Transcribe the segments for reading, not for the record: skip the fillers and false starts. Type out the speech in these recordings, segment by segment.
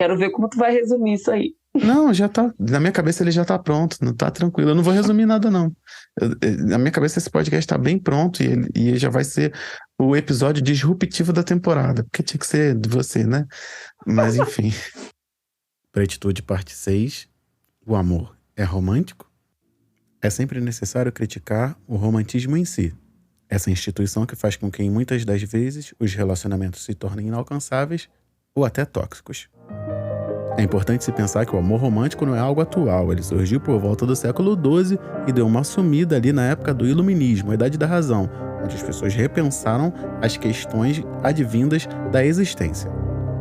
Quero ver como tu vai resumir isso aí. Não, já tá. Na minha cabeça ele já tá pronto, não tá tranquilo. Eu não vou resumir nada, não. Na minha cabeça esse podcast tá bem pronto e já vai ser o episódio disruptivo da temporada, porque tinha que ser de você, né? Mas enfim. Pretitude, parte 6. O amor é romântico? É sempre necessário criticar o romantismo em si. Essa instituição que faz com que, muitas das vezes, os relacionamentos se tornem inalcançáveis ou até tóxicos. É importante se pensar que o amor romântico não é algo atual. Ele surgiu por volta do século XII e deu uma sumida ali na época do Iluminismo, a Idade da Razão, onde as pessoas repensaram as questões advindas da existência.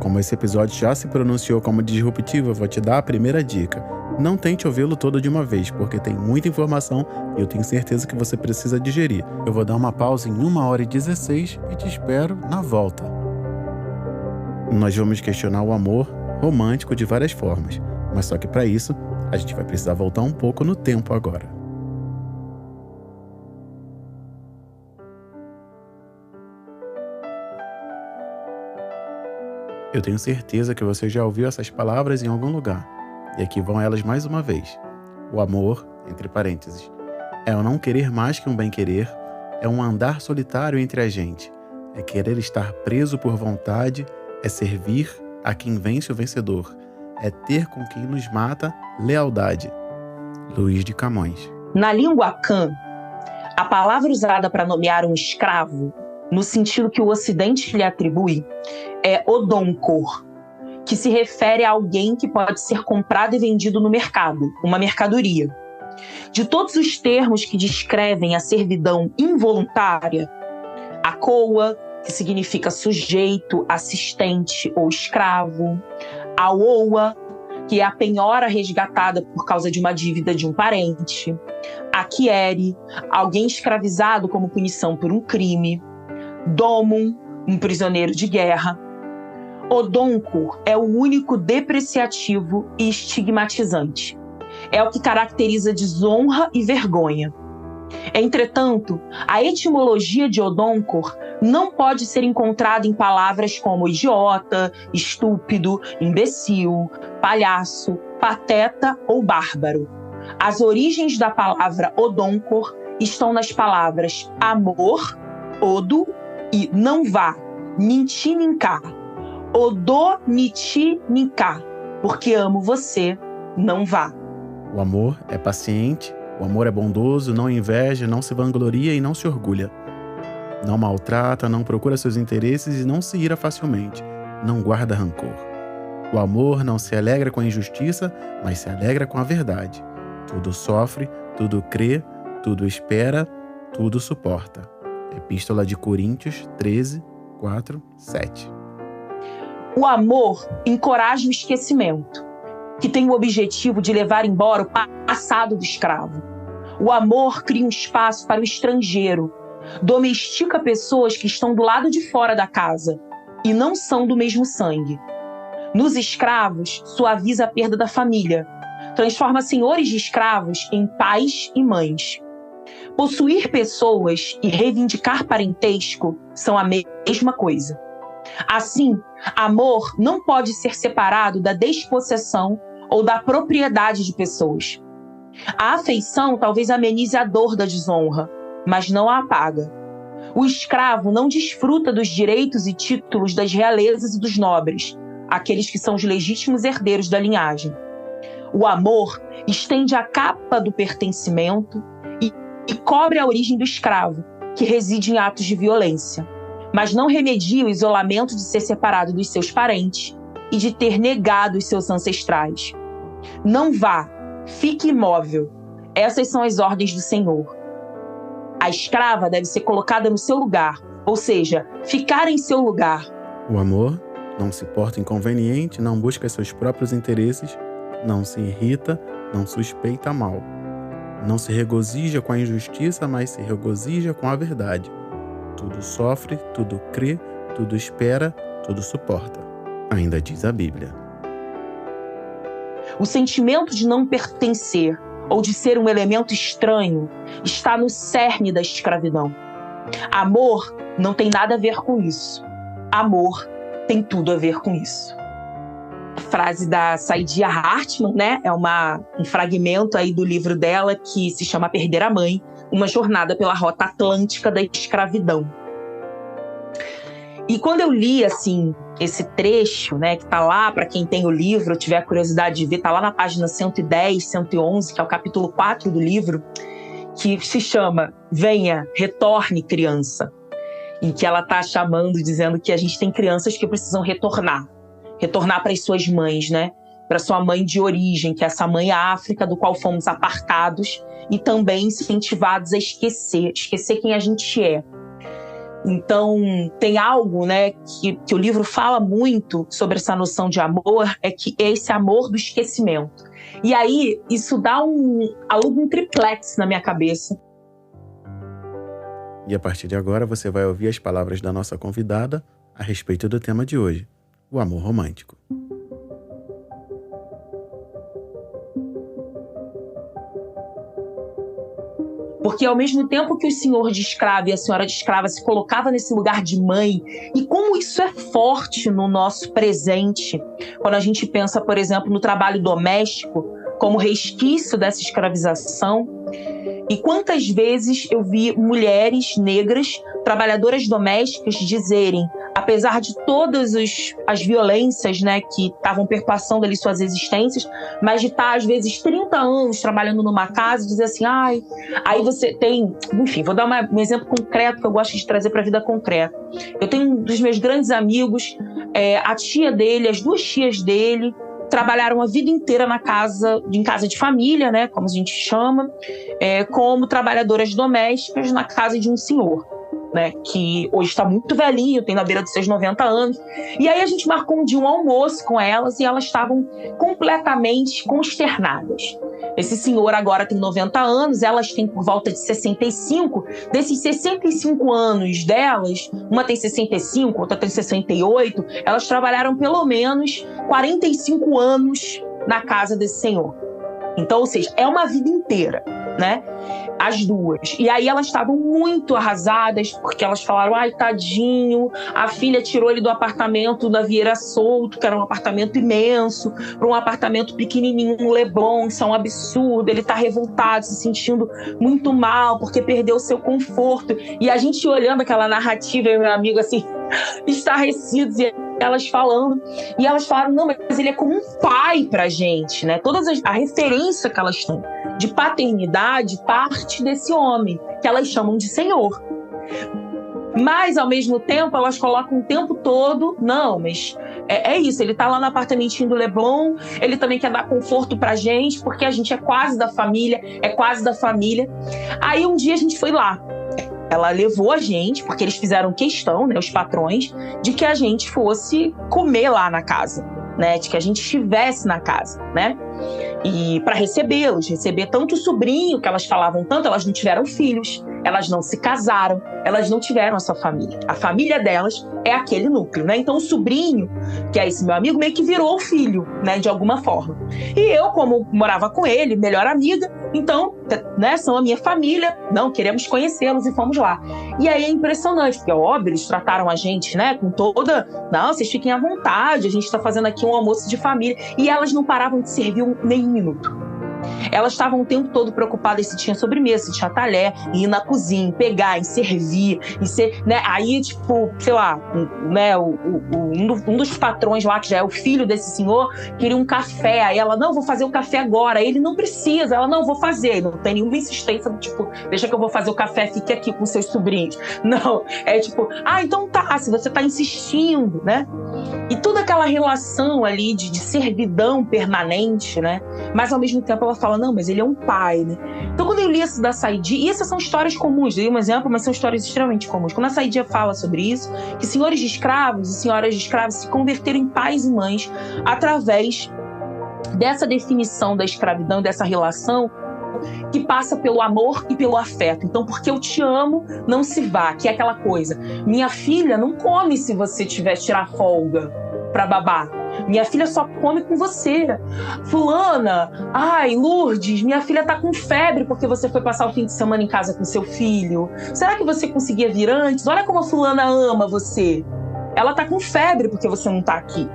Como esse episódio já se pronunciou como disruptivo, eu vou te dar a primeira dica. Não tente ouvi-lo todo de uma vez, porque tem muita informação e eu tenho certeza que você precisa digerir. Eu vou dar uma pausa em 1h16 e te espero na volta. Nós vamos questionar o amor romântico de várias formas, mas só que para isso, a gente vai precisar voltar um pouco no tempo agora. Eu tenho certeza que você já ouviu essas palavras em algum lugar, e aqui vão elas mais uma vez. O amor, entre parênteses, é o não querer mais que um bem-querer, é um andar solitário entre a gente, é querer estar preso por vontade, é servir a quem vence o vencedor, é ter com quem nos mata lealdade. Luís de Camões. Na língua Cã, a palavra usada para nomear um escravo, no sentido que o Ocidente lhe atribui, é odonkor, que se refere a alguém que pode ser comprado e vendido no mercado, uma mercadoria. De todos os termos que descrevem a servidão involuntária, a coa, que significa sujeito, assistente ou escravo, a oa, que é a penhora resgatada por causa de uma dívida de um parente, a quiere, alguém escravizado como punição por um crime, domum, um prisioneiro de guerra. Odonkor é o único depreciativo e estigmatizante. É o que caracteriza desonra e vergonha. Entretanto, a etimologia de odonkor não pode ser encontrada em palavras como idiota, estúpido, imbecil, palhaço, pateta ou bárbaro. As origens da palavra odonkor estão nas palavras amor, odo, e não vá, ninti ninká, odô niti ninká, porque amo você, não vá. O amor é paciente, o amor é bondoso, não inveja, não se vangloria e não se orgulha. Não maltrata, não procura seus interesses e não se ira facilmente, não guarda rancor. O amor não se alegra com a injustiça, mas se alegra com a verdade. Tudo sofre, tudo crê, tudo espera, tudo suporta. Epístola de Coríntios 13, 4, 7. O amor encoraja o esquecimento, que tem o objetivo de levar embora o passado do escravo. O amor cria um espaço para o estrangeiro, domestica pessoas que estão do lado de fora da casa e não são do mesmo sangue. Nos escravos, suaviza a perda da família, transforma senhores de escravos em pais e mães. Possuir pessoas e reivindicar parentesco são a mesma coisa. Assim, amor não pode ser separado da despossessão ou da propriedade de pessoas. A afeição talvez amenize a dor da desonra, mas não a apaga. O escravo não desfruta dos direitos e títulos das realezas e dos nobres, aqueles que são os legítimos herdeiros da linhagem. O amor estende a capa do pertencimento e cobre a origem do escravo, que reside em atos de violência, mas não remedia o isolamento de ser separado dos seus parentes e de ter negado os seus ancestrais. Não vá, fique imóvel. Essas são as ordens do Senhor. A escrava deve ser colocada no seu lugar, ou seja, ficar em seu lugar. O amor não se porta inconveniente, não busca seus próprios interesses, não se irrita, não suspeita mal. Não se regozija com a injustiça, mas se regozija com a verdade. Tudo sofre, tudo crê, tudo espera, tudo suporta. Ainda diz a Bíblia. O sentimento de não pertencer ou de ser um elemento estranho está no cerne da escravidão. Amor não tem nada a ver com isso. Amor tem tudo a ver com isso. frase da Saidiya Hartman, né? É um fragmento aí do livro dela que se chama Perder a Mãe, uma jornada pela rota atlântica da escravidão. E quando eu li, assim, esse trecho, né, que tá lá, para quem tem o livro, tiver a curiosidade de ver, tá lá na página 110, 111, que é o capítulo 4 do livro, que se chama Venha, Retorne, Criança. Em que ela tá chamando, dizendo que a gente tem crianças que precisam retornar para as suas mães, né? Para sua mãe de origem, que é essa mãe África, do qual fomos apartados e também incentivados a esquecer quem a gente é. Então, tem algo, né, que o livro fala muito sobre essa noção de amor, é que é esse amor do esquecimento. E aí, isso dá um triplex na minha cabeça. E a partir de agora, você vai ouvir as palavras da nossa convidada a respeito do tema de hoje, o amor romântico. Porque ao mesmo tempo que o senhor de escravo e a senhora de escrava se colocava nesse lugar de mãe, e como isso é forte no nosso presente, quando a gente pensa, por exemplo, no trabalho doméstico, como resquício dessa escravização. E quantas vezes eu vi mulheres negras, trabalhadoras domésticas, dizerem, apesar de todas as violências, né, que estavam perpassando ali suas existências, mas de estar, às vezes, 30 anos trabalhando numa casa e dizer assim, aí você tem... Enfim, vou dar um exemplo concreto que eu gosto de trazer para a vida concreta. Eu tenho um dos meus grandes amigos, a tia dele, as duas tias dele, trabalharam a vida inteira em casa de família, né, como a gente chama, como trabalhadoras domésticas na casa de um senhor, né, que hoje está muito velhinho, tem na beira dos seus 90 anos. E aí a gente marcou um dia um almoço com elas e elas estavam completamente consternadas. Esse senhor agora tem 90 anos, elas têm por volta de 65. Desses 65 anos delas, uma tem 65, outra tem 68, elas trabalharam pelo menos 45 anos na casa desse senhor. Então, ou seja, é uma vida inteira, né? As duas. E aí elas estavam muito arrasadas, porque elas falaram, tadinho, a filha tirou ele do apartamento da Vieira Solto, que era um apartamento imenso, para um apartamento pequenininho, um Leblon, isso é um absurdo, ele tá revoltado, se sentindo muito mal, porque perdeu o seu conforto. E a gente olhando aquela narrativa, e meu amigo assim, estarrecidos, e elas falando, e elas falaram, não, mas ele é como um pai pra gente, né? A referência que elas têm de paternidade parte desse homem, que elas chamam de senhor. Mas, ao mesmo tempo, elas colocam o tempo todo, não, mas é isso, ele tá lá no apartamentinho do Leblon, ele também quer dar conforto pra gente, porque a gente é quase da família. Aí um dia a gente foi lá. Ela levou a gente, porque eles fizeram questão, né, os patrões, de que a gente fosse comer lá na casa, né, de que a gente estivesse na casa, né, e para receber tanto o sobrinho, que elas falavam tanto, elas não tiveram filhos, elas não se casaram, elas não tiveram essa família. A família delas é aquele núcleo, né? Então o sobrinho, que é esse meu amigo, meio que virou o filho, né, de alguma forma. E eu, como morava com ele, melhor amiga, então, né, são a minha família, não, queremos conhecê-los e fomos lá. E aí é impressionante, porque óbvio, eles trataram a gente, né, com toda, não, vocês fiquem à vontade, a gente tá fazendo aqui um almoço de família. E elas não paravam de servir nem um minuto. Elas estavam o tempo todo preocupadas se tinha sobremesa, se tinha talher, ir na cozinha, pegar, em servir, né? Aí, tipo, sei lá, né, um dos patrões lá, que já é o filho desse senhor, queria um café. Aí ela, não, vou fazer o café agora. Ele, não precisa. Ela, não, vou fazer. Não tem nenhuma insistência do tipo, deixa que eu vou fazer o café, fique aqui com seus sobrinhos. Não, é tipo, então tá, se você tá insistindo, né? E toda aquela relação ali de servidão permanente, né? Mas ao mesmo tempo ela fala, não, mas ele é um pai, né? Então quando eu li isso da Saidiya, e essas são histórias comuns, dei um exemplo, mas são histórias extremamente comuns. Quando a Saidiya fala sobre isso, que senhores de escravos e senhoras de escravos se converteram em pais e mães através dessa definição da escravidão, dessa relação que passa pelo amor e pelo afeto. Então, porque eu te amo, não se vá, que é aquela coisa. Minha filha não come se você tirar folga pra babá. Minha filha só come com você. Fulana, Lourdes, minha filha tá com febre porque você foi passar o fim de semana em casa com seu filho. Será que você conseguia vir antes? Olha como a fulana ama você. Ela tá com febre porque você não tá aqui.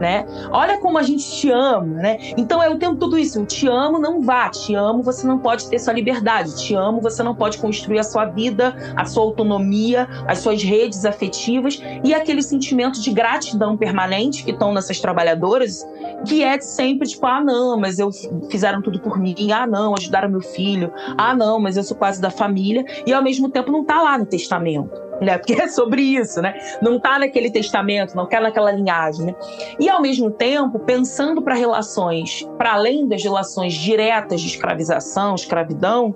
né? Olha como a gente te ama, né? Então é o tempo todo isso, eu te amo, não vá, te amo, você não pode ter sua liberdade, te amo, você não pode construir a sua vida, a sua autonomia, as suas redes afetivas, e aquele sentimento de gratidão permanente que estão nessas trabalhadoras, que é sempre tipo, ah não, mas fizeram tudo por mim, ah não, ajudaram meu filho, ah não, mas eu sou quase da família, e ao mesmo tempo não tá lá no testamento, né? Porque é sobre isso, né? Não tá naquele testamento, não quer naquela linhagem, né? E ao mesmo tempo, pensando para relações, para além das relações diretas de escravização, escravidão,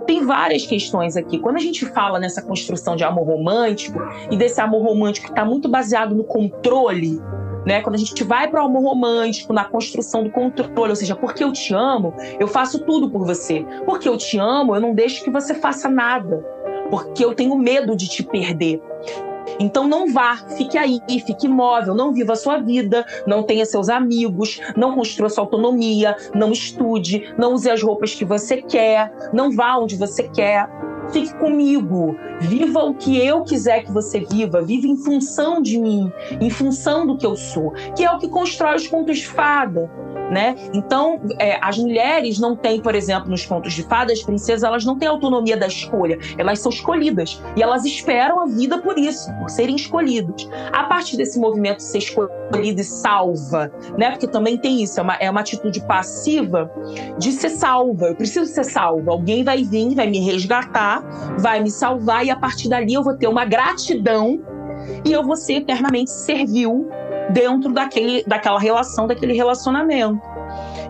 tem várias questões aqui. Quando a gente fala nessa construção de amor romântico, e desse amor romântico que está muito baseado no controle, né? Quando a gente vai para o amor romântico, na construção do controle, ou seja, porque eu te amo, eu faço tudo por você. Porque eu te amo, eu não deixo que você faça nada. Porque eu tenho medo de te perder. Então não vá, fique aí, fique imóvel, não viva a sua vida, não tenha seus amigos, não construa sua autonomia, não estude, não use as roupas que você quer, não vá onde você quer. Fique comigo, viva o que eu quiser que você viva, viva em função de mim, em função do que eu sou, que é o que constrói os contos de fada, né? Então, as mulheres não têm, por exemplo, nos contos de fada, as princesas, elas não têm autonomia da escolha, elas são escolhidas, e elas esperam a vida por isso, por serem escolhidas. A partir desse movimento de ser escolhida e salva, né? Porque também tem isso, é uma atitude passiva de ser salva, eu preciso ser salva, alguém vai vir, vai me resgatar, vai me salvar, e a partir dali eu vou ter uma gratidão e eu vou ser eternamente servil dentro daquela relação, daquele relacionamento.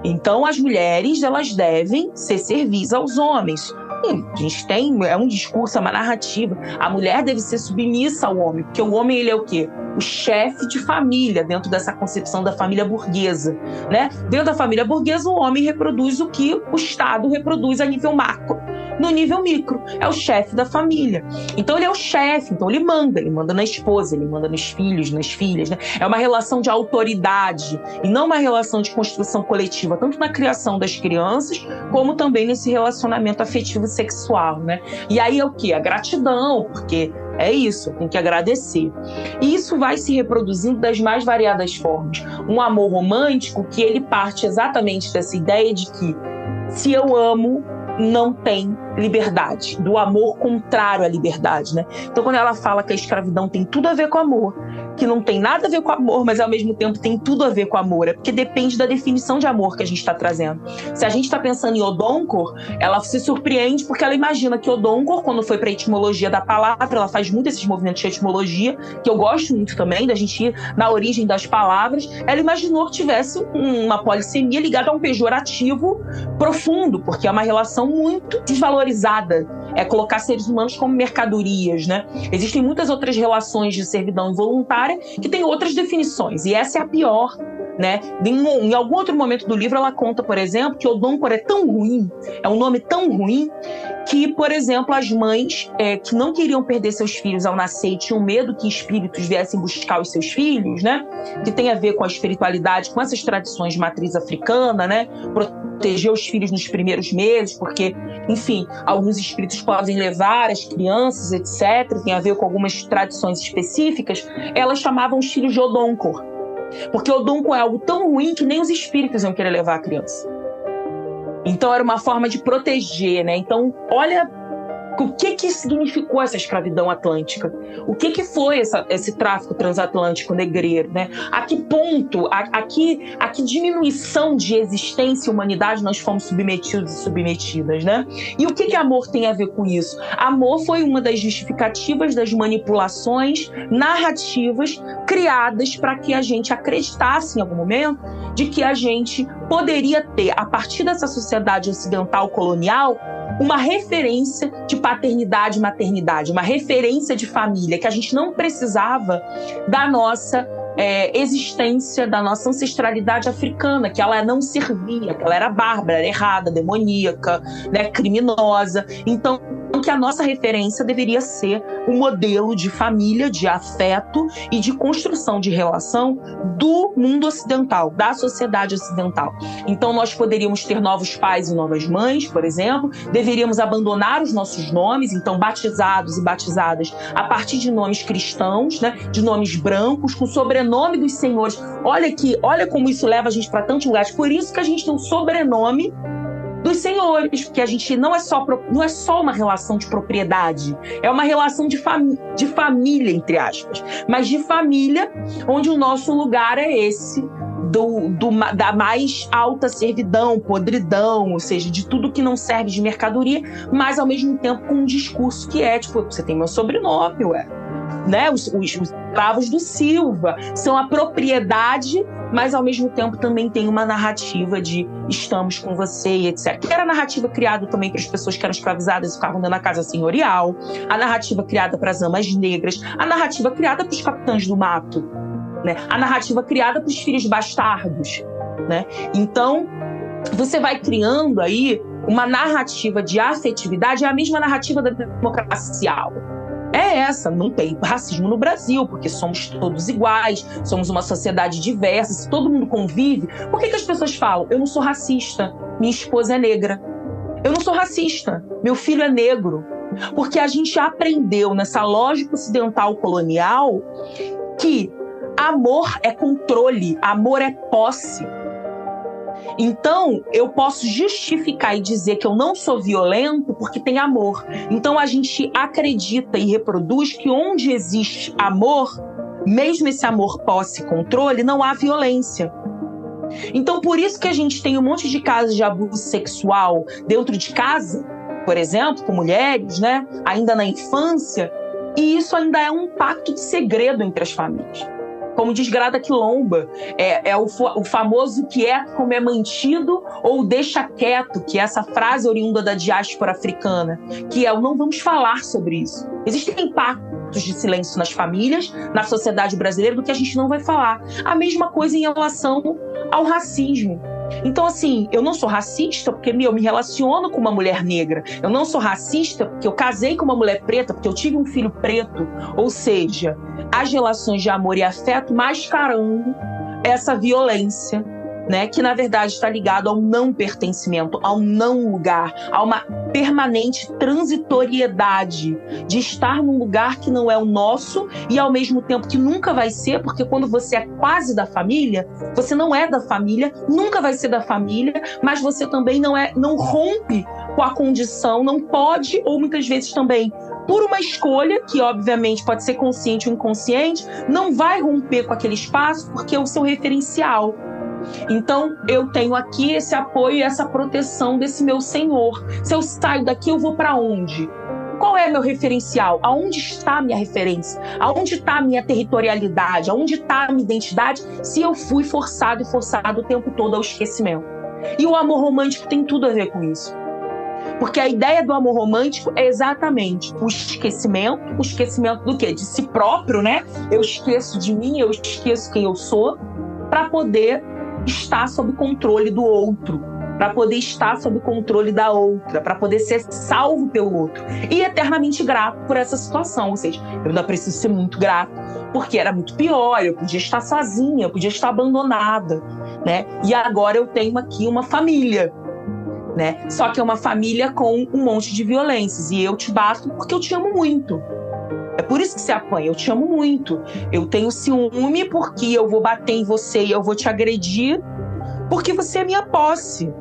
Então as mulheres, elas devem ser servis aos homens. E a gente é um discurso, é uma narrativa. A mulher deve ser submissa ao homem, porque o homem, ele é o quê? O chefe de família, dentro dessa concepção da família burguesa, né? Dentro da família burguesa, o homem reproduz o que o Estado reproduz a nível macro. No nível micro, é o chefe da família. Então ele é o chefe, então ele manda na esposa, ele manda nos filhos, nas filhas, né? É uma relação de autoridade e não uma relação de construção coletiva, tanto na criação das crianças, como também nesse relacionamento afetivo sexual, né? E aí é o quê? A gratidão, porque é isso, tem que agradecer. E isso vai se reproduzindo das mais variadas formas. Um amor romântico que ele parte exatamente dessa ideia de que se eu amo, não tem liberdade, do amor contrário à liberdade, né? Então, quando ela fala que a escravidão tem tudo a ver com amor, que não tem nada a ver com amor, mas ao mesmo tempo tem tudo a ver com amor, é porque depende da definição de amor que a gente está trazendo. Se a gente está pensando em Odonkor, ela se surpreende porque ela imagina que Odonkor, quando foi para a etimologia da palavra, ela faz muito esses movimentos de etimologia, que eu gosto muito também, da gente ir na origem das palavras. Ela imaginou que tivesse uma polissemia ligada a um pejorativo profundo, porque é uma relação muito desvalorizada, é colocar seres humanos como mercadorias, né? Existem muitas outras relações de servidão involuntária que têm outras definições, e essa é a pior, né? Em algum outro momento do livro ela conta, por exemplo, que Odonkor é tão ruim, é um nome tão ruim, que, por exemplo, as mães que não queriam perder seus filhos ao nascer e tinham medo que espíritos viessem buscar os seus filhos, né? Que tem a ver com a espiritualidade, com essas tradições de matriz africana, né? Proteger os filhos nos primeiros meses, porque, enfim, alguns espíritos podem levar as crianças, etc. Tem a ver com algumas tradições específicas. Elas chamavam os filhos de Odonkor, porque Odonkor é algo tão ruim que nem os espíritos iam querer levar a criança. Então era uma forma de proteger, né? Então, olha o que significou essa escravidão atlântica. O que foi esse tráfico transatlântico negreiro, né? A que ponto, a que diminuição de existência e humanidade nós fomos submetidos e submetidas, né? E o que amor tem a ver com isso? Amor foi uma das justificativas das manipulações narrativas criadas para que a gente acreditasse em algum momento de que a gente poderia ter, a partir dessa sociedade ocidental colonial, uma referência de paternidade e maternidade, uma referência de família, que a gente não precisava da nossa existência, da nossa ancestralidade africana, que ela não servia, que ela era bárbara, era errada, demoníaca, né, criminosa. Então, Então, que a nossa referência deveria ser o modelo de família, de afeto e de construção de relação do mundo ocidental, da sociedade ocidental. Então, nós poderíamos ter novos pais e novas mães, por exemplo, deveríamos abandonar os nossos nomes, então batizados e batizadas a partir de nomes cristãos, né, de nomes brancos, com sobrenome dos senhores. Olha como isso leva a gente para tantos lugares. Por isso que a gente tem um sobrenome dos senhores, porque a gente não é só uma relação de propriedade, é uma relação de família, entre aspas, mas de família, onde o nosso lugar é esse, da mais alta servidão, podridão, ou seja, de tudo que não serve de mercadoria, mas ao mesmo tempo com um discurso que é, tipo, você tem meu sobrenome, né? Os escravos do Silva são a propriedade, mas ao mesmo tempo também tem uma narrativa de estamos com você e etc. Que era a narrativa criada também para as pessoas que eram escravizadas e ficavam dentro da casa senhorial, a narrativa criada para as amas negras, a narrativa criada para os capitães do mato, né? A narrativa criada para os filhos bastardos, né? Então, você vai criando aí uma narrativa de afetividade, é a mesma narrativa da democracia racial. É essa, não tem racismo no Brasil, porque somos todos iguais, somos uma sociedade diversa, se todo mundo convive. Por que as pessoas falam, eu não sou racista, minha esposa é negra? Eu não sou racista, meu filho é negro. Porque a gente aprendeu nessa lógica ocidental colonial que amor é controle, amor é posse. Então, eu posso justificar e dizer que eu não sou violento porque tem amor. Então, a gente acredita e reproduz que onde existe amor, mesmo esse amor posse e controle, não há violência. Então, por isso que a gente tem um monte de casos de abuso sexual dentro de casa, por exemplo, com mulheres, né? Ainda na infância, e isso ainda é um pacto de segredo entre as famílias. Como diz Grada Quilomba, é o famoso quieto como é mantido ou deixa quieto, que é essa frase oriunda da diáspora africana, que é o não vamos falar sobre isso. Existem pactos de silêncio nas famílias, na sociedade brasileira, do que a gente não vai falar. A mesma coisa em relação ao racismo. Então, assim, eu não sou racista porque eu me relaciono com uma mulher negra. Eu não sou racista porque eu casei com uma mulher preta, porque eu tive um filho preto. Ou seja, as relações de amor e afeto mascarando essa violência, né, que na verdade está ligado ao não pertencimento, ao não lugar, a uma permanente transitoriedade de estar num lugar que não é o nosso e ao mesmo tempo que nunca vai ser, porque quando você é quase da família, você não é da família, nunca vai ser da família, mas você também não rompe com a condição, não pode, ou muitas vezes também por uma escolha, que obviamente pode ser consciente ou inconsciente, não vai romper com aquele espaço porque é o seu referencial. Então, eu tenho aqui esse apoio e essa proteção desse meu senhor. Se eu saio daqui, eu vou para onde? Qual é meu referencial? Aonde está a minha referência? Aonde está a minha territorialidade? Aonde está a minha identidade? Se eu fui forçado o tempo todo ao esquecimento. E o amor romântico tem tudo a ver com isso. Porque a ideia do amor romântico é exatamente o esquecimento do quê? De si próprio, né? Eu esqueço de mim, eu esqueço quem eu sou, para poder estar sob controle do outro, para poder estar sob controle da outra, para poder ser salvo pelo outro. E eternamente grato por essa situação. Ou seja, eu ainda preciso ser muito grato, porque era muito pior, eu podia estar sozinha, eu podia estar abandonada, né? E agora eu tenho aqui uma família, né? Só que é uma família com um monte de violências, e eu te bato porque eu te amo muito. É por isso que você apanha, eu te amo muito. Eu tenho ciúme porque eu vou bater em você e eu vou te agredir porque você é minha posse.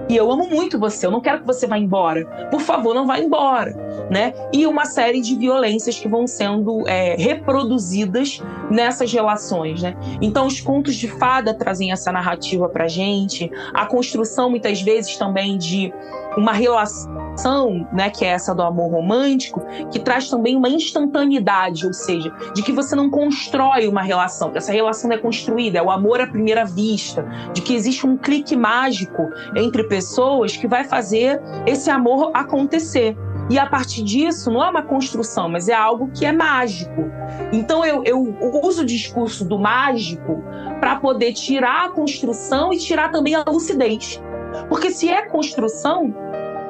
E eu amo muito você, eu não quero que você vá embora. Por favor, não vá embora, né? E uma série de violências que vão sendo reproduzidas nessas relações, né? Então, os contos de fada trazem essa narrativa pra gente. A construção, muitas vezes, também de uma relação, né, que é essa do amor romântico, que traz também uma instantaneidade, ou seja, de que você não constrói uma relação, que essa relação é construída, é o amor à primeira vista, de que existe um clique mágico entre pessoas que vai fazer esse amor acontecer. E a partir disso, não é uma construção, mas é algo que é mágico. Então eu uso o discurso do mágico para poder tirar a construção e tirar também a lucidez. Porque se é construção,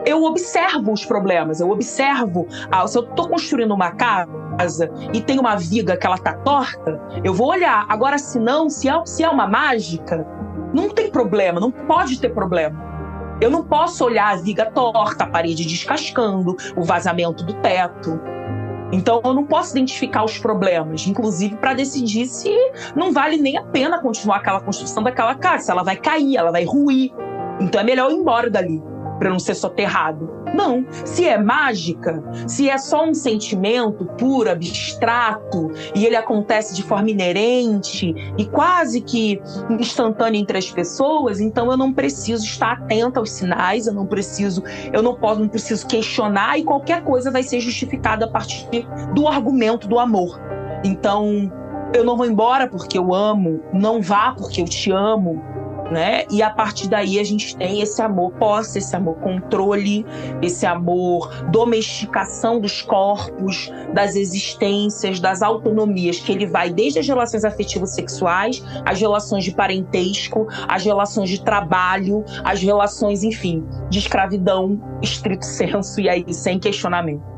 eu observo os problemas, eu observo, se eu estou construindo uma casa e tem uma viga que ela tá torta, eu vou olhar. Agora, se é uma mágica, não tem problema, não pode ter problema. Eu não posso olhar a viga torta, a parede descascando, o vazamento do teto. Então, eu não posso identificar os problemas, inclusive para decidir se não vale nem a pena continuar aquela construção daquela casa, se ela vai cair, ela vai ruir. Então, é melhor eu ir embora dali, para não ser soterrado. Não, se é mágica, se é só um sentimento puro, abstrato, e ele acontece de forma inerente e quase que instantânea entre as pessoas, então eu não preciso estar atenta aos sinais, eu não preciso questionar, e qualquer coisa vai ser justificada a partir do argumento do amor. Então, eu não vou embora porque eu amo, não vá porque eu te amo, né? E a partir daí a gente tem esse amor posse, esse amor controle, esse amor domesticação dos corpos, das existências, das autonomias, que ele vai desde as relações afetivas sexuais, as relações de parentesco, as relações de trabalho, as relações, enfim, de escravidão, estrito senso, e aí sem questionamento.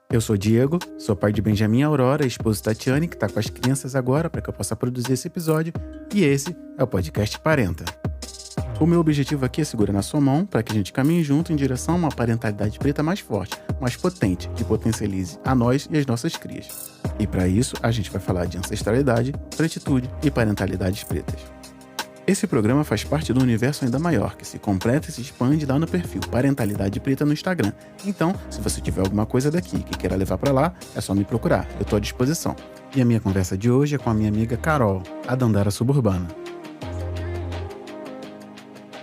Eu sou Diego, sou pai de Benjamin e Aurora, esposo Tatiane, que está com as crianças agora para que eu possa produzir esse episódio, e esse é o podcast Parenta. O meu objetivo aqui é segurar na sua mão para que a gente caminhe junto em direção a uma parentalidade preta mais forte, mais potente, que potencialize a nós e as nossas crias. E para isso, a gente vai falar de ancestralidade, pretitude e parentalidades pretas. Esse programa faz parte do universo ainda maior, que se completa e se expande lá no perfil Parentalidade Preta no Instagram. Então, se você tiver alguma coisa daqui que queira levar pra lá, é só me procurar, eu tô à disposição. E a minha conversa de hoje é com a minha amiga Carol, a Dandara Suburbana.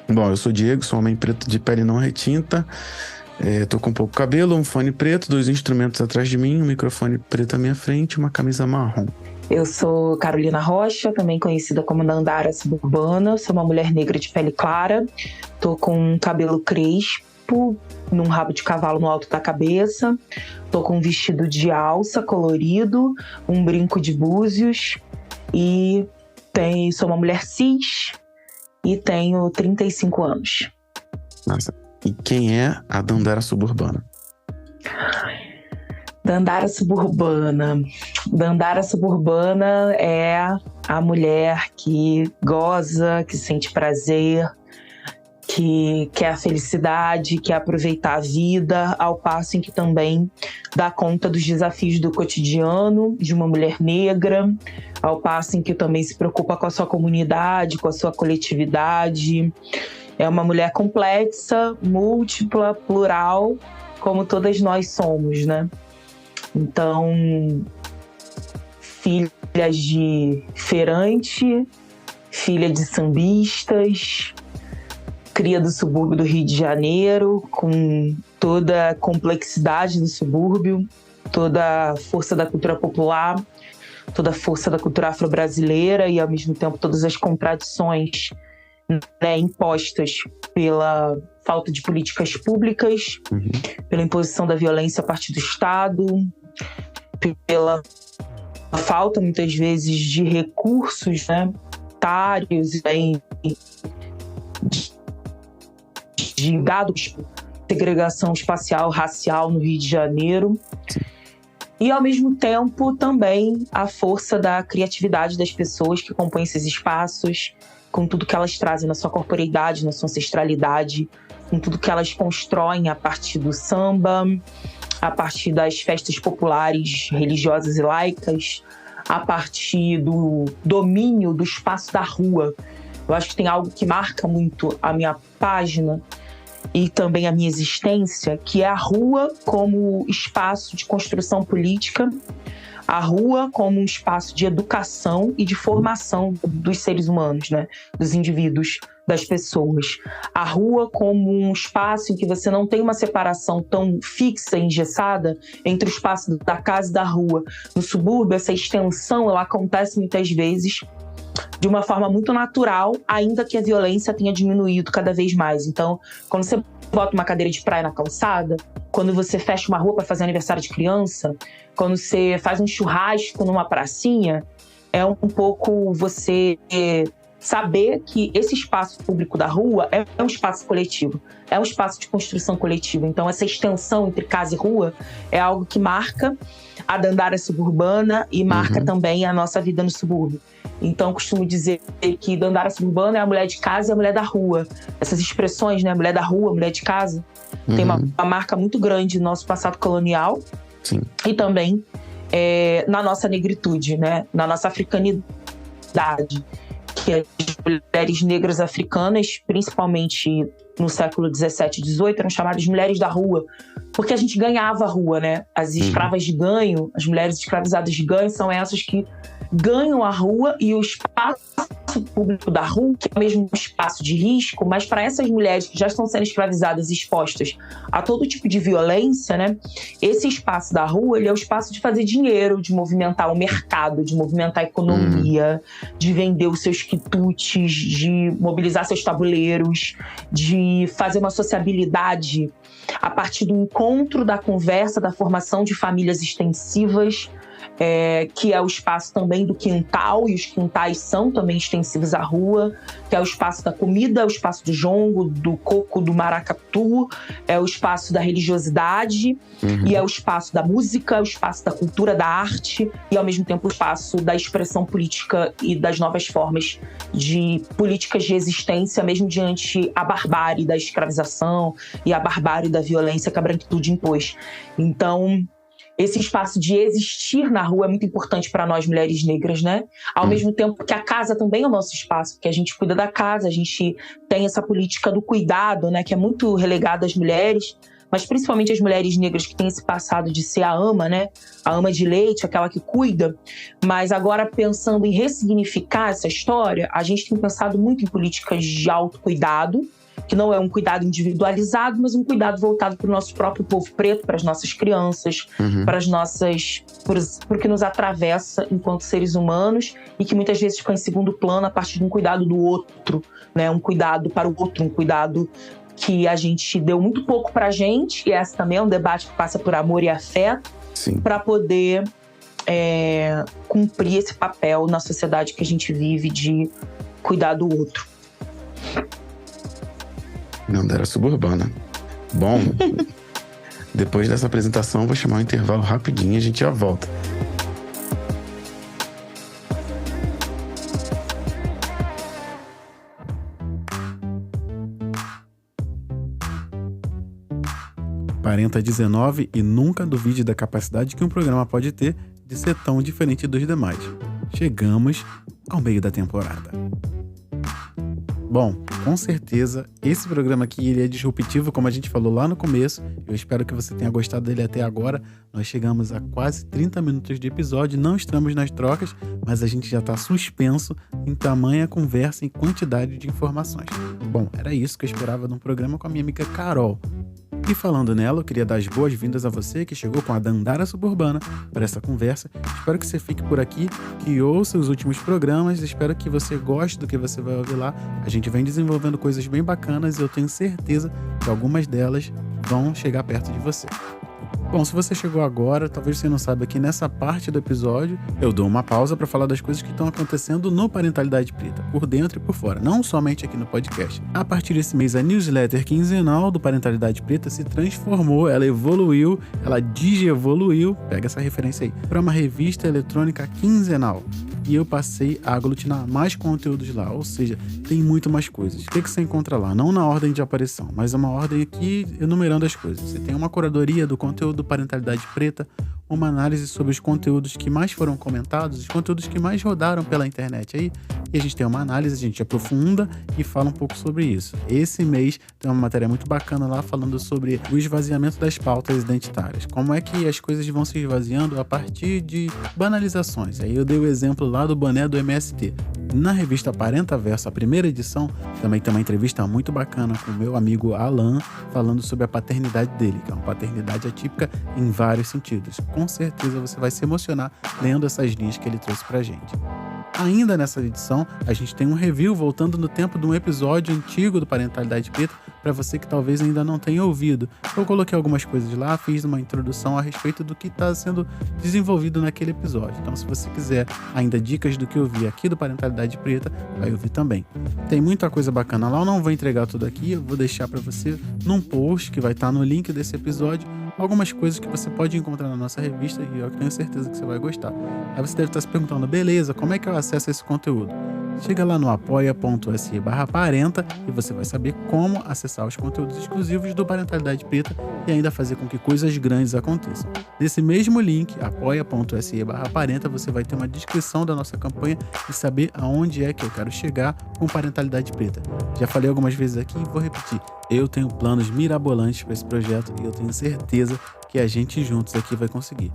Bom, eu sou Diego, sou um homem preto de pele não retinta, tô com pouco cabelo, um fone preto, 2 instrumentos atrás de mim, um microfone preto à minha frente e uma camisa marrom. Eu sou Carolina Rocha, também conhecida como Dandara Suburbana, sou uma mulher negra de pele clara, tô com um cabelo crespo, num rabo de cavalo no alto da cabeça, tô com um vestido de alça colorido, um brinco de búzios e sou uma mulher cis e tenho 35 anos. Nossa, e quem é a Dandara Suburbana? Dandara Suburbana. Dandara Suburbana é a mulher que goza, que sente prazer, que quer a felicidade, quer aproveitar a vida, ao passo em que também dá conta dos desafios do cotidiano de uma mulher negra, ao passo em que também se preocupa com a sua comunidade, com a sua coletividade. É uma mulher complexa, múltipla, plural, como todas nós somos, né? Então, filha de feirante, filha de sambistas, cria do subúrbio do Rio de Janeiro, com toda a complexidade do subúrbio, toda a força da cultura popular, toda a força da cultura afro-brasileira e, ao mesmo tempo, todas as contradições, né, impostas pela falta de políticas públicas, pela imposição da violência a partir do Estado, pela falta, muitas vezes, de recursos, né, tários, de dados, segregação espacial, racial no Rio de Janeiro. E, ao mesmo tempo, também a força da criatividade das pessoas que compõem esses espaços, com tudo que elas trazem na sua corporeidade, na sua ancestralidade, com tudo que elas constroem a partir do samba, a partir das festas populares, religiosas e laicas, a partir do domínio do espaço da rua. Eu acho que tem algo que marca muito a minha página e também a minha existência, que é a rua como espaço de construção política, a rua como um espaço de educação e de formação dos seres humanos, né? Dos indivíduos, das pessoas. A rua como um espaço em que você não tem uma separação tão fixa e engessada entre o espaço da casa e da rua. No subúrbio, essa extensão ela acontece muitas vezes de uma forma muito natural, ainda que a violência tenha diminuído cada vez mais. Então, quando você bota uma cadeira de praia na calçada, quando você fecha uma rua para fazer aniversário de criança, quando você faz um churrasco numa pracinha, é um pouco você saber que esse espaço público da rua é um espaço coletivo, é um espaço de construção coletiva. Então, essa extensão entre casa e rua é algo que marca a Dandara suburbana e marca também a nossa vida no subúrbio. Então, costumo dizer que Dandara suburbana é a mulher de casa e a mulher da rua. Essas expressões, né? Mulher da rua, mulher de casa, tem uma marca muito grande no nosso passado colonial. Sim. E também na nossa negritude, né? Na nossa africanidade. Que as mulheres negras africanas, principalmente no século 17 e 18, eram chamadas de mulheres da rua, porque a gente ganhava a rua, né? As escravas de ganho, as mulheres escravizadas de ganho, são essas que ganham a rua, e o espaço público da rua, que é o mesmo espaço de risco, mas para essas mulheres que já estão sendo escravizadas e expostas a todo tipo de violência, né? Esse espaço da rua, ele é o espaço de fazer dinheiro, de movimentar o mercado, de movimentar a economia, de vender os seus quitutes, de mobilizar seus tabuleiros, de fazer uma sociabilidade a partir do encontro, da conversa, da formação de famílias extensivas, que é o espaço também do quintal, e os quintais são também extensivos à rua, que é o espaço da comida, o espaço do jongo, do coco, do maracatu, é o espaço da religiosidade, e é o espaço da música, o espaço da cultura, da arte, e ao mesmo tempo o espaço da expressão política e das novas formas de políticas de existência, mesmo diante a barbárie da escravização e a barbárie da violência que a branquitude impôs. Então, esse espaço de existir na rua é muito importante para nós, mulheres negras, né? Ao mesmo tempo que a casa também é o nosso espaço, porque a gente cuida da casa, a gente tem essa política do cuidado, né? Que é muito relegada às mulheres, mas principalmente as mulheres negras que têm esse passado de ser a ama, né? A ama de leite, aquela que cuida. Mas agora, pensando em ressignificar essa história, a gente tem pensado muito em políticas de autocuidado, que não é um cuidado individualizado, mas um cuidado voltado para o nosso próprio povo preto, para as nossas crianças, para as nossas, para o que nos atravessa enquanto seres humanos, e que muitas vezes fica em segundo plano a partir de um cuidado do outro, né? Um cuidado para o outro, um cuidado que a gente deu muito pouco para a gente, e esse também é um debate que passa por amor e afeto, para poder cumprir esse papel na sociedade que a gente vive de cuidar do outro. Dandara suburbana. Bom, depois dessa apresentação, eu vou chamar um intervalo rapidinho e a gente já volta. Parenta 19 e nunca duvide da capacidade que um programa pode ter de ser tão diferente dos demais. Chegamos ao meio da temporada. Bom, com certeza, esse programa aqui ele é disruptivo, como a gente falou lá no começo. Eu espero que você tenha gostado dele até agora. Nós chegamos a quase 30 minutos de episódio, não estamos nas trocas, mas a gente já está suspenso em tamanha conversa e quantidade de informações. Bom, era isso que eu esperava de um programa com a minha amiga Carol. E falando nela, eu queria dar as boas-vindas a você que chegou com a Dandara Suburbana para essa conversa. Espero que você fique por aqui, que ouça os últimos programas. Espero que você goste do que você vai ouvir lá. A gente vem desenvolvendo coisas bem bacanas e eu tenho certeza que algumas delas vão chegar perto de você. Bom, se você chegou agora, talvez você não saiba que nessa parte do episódio eu dou uma pausa para falar das coisas que estão acontecendo no Parentalidade Preta, por dentro e por fora, não somente aqui no podcast. A partir desse mês, a newsletter quinzenal do Parentalidade Preta se transformou, ela evoluiu, ela digievoluiu, pega essa referência aí, para uma revista eletrônica quinzenal. E eu passei a aglutinar mais conteúdos lá, ou seja, tem muito mais coisas. O que você encontra lá? Não na ordem de aparição, mas uma ordem aqui enumerando as coisas. Você tem uma curadoria do conteúdo do Parentalidade Preta, uma análise sobre os conteúdos que mais foram comentados, os conteúdos que mais rodaram pela internet aí, e a gente tem uma análise, a gente aprofunda e fala um pouco sobre isso. Esse mês tem uma matéria muito bacana lá falando sobre o esvaziamento das pautas identitárias, como é que as coisas vão se esvaziando a partir de banalizações. Aí eu dei o exemplo lá do boné do MST. Na revista Parentaverso, a primeira edição, também tem uma entrevista muito bacana com o meu amigo Alan, falando sobre a paternidade dele, que é uma paternidade atípica em vários sentidos. Com certeza você vai se emocionar lendo essas linhas que ele trouxe pra gente. Ainda nessa edição, a gente tem um review voltando no tempo de um episódio antigo do Parentalidade Preta, para você que talvez ainda não tenha ouvido. Eu coloquei algumas coisas lá, fiz uma introdução a respeito do que está sendo desenvolvido naquele episódio. Então, se você quiser ainda dicas do que eu vi aqui do Parentalidade Preta, vai ouvir também. Tem muita coisa bacana lá, eu não vou entregar tudo aqui, eu vou deixar para você num post que vai estar no link desse episódio, algumas coisas que você pode encontrar na nossa revista e eu tenho certeza que você vai gostar. Aí você deve estar se perguntando, beleza, como é que eu acesso esse conteúdo? Chega lá no apoia.se/parenta e você vai saber como acessar os conteúdos exclusivos do Parentalidade Preta e ainda fazer com que coisas grandes aconteçam. Nesse mesmo link, apoia.se/parenta, você vai ter uma descrição da nossa campanha e saber aonde é que eu quero chegar com Parentalidade Preta. Já falei algumas vezes aqui e vou repetir. Eu tenho planos mirabolantes para esse projeto e eu tenho certeza que a gente juntos aqui vai conseguir.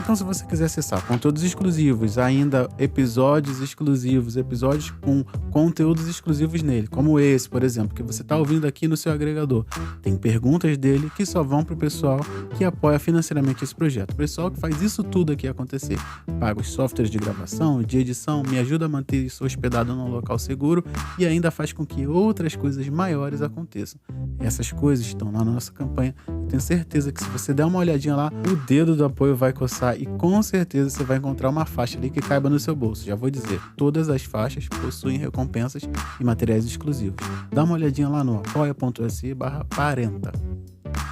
Então, se você quiser acessar conteúdos exclusivos, ainda episódios exclusivos, episódios com conteúdos exclusivos nele, como esse, por exemplo, que você está ouvindo aqui no seu agregador, tem perguntas dele que só vão para o pessoal que apoia financeiramente esse projeto. O pessoal que faz isso tudo aqui acontecer. Paga os softwares de gravação, de edição, me ajuda a manter isso hospedado num local seguro e ainda faz com que outras coisas maiores aconteçam. Essas coisas estão lá na nossa campanha. Eu tenho certeza que se você der uma olhadinha lá, o dedo do apoio vai coçar e com certeza você vai encontrar uma faixa ali que caiba no seu bolso. Já vou dizer, todas as faixas possuem recompensas e materiais exclusivos. Dá uma olhadinha lá no apoia.se/parenta.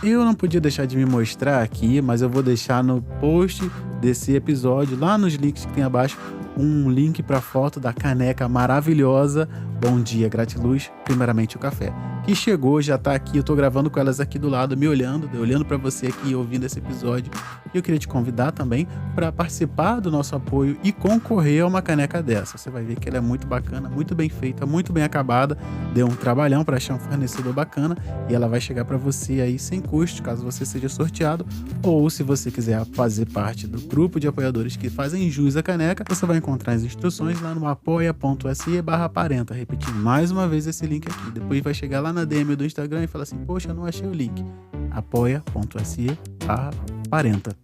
Eu não podia deixar de me mostrar aqui, mas eu vou deixar no post desse episódio, lá nos links que tem abaixo, um link para a foto da caneca maravilhosa Bom Dia Gratiluz, primeiramente o café, que chegou, já tá aqui, eu tô gravando com elas aqui do lado, me olhando para você aqui ouvindo esse episódio. E eu queria te convidar também para participar do nosso apoio e concorrer a uma caneca dessa. Você vai ver que ela é muito bacana, muito bem feita, muito bem acabada, deu um trabalhão para achar um fornecedor bacana e ela vai chegar para você aí sem custo, caso você seja sorteado, ou se você quiser fazer parte do grupo de apoiadores que fazem jus à caneca, você vai encontrar as instruções lá no apoia.se/parenta. Repetindo mais uma vez esse link aqui. Depois vai chegar lá na DM do Instagram e falar assim, poxa, eu não achei o link. apoia.se/parenta.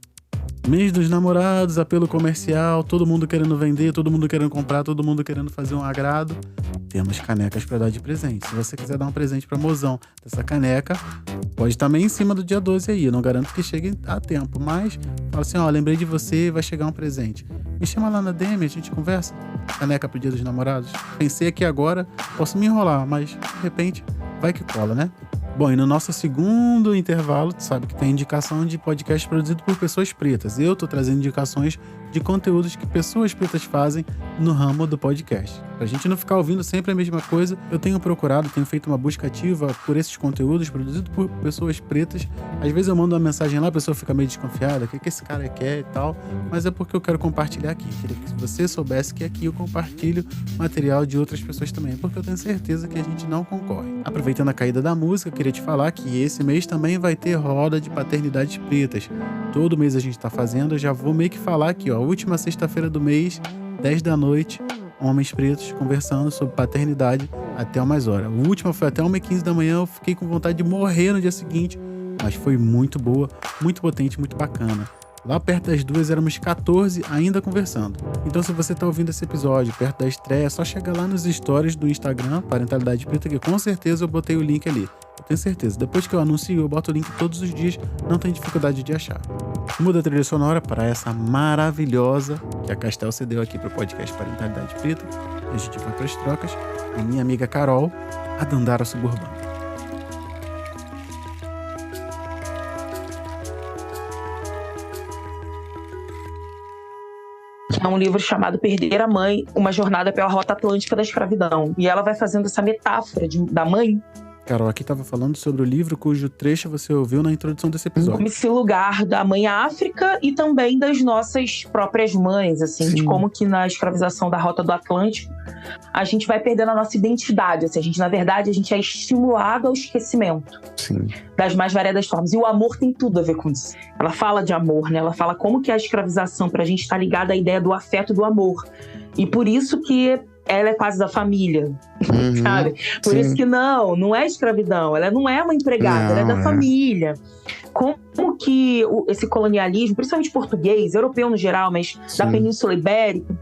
Mês dos namorados, apelo comercial, todo mundo querendo vender, todo mundo querendo comprar, todo mundo querendo fazer um agrado. Temos canecas para dar de presente. Se você quiser dar um presente para mozão dessa caneca, pode também em cima do dia 12 aí. Eu não garanto que chegue a tempo, mas fala assim, ó, lembrei de você, vai chegar um presente. Me chama lá na DM, a gente conversa. Caneca pro dia dos namorados. Pensei aqui agora, posso me enrolar, mas de repente vai que cola, né? Bom, e no nosso segundo intervalo, tu sabe que tem indicação de podcast produzido por pessoas pretas. Eu tô trazendo indicações de conteúdos que pessoas pretas fazem no ramo do podcast. Pra gente não ficar ouvindo sempre a mesma coisa, eu tenho feito uma busca ativa por esses conteúdos produzidos por pessoas pretas. Às vezes eu mando uma mensagem lá, a pessoa fica meio desconfiada, o que esse cara quer e tal, mas é porque eu quero compartilhar aqui. Queria que você soubesse que aqui eu compartilho material de outras pessoas também, porque eu tenho certeza que a gente não concorre. Aproveitando a caída da música, queria te falar que esse mês também vai ter roda de paternidades pretas. Todo mês a gente tá fazendo, eu já vou meio que falar aqui, ó, última sexta-feira do mês, 10 da noite, homens pretos conversando sobre paternidade até umas horas. O último foi até 1h15 da manhã, eu fiquei com vontade de morrer no dia seguinte, mas foi muito boa, muito potente, muito bacana. Lá perto das 2 éramos 14 ainda conversando. Então se você tá ouvindo esse episódio perto da estreia, é só chegar lá nos stories do Instagram, Parentalidade Preta, que com certeza eu botei o link ali. Eu tenho certeza. Depois que eu anuncio, eu boto o link todos os dias, não tem dificuldade de achar. Muda a trilha sonora para essa maravilhosa que a Castel cedeu aqui pro podcast Parentalidade Preta. E a gente vai para as trocas. A minha amiga Carol, a Dandara Suburbana. É um livro chamado Perder a Mãe, uma jornada pela rota atlântica da escravidão. E ela vai fazendo essa metáfora da mãe. Carol, aqui estava falando sobre o livro cujo trecho você ouviu na introdução desse episódio. Como esse lugar da mãe África e também das nossas próprias mães, assim, de como que na escravização da Rota do Atlântico a gente vai perdendo a nossa identidade, assim, na verdade, a gente é estimulado ao esquecimento. Sim. Das mais variadas formas. E o amor tem tudo a ver com isso. Ela fala de amor, né? Ela fala como que a escravização pra gente tá ligada à ideia do afeto e do amor. E por isso que ela é quase da família, sabe? Por isso que não é escravidão, ela não é uma empregada, ela é da família. Como que esse colonialismo, principalmente português, europeu no geral, mas da Península Ibérica,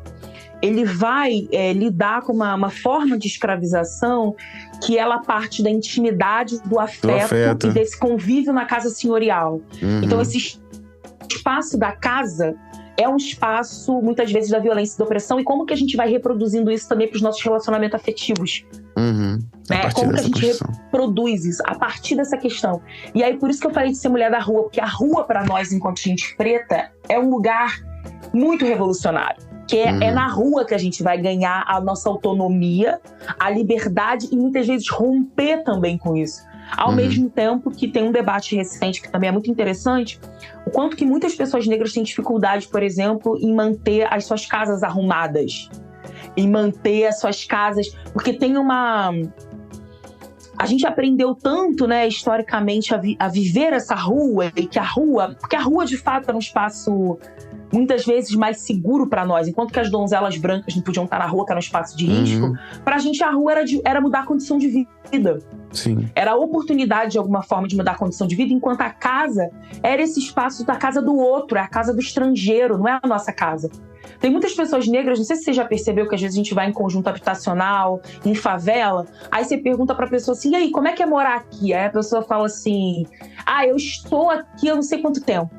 ele vai lidar com uma forma de escravização que ela parte da intimidade, do afeto. E desse convívio na casa senhorial. Então, esse espaço da casa é um espaço, muitas vezes, da violência e da opressão. E como que a gente vai reproduzindo isso também para os nossos relacionamentos afetivos? Né? Como que a gente reproduz isso? A partir dessa questão. E aí, por isso que eu falei de ser mulher da rua. Porque a rua, para nós, enquanto gente preta, é um lugar muito revolucionário. Que é na rua que a gente vai ganhar a nossa autonomia, a liberdade e, muitas vezes, romper também com isso. Ao mesmo tempo que tem um debate recente, que também é muito interessante, o quanto que muitas pessoas negras têm dificuldade, por exemplo, em manter as suas casas arrumadas, em manter as suas casas, porque tem uma... A gente aprendeu tanto, né, historicamente, a viver essa rua, e que porque a rua, de fato, era um espaço muitas vezes mais seguro para nós, enquanto que as donzelas brancas não podiam estar na rua, que era um espaço de risco, pra gente a rua era mudar a condição de vida. Sim. Era a oportunidade, de alguma forma, de mudar a condição de vida, enquanto a casa era esse espaço da casa do outro, é a casa do estrangeiro, não é a nossa casa. Tem muitas pessoas negras, não sei se você já percebeu que às vezes a gente vai em conjunto habitacional, em favela, aí você pergunta pra pessoa assim, e aí, como é que é morar aqui? Aí a pessoa fala assim, eu estou aqui há não sei quanto tempo.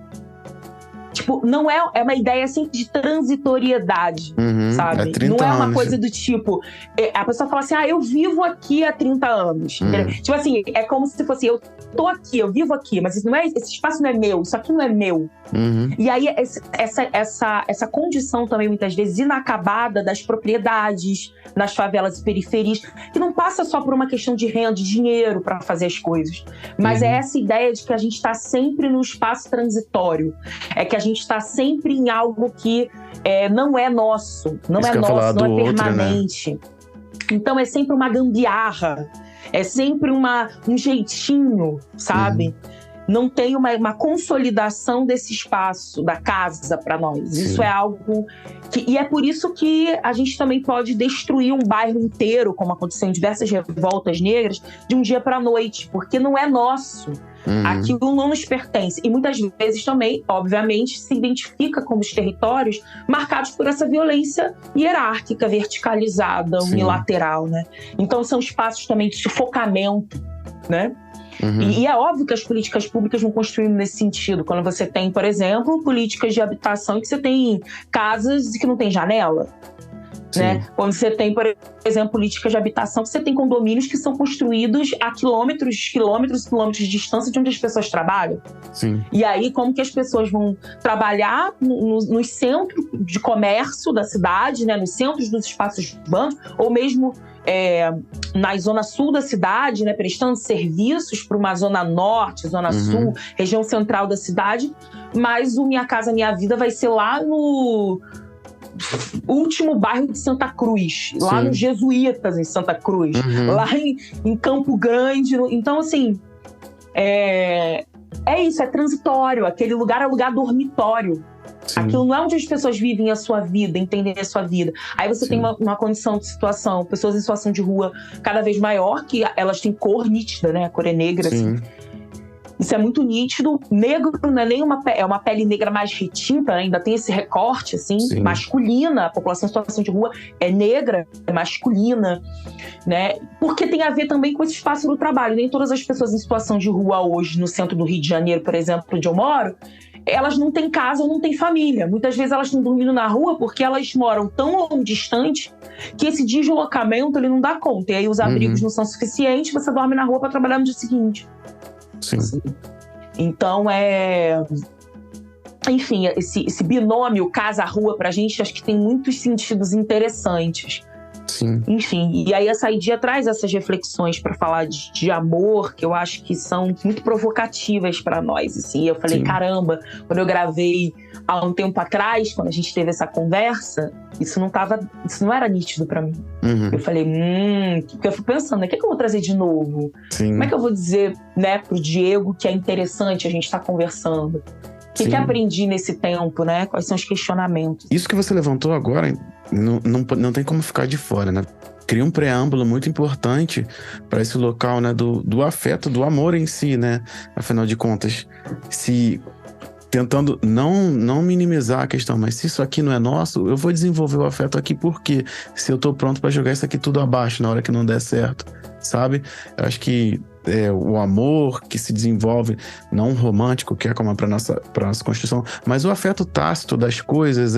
Tipo, não é uma ideia sempre de transitoriedade, sabe? Não é uma coisa do tipo... A pessoa fala assim, eu vivo aqui há 30 anos. Tipo assim, é como se fosse, eu tô aqui, eu vivo aqui, mas esse espaço não é meu, isso aqui não é meu. E aí, essa condição também, muitas vezes, inacabada das propriedades, nas favelas e periferias, que não passa só por uma questão de renda, de dinheiro para fazer as coisas, mas é essa ideia de que a gente está sempre no espaço transitório, é que a gente está sempre em algo que não é nosso, não é permanente. Né? Então é sempre uma gambiarra, é sempre um jeitinho, sabe? Não tem uma consolidação desse espaço, da casa para nós. Sim. Isso é algo e é por isso que a gente também pode destruir um bairro inteiro, como aconteceu em diversas revoltas negras, de um dia para a noite, porque não é nosso. Aquilo não nos pertence. E muitas vezes também, obviamente, se identifica como os territórios marcados por essa violência hierárquica, verticalizada, unilateral, né? Então são espaços também de sufocamento, né? E é óbvio que as políticas públicas vão construindo nesse sentido. Quando você tem, por exemplo, políticas de habitação que você tem casas que não tem janela. Né? Quando você tem, por exemplo, políticas de habitação, que você tem condomínios que são construídos a quilômetros de distância de onde as pessoas trabalham. Sim. E aí, como que as pessoas vão trabalhar nos centros de comércio da cidade, né? Nos centros dos espaços urbanos, ou mesmo na zona sul da cidade, né? Prestando serviços para uma zona norte, zona sul, região central da cidade, mas o Minha Casa Minha Vida vai ser lá no último bairro de Santa Cruz, lá nos Jesuítas em Santa Cruz, lá em Campo Grande. Então, assim, é isso, é transitório. Aquele lugar é lugar dormitório. Aquilo não é onde as pessoas vivem a sua vida, entendem a sua vida. Aí você tem uma condição de situação, pessoas em situação de rua cada vez maior, que elas têm cor nítida, né? A cor é negra, assim. Isso é muito nítido. Negro não é nem uma pele negra mais retinta, né? Ainda tem esse recorte, assim, masculina. A população em situação de rua é negra, é masculina, né? Porque tem a ver também com esse espaço do trabalho. Nem todas as pessoas em situação de rua hoje, no centro do Rio de Janeiro, por exemplo, onde eu moro, elas não têm casa ou não têm família. Muitas vezes elas estão dormindo na rua porque elas moram tão distante que esse deslocamento ele não dá conta. E aí os abrigos não são suficientes, você dorme na rua para trabalhar no dia seguinte. Sim. Então enfim, esse binômio casa-rua pra gente, acho que tem muitos sentidos interessantes. Sim. Enfim, e aí a Saidia traz essas reflexões para falar de amor, que eu acho que são muito provocativas para nós, assim. Eu falei, caramba, quando eu gravei há um tempo atrás, quando a gente teve essa conversa, isso não era nítido para mim. Eu falei, porque eu fui pensando, né, o que eu vou trazer de novo? Como é que eu vou dizer, né, pro Diego que é interessante a gente estar conversando? O que aprendi nesse tempo, né? Quais são os questionamentos? Isso que você levantou agora não tem como ficar de fora, né? Cria um preâmbulo muito importante para esse local, né? Do afeto, do amor em si, né? Afinal de contas, se tentando não minimizar a questão, mas se isso aqui não é nosso, eu vou desenvolver o afeto aqui porque se eu tô pronto para jogar isso aqui tudo abaixo na hora que não der certo, sabe? Eu acho que o amor que se desenvolve, não romântico, que é como para nossa construção, mas o afeto tácito das coisas,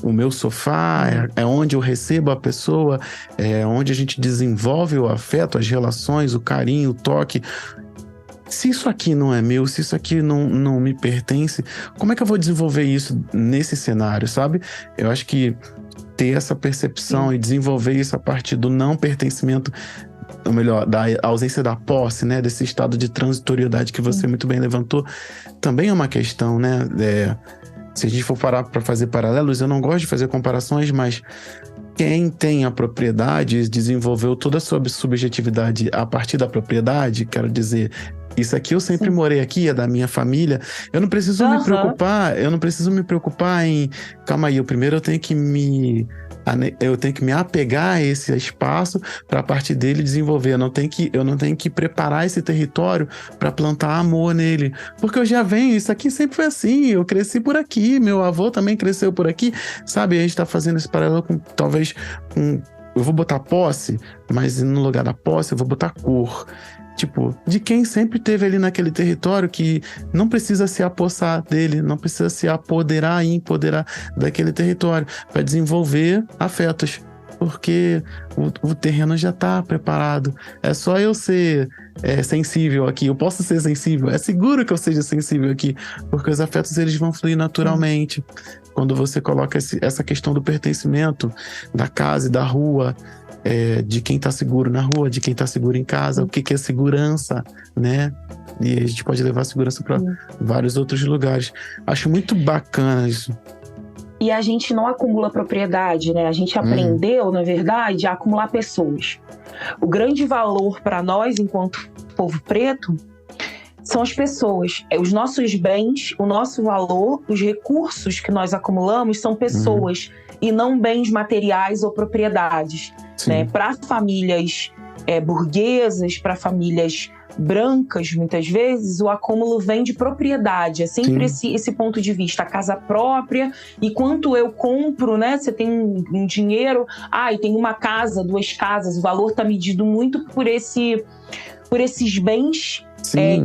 o meu sofá, é onde eu recebo a pessoa, é onde a gente desenvolve o afeto, as relações, o carinho, o toque. Se isso aqui não é meu, se isso aqui não me pertence, como é que eu vou desenvolver isso nesse cenário, sabe? Eu acho que ter essa percepção e desenvolver isso a partir do não pertencimento, ou melhor, da ausência da posse, né? Desse estado de transitoriedade que você muito bem levantou, também é uma questão, né? Se a gente for parar para fazer paralelos, eu não gosto de fazer comparações, mas quem tem a propriedade desenvolveu toda a sua subjetividade a partir da propriedade, quero dizer, isso aqui eu sempre morei aqui, é da minha família. Eu não preciso me preocupar em, calma aí, primeiro eu tenho que me apegar a esse espaço para a partir dele desenvolver. Eu não tenho que preparar esse território para plantar amor nele, porque eu já venho, isso aqui sempre foi assim, eu cresci por aqui, meu avô também cresceu por aqui, sabe? A gente está fazendo esse paralelo com, talvez, eu vou botar posse, mas no lugar da posse eu vou botar cor. Tipo, de quem sempre teve ali naquele território que não precisa se apossar dele, não precisa se apoderar e empoderar daquele território para desenvolver afetos, porque o terreno já está preparado. É só eu ser sensível aqui, eu posso ser sensível, é seguro que eu seja sensível aqui, porque os afetos eles vão fluir naturalmente. Quando você coloca essa questão do pertencimento, da casa e da rua, de quem está seguro na rua, de quem está seguro em casa, o que é segurança, né? E a gente pode levar a segurança para vários outros lugares. Acho muito bacana isso. E a gente não acumula propriedade, né? A gente aprendeu, na verdade, a acumular pessoas. O grande valor para nós, enquanto povo preto, são as pessoas. Os nossos bens, o nosso valor, os recursos que nós acumulamos são pessoas e não bens materiais ou propriedades. Né? Para famílias burguesas, para famílias brancas, muitas vezes, o acúmulo vem de propriedade. É sempre esse ponto de vista, a casa própria, e quanto eu compro, né? Você tem um dinheiro, e tem uma casa, 2 casas, o valor está medido muito por esses bens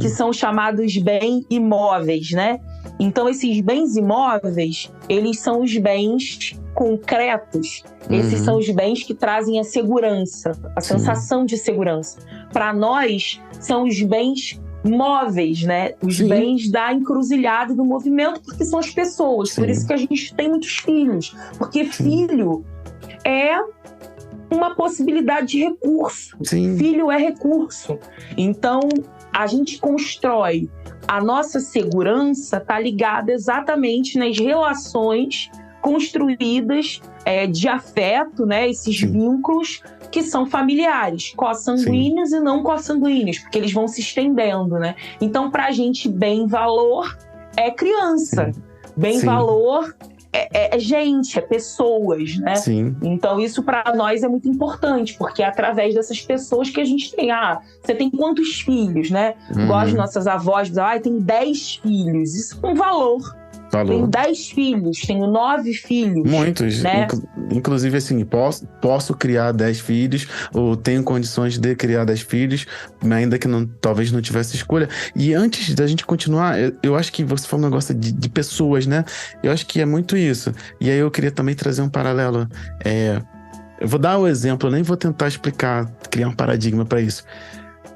que são chamados bens imóveis, né? Então, esses bens imóveis, eles são os bens concretos. Esses são os bens que trazem a segurança, a sensação de segurança. Para nós, são os bens móveis, né? Os bens da encruzilhada e do movimento, porque são as pessoas. Por isso que a gente tem muitos filhos. Porque filho é uma possibilidade de recurso. Filho é recurso. Então, a gente constrói a nossa segurança, está ligada exatamente nas relações construídas de afeto, né? Esses vínculos que são familiares, consanguíneos e não consanguíneos, porque eles vão se estendendo, né? Então, para a gente, bem-valor é criança. Bem-valor é gente, é pessoas, né? Então, isso para nós é muito importante, porque é através dessas pessoas que a gente tem. Você tem quantos filhos, né? Igual as nossas avós dizem, tem 10 filhos. Isso é um valor. Tenho 10 filhos, tenho 9 filhos. Muitos, né? Inclusive assim, posso criar 10 filhos, ou tenho condições de criar 10 filhos, ainda que talvez não tivesse escolha. E antes da gente continuar, eu acho que você falou um negócio de pessoas, né? Eu acho que é muito isso. E aí eu queria também trazer um paralelo. Eu vou dar o exemplo, eu nem vou tentar explicar, criar um paradigma para isso.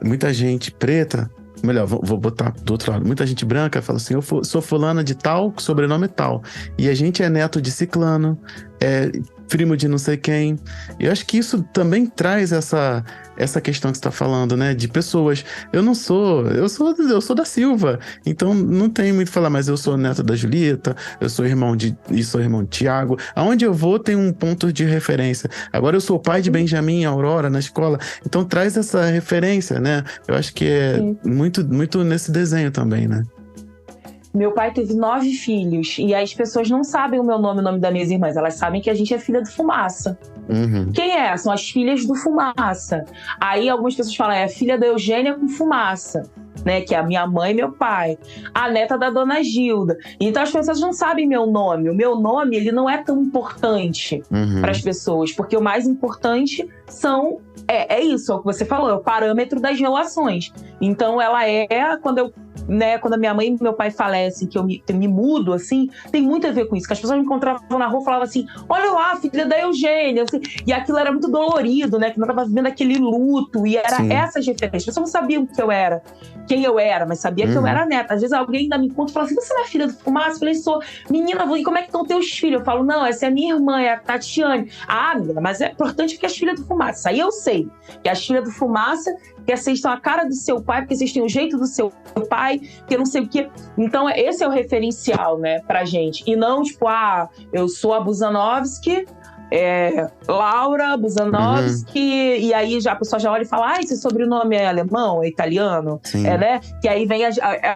Muita gente preta, melhor, vou botar do outro lado. Muita gente branca fala assim, eu sou fulana de tal, sobrenome tal. E a gente é neto de ciclano, primo de não sei quem. Eu acho que isso também traz essa questão que você está falando, né? De pessoas. Eu sou da Silva. Então não tem muito o que falar, mas eu sou neto da Julieta, eu sou irmão de Tiago. Aonde eu vou tem um ponto de referência. Agora eu sou pai de Benjamin e Aurora na escola. Então traz essa referência, né? Eu acho que é muito, muito nesse desenho também, né? Meu pai teve 9 filhos e as pessoas não sabem o meu nome e o nome das minhas irmãs. Elas sabem que a gente é filha do Fumaça. Quem é? São as filhas do Fumaça. Aí algumas pessoas falam, é filha da Eugênia com Fumaça. né? Que é a minha mãe e meu pai. A neta da dona Gilda. Então as pessoas não sabem meu nome. O meu nome, ele não é tão importante para as pessoas, porque o mais importante são... É isso, é o que você falou, é o parâmetro das relações. Então ela quando a minha mãe e meu pai falecem, que eu me mudo, assim, tem muito a ver com isso. Que as pessoas me encontravam na rua e falavam assim, olha lá, filha da Eugênia. Assim, e aquilo era muito dolorido, né? Que eu tava vivendo aquele luto. E era essas referências. As pessoas não sabiam quem eu era, mas sabia que eu era neta. Às vezes alguém ainda me encontra e fala assim, você não é filha do Fumaça? Eu falei, sou. Menina, e como é que estão teus filhos? Eu falo, não, essa é a minha irmã, é a Tatiane. Ah, menina, mas é importante que as filhas do Fumaça. Aí eu sei que as filhas do Fumaça, que vocês são a cara do seu pai, porque vocês têm o jeito do seu pai, que não sei o quê. Então, esse é o referencial, né, pra gente. E não, tipo, eu sou a Buzanovski, Laura Buzanovski, e aí a pessoa já olha e fala, esse sobrenome é alemão, é italiano, né? Que aí vem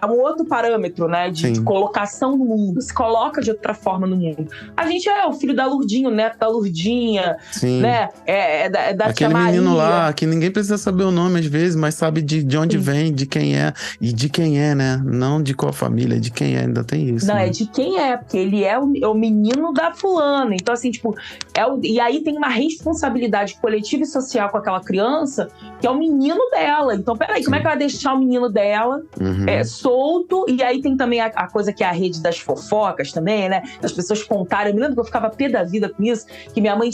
um outro parâmetro, né, de colocação no mundo, se coloca de outra forma no mundo. A gente é o filho da Lurdinha, o neto da Lurdinha, né? Da aquele tia menino Maria. lá, que ninguém precisa saber o nome às vezes, mas sabe de onde vem, de quem é, e de quem é, né? Não de qual família, de quem é, ainda tem isso. Não, né? é de quem é, porque ele é o menino da fulana. Então, assim, tipo, e aí tem uma responsabilidade coletiva e social com aquela criança, que é o menino dela. Então, peraí, como é que ela vai deixar o menino dela solto? E aí tem também a coisa que é a rede das fofocas também, né? As pessoas contarem. Eu me lembro que eu ficava pé da vida com isso, que minha mãe a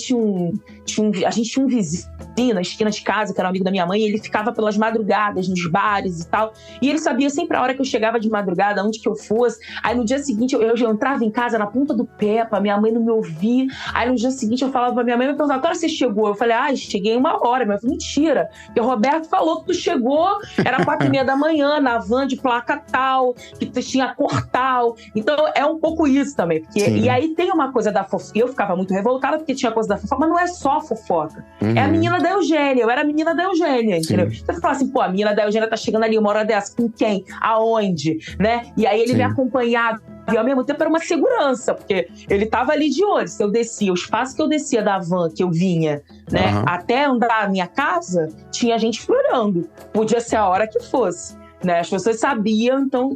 gente tinha um vizinho na esquina de casa, que era um amigo da minha mãe, e ele ficava pelas madrugadas nos bares e tal. E ele sabia sempre a hora que eu chegava de madrugada, onde que eu fosse. Aí no dia seguinte eu entrava em casa na ponta do pé, pra minha mãe não me ouvir. Aí no dia seguinte eu falava pra minha mãe, me perguntava, que hora você chegou? Eu falei, cheguei 1 hora. Mas mentira, porque o Roberto falou que tu chegou, era 4h30 da manhã, na van de placa tal, que tu tinha cor tal. Então é um pouco isso também. Porque, e aí tem uma coisa da fofoca. Eu ficava muito revoltada porque tinha coisa da fofoca, mas não é só fofoca. É a menina da Eugênia, eu era a menina da Eugênia, entendeu? Então você fala assim, a menina da Eugênia tá chegando ali 1 hora dessa, com quem? Aonde? Né? E aí ele me acompanhava. E ao mesmo tempo era uma segurança, porque ele tava ali de olho. Se eu descia, o espaço que eu descia da van, que eu vinha, né, até andar a minha casa, tinha gente explorando. Podia ser a hora que fosse. Né? As pessoas sabiam, então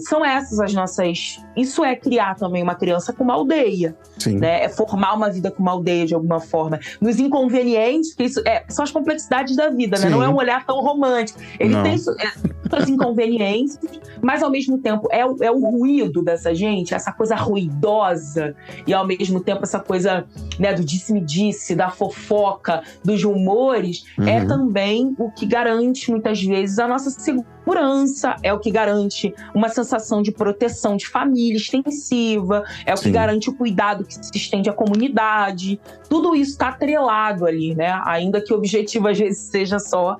são essas as nossas... Isso é criar também uma criança com uma aldeia, né? É formar uma vida com uma aldeia de alguma forma. Nos inconvenientes, que isso são as complexidades da vida, né? Não é um olhar tão romântico. Ele tem os inconvenientes, mas ao mesmo tempo é o ruído dessa gente, essa coisa ruidosa, e ao mesmo tempo essa coisa, né, do disse-me-disse, da fofoca, dos rumores, é também o que garante muitas vezes a nossa segurança, é o que garante uma sensação de proteção de família extensiva, é o que garante o cuidado que se estende à comunidade. Tudo isso está atrelado ali, né? Ainda que o objetivo às vezes seja só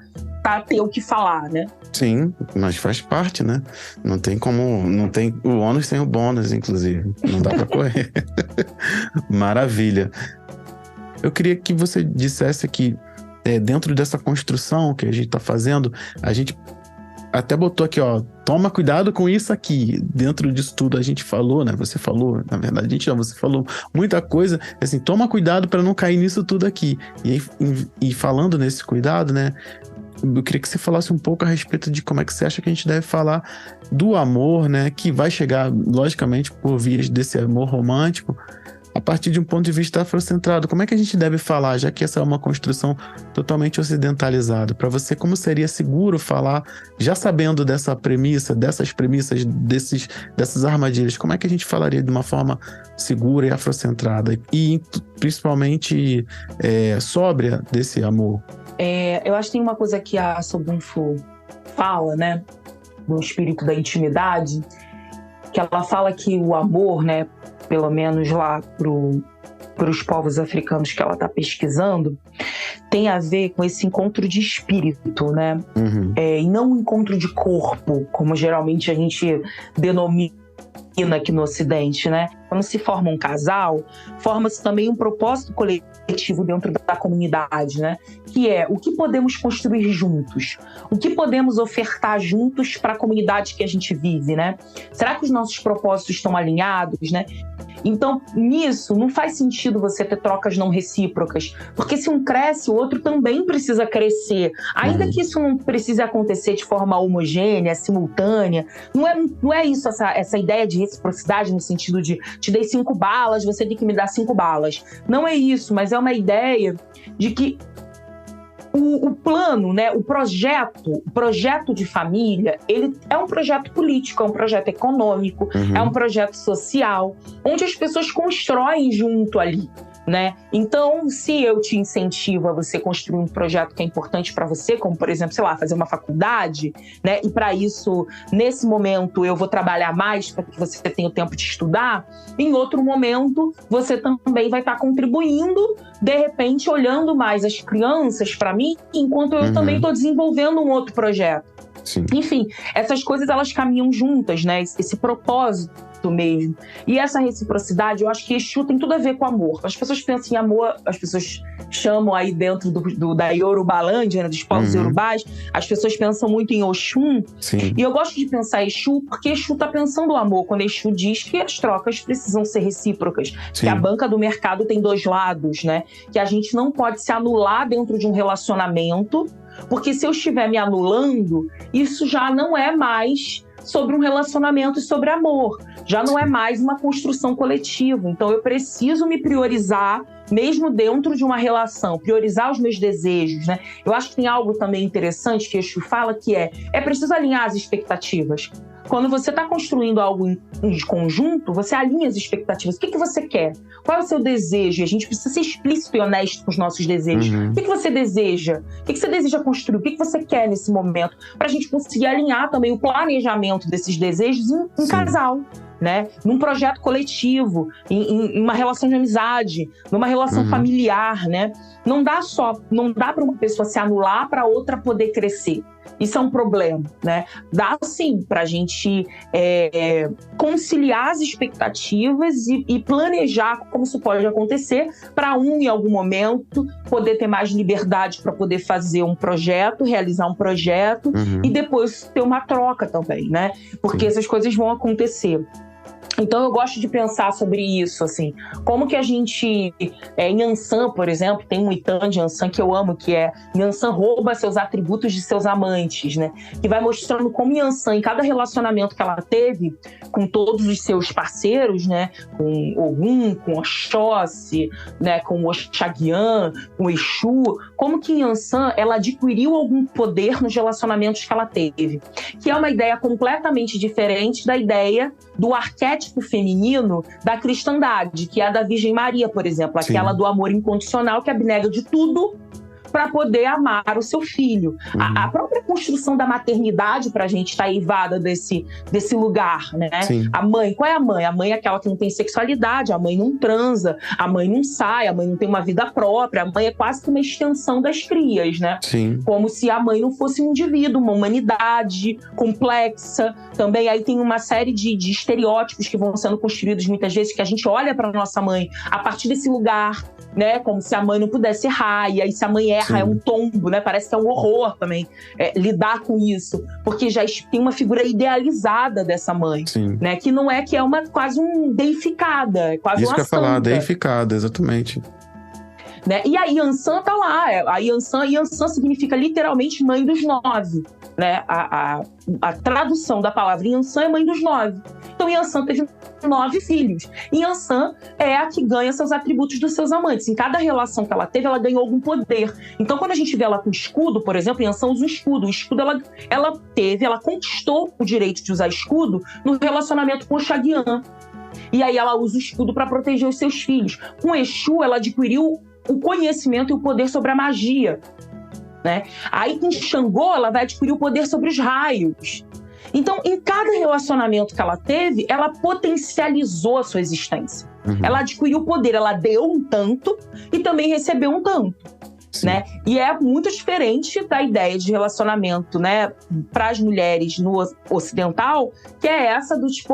ter o que falar, né? Sim, mas faz parte, né? Não tem o ônus sem o bônus, inclusive. Não dá pra correr. Maravilha. Eu queria que você dissesse que dentro dessa construção que a gente tá fazendo, a gente até botou aqui, toma cuidado com isso aqui. Dentro disso tudo a gente falou, né? Você falou, na verdade, você falou muita coisa, assim, toma cuidado para não cair nisso tudo aqui. E falando nesse cuidado, né? Eu queria que você falasse um pouco a respeito de como é que você acha que a gente deve falar do amor, né? Que vai chegar, logicamente, por vias desse amor romântico, a partir de um ponto de vista afrocentrado. Como é que a gente deve falar, já que essa é uma construção totalmente ocidentalizada? Para você, como seria seguro falar, já sabendo dessa premissa, dessas premissas, dessas armadilhas, como é que a gente falaria de uma forma segura e afrocentrada? E principalmente sóbria desse amor? Eu acho que tem uma coisa que a Sobunfu fala, né? Do espírito da intimidade, que ela fala que o amor, né? Pelo menos lá para os povos africanos que ela está pesquisando, tem a ver com esse encontro de espírito, né? E não um encontro de corpo, como geralmente a gente denomina aqui no Ocidente, né? Quando se forma um casal, forma-se também um propósito coletivo dentro da comunidade, né? Que é o que podemos construir juntos, o que podemos ofertar juntos para a comunidade que a gente vive, né? Será que os nossos propósitos estão alinhados, né? Então, nisso, não faz sentido você ter trocas não recíprocas, porque se um cresce, o outro também precisa crescer. Ainda que isso não precise acontecer de forma homogênea, simultânea, não é isso, essa ideia de reciprocidade no sentido de te dei 5 balas, você tem que me dar 5 balas. Não é isso, mas é uma ideia de que o plano, né, o projeto de família, ele é um projeto político, é um projeto econômico, é um projeto social, onde as pessoas constroem junto ali, né? Então, se eu te incentivo a você construir um projeto que é importante para você, como, por exemplo, sei lá, fazer uma faculdade, né? E para isso, nesse momento, eu vou trabalhar mais para que você tenha o tempo de estudar, em outro momento, você também vai estar contribuindo, de repente, olhando mais as crianças para mim, enquanto eu também estou desenvolvendo um outro projeto. Sim. Enfim, essas coisas, elas caminham juntas, né? Esse propósito mesmo. E essa reciprocidade, eu acho que Exu tem tudo a ver com amor. As pessoas pensam em amor, as pessoas chamam aí dentro da Yorubalândia, né, dos povos yorubás, as pessoas pensam muito em Oxum. Sim. E eu gosto de pensar Exu porque Exu está pensando o amor, quando Exu diz que as trocas precisam ser recíprocas, Sim. que a banca do mercado tem 2 lados, né? Que a gente não pode se anular dentro de um relacionamento, porque se eu estiver me anulando, isso já não é mais sobre um relacionamento e sobre amor. Já não é mais uma construção coletiva. Então, eu preciso me priorizar, mesmo dentro de uma relação, priorizar os meus desejos, né? Eu acho que tem algo também interessante que Exu fala, que é preciso alinhar as expectativas. Quando você está construindo algo em conjunto, você alinha as expectativas. O que você quer? Qual é o seu desejo? A gente precisa ser explícito e honesto com os nossos desejos. O que você deseja? O que você deseja construir? O que você quer nesse momento? Para a gente conseguir alinhar também o planejamento desses desejos em casal, né? Num projeto coletivo, em uma relação de amizade, numa relação familiar, né? Não dá para uma pessoa se anular para outra poder crescer. Isso é um problema, né? Dá sim para a gente conciliar as expectativas e planejar como isso pode acontecer para em algum momento, poder ter mais liberdade para poder fazer um projeto, realizar um projeto e depois ter uma troca também, né? Porque essas coisas vão acontecer. Então, eu gosto de pensar sobre isso, assim, como que a gente, em Yansan, por exemplo, tem um Itan de Yansan que eu amo, que é Yansan rouba seus atributos de seus amantes, né? Que vai mostrando como Yansan, em cada relacionamento que ela teve com todos os seus parceiros, né? Com Ogum, com Oxóssi, né? Com Oxaguian, com Exu, como que Yansan, ela adquiriu algum poder nos relacionamentos que ela teve. Que é uma ideia completamente diferente da ideia do arquétipo feminino da cristandade, que é a da Virgem Maria, por exemplo, aquela do amor incondicional que abnega de tudo para poder amar o seu filho. A própria construção da maternidade para a gente está eivada desse lugar, né? Sim. A mãe, qual é a mãe? A mãe é aquela que não tem sexualidade, a mãe não transa, a mãe não sai, a mãe não tem uma vida própria, a mãe é quase que uma extensão das crias, né? Sim. Como se a mãe não fosse um indivíduo, uma humanidade complexa. Também aí tem uma série de estereótipos que vão sendo construídos muitas vezes, que a gente olha para nossa mãe a partir desse lugar, né? Como se a mãe não pudesse errar, e aí se a mãe erra, é um tombo, né? Parece que é um horror também lidar com isso, porque já tem uma figura idealizada dessa mãe, né? Que não é, que é quase um deificada, é quase isso uma que eu ia falar, santa. deificada, exatamente. Né? E a Yansan tá lá, Yansan significa literalmente mãe dos 9, né? A tradução da palavra Yansan é mãe dos 9. Então Yansan teve 9 filhos. E Yansan é a que ganha seus atributos dos seus amantes. Em cada relação que ela teve, ela ganhou algum poder. Então quando a gente vê ela com escudo, por exemplo, Yansan usa o escudo. O escudo ela conquistou o direito de usar escudo no relacionamento com o Oxaguian. E aí ela usa o escudo para proteger os seus filhos. Com Exu, ela adquiriu o conhecimento e o poder sobre a magia, né? Aí com Xangô, ela vai adquirir o poder sobre os raios. Então, em cada relacionamento que ela teve, ela potencializou a sua existência. Ela adquiriu o poder, ela deu um tanto e também recebeu um tanto. né? E é muito diferente da ideia de relacionamento, né, para as mulheres no ocidental, que é essa do tipo,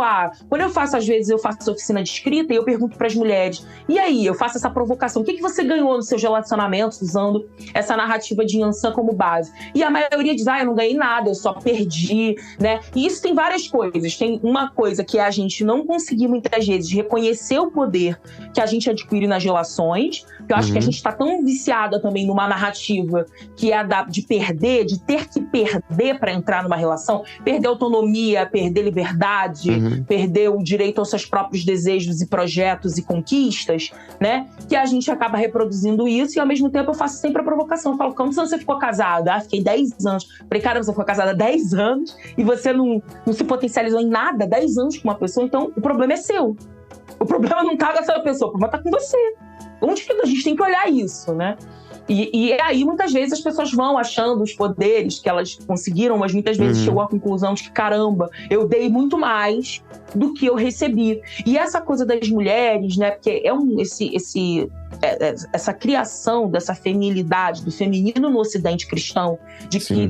quando eu faço, às vezes eu faço oficina de escrita e eu pergunto para as mulheres, e aí, eu faço essa provocação, o que você ganhou nos seus relacionamentos usando essa narrativa de Yansan como base? E a maioria diz, eu não ganhei nada, eu só perdi, né? E isso tem várias coisas. Tem uma coisa que é a gente não conseguir, muitas vezes, reconhecer o poder que a gente adquire nas relações, que eu acho que a gente está tão viciada também numa narrativa que é a de perder, de ter que perder para entrar numa relação, perder autonomia, perder liberdade, perder o direito aos seus próprios desejos e projetos e conquistas, né? Que a gente acaba reproduzindo isso e, ao mesmo tempo, eu faço sempre a provocação. Eu falo, quantos anos você ficou casada? Fiquei 10 anos. Falei, caramba, você ficou casada há 10 anos e você não se potencializou em nada, 10 anos com uma pessoa, então o problema é seu. O problema não tá com essa pessoa, o problema tá com você. Onde que a gente tem que olhar isso, né? E aí, muitas vezes, as pessoas vão achando os poderes que elas conseguiram, mas muitas vezes chegou à conclusão de que, caramba, eu dei muito mais do que eu recebi. E essa coisa das mulheres, né, porque essa criação dessa feminilidade, do feminino no ocidente cristão,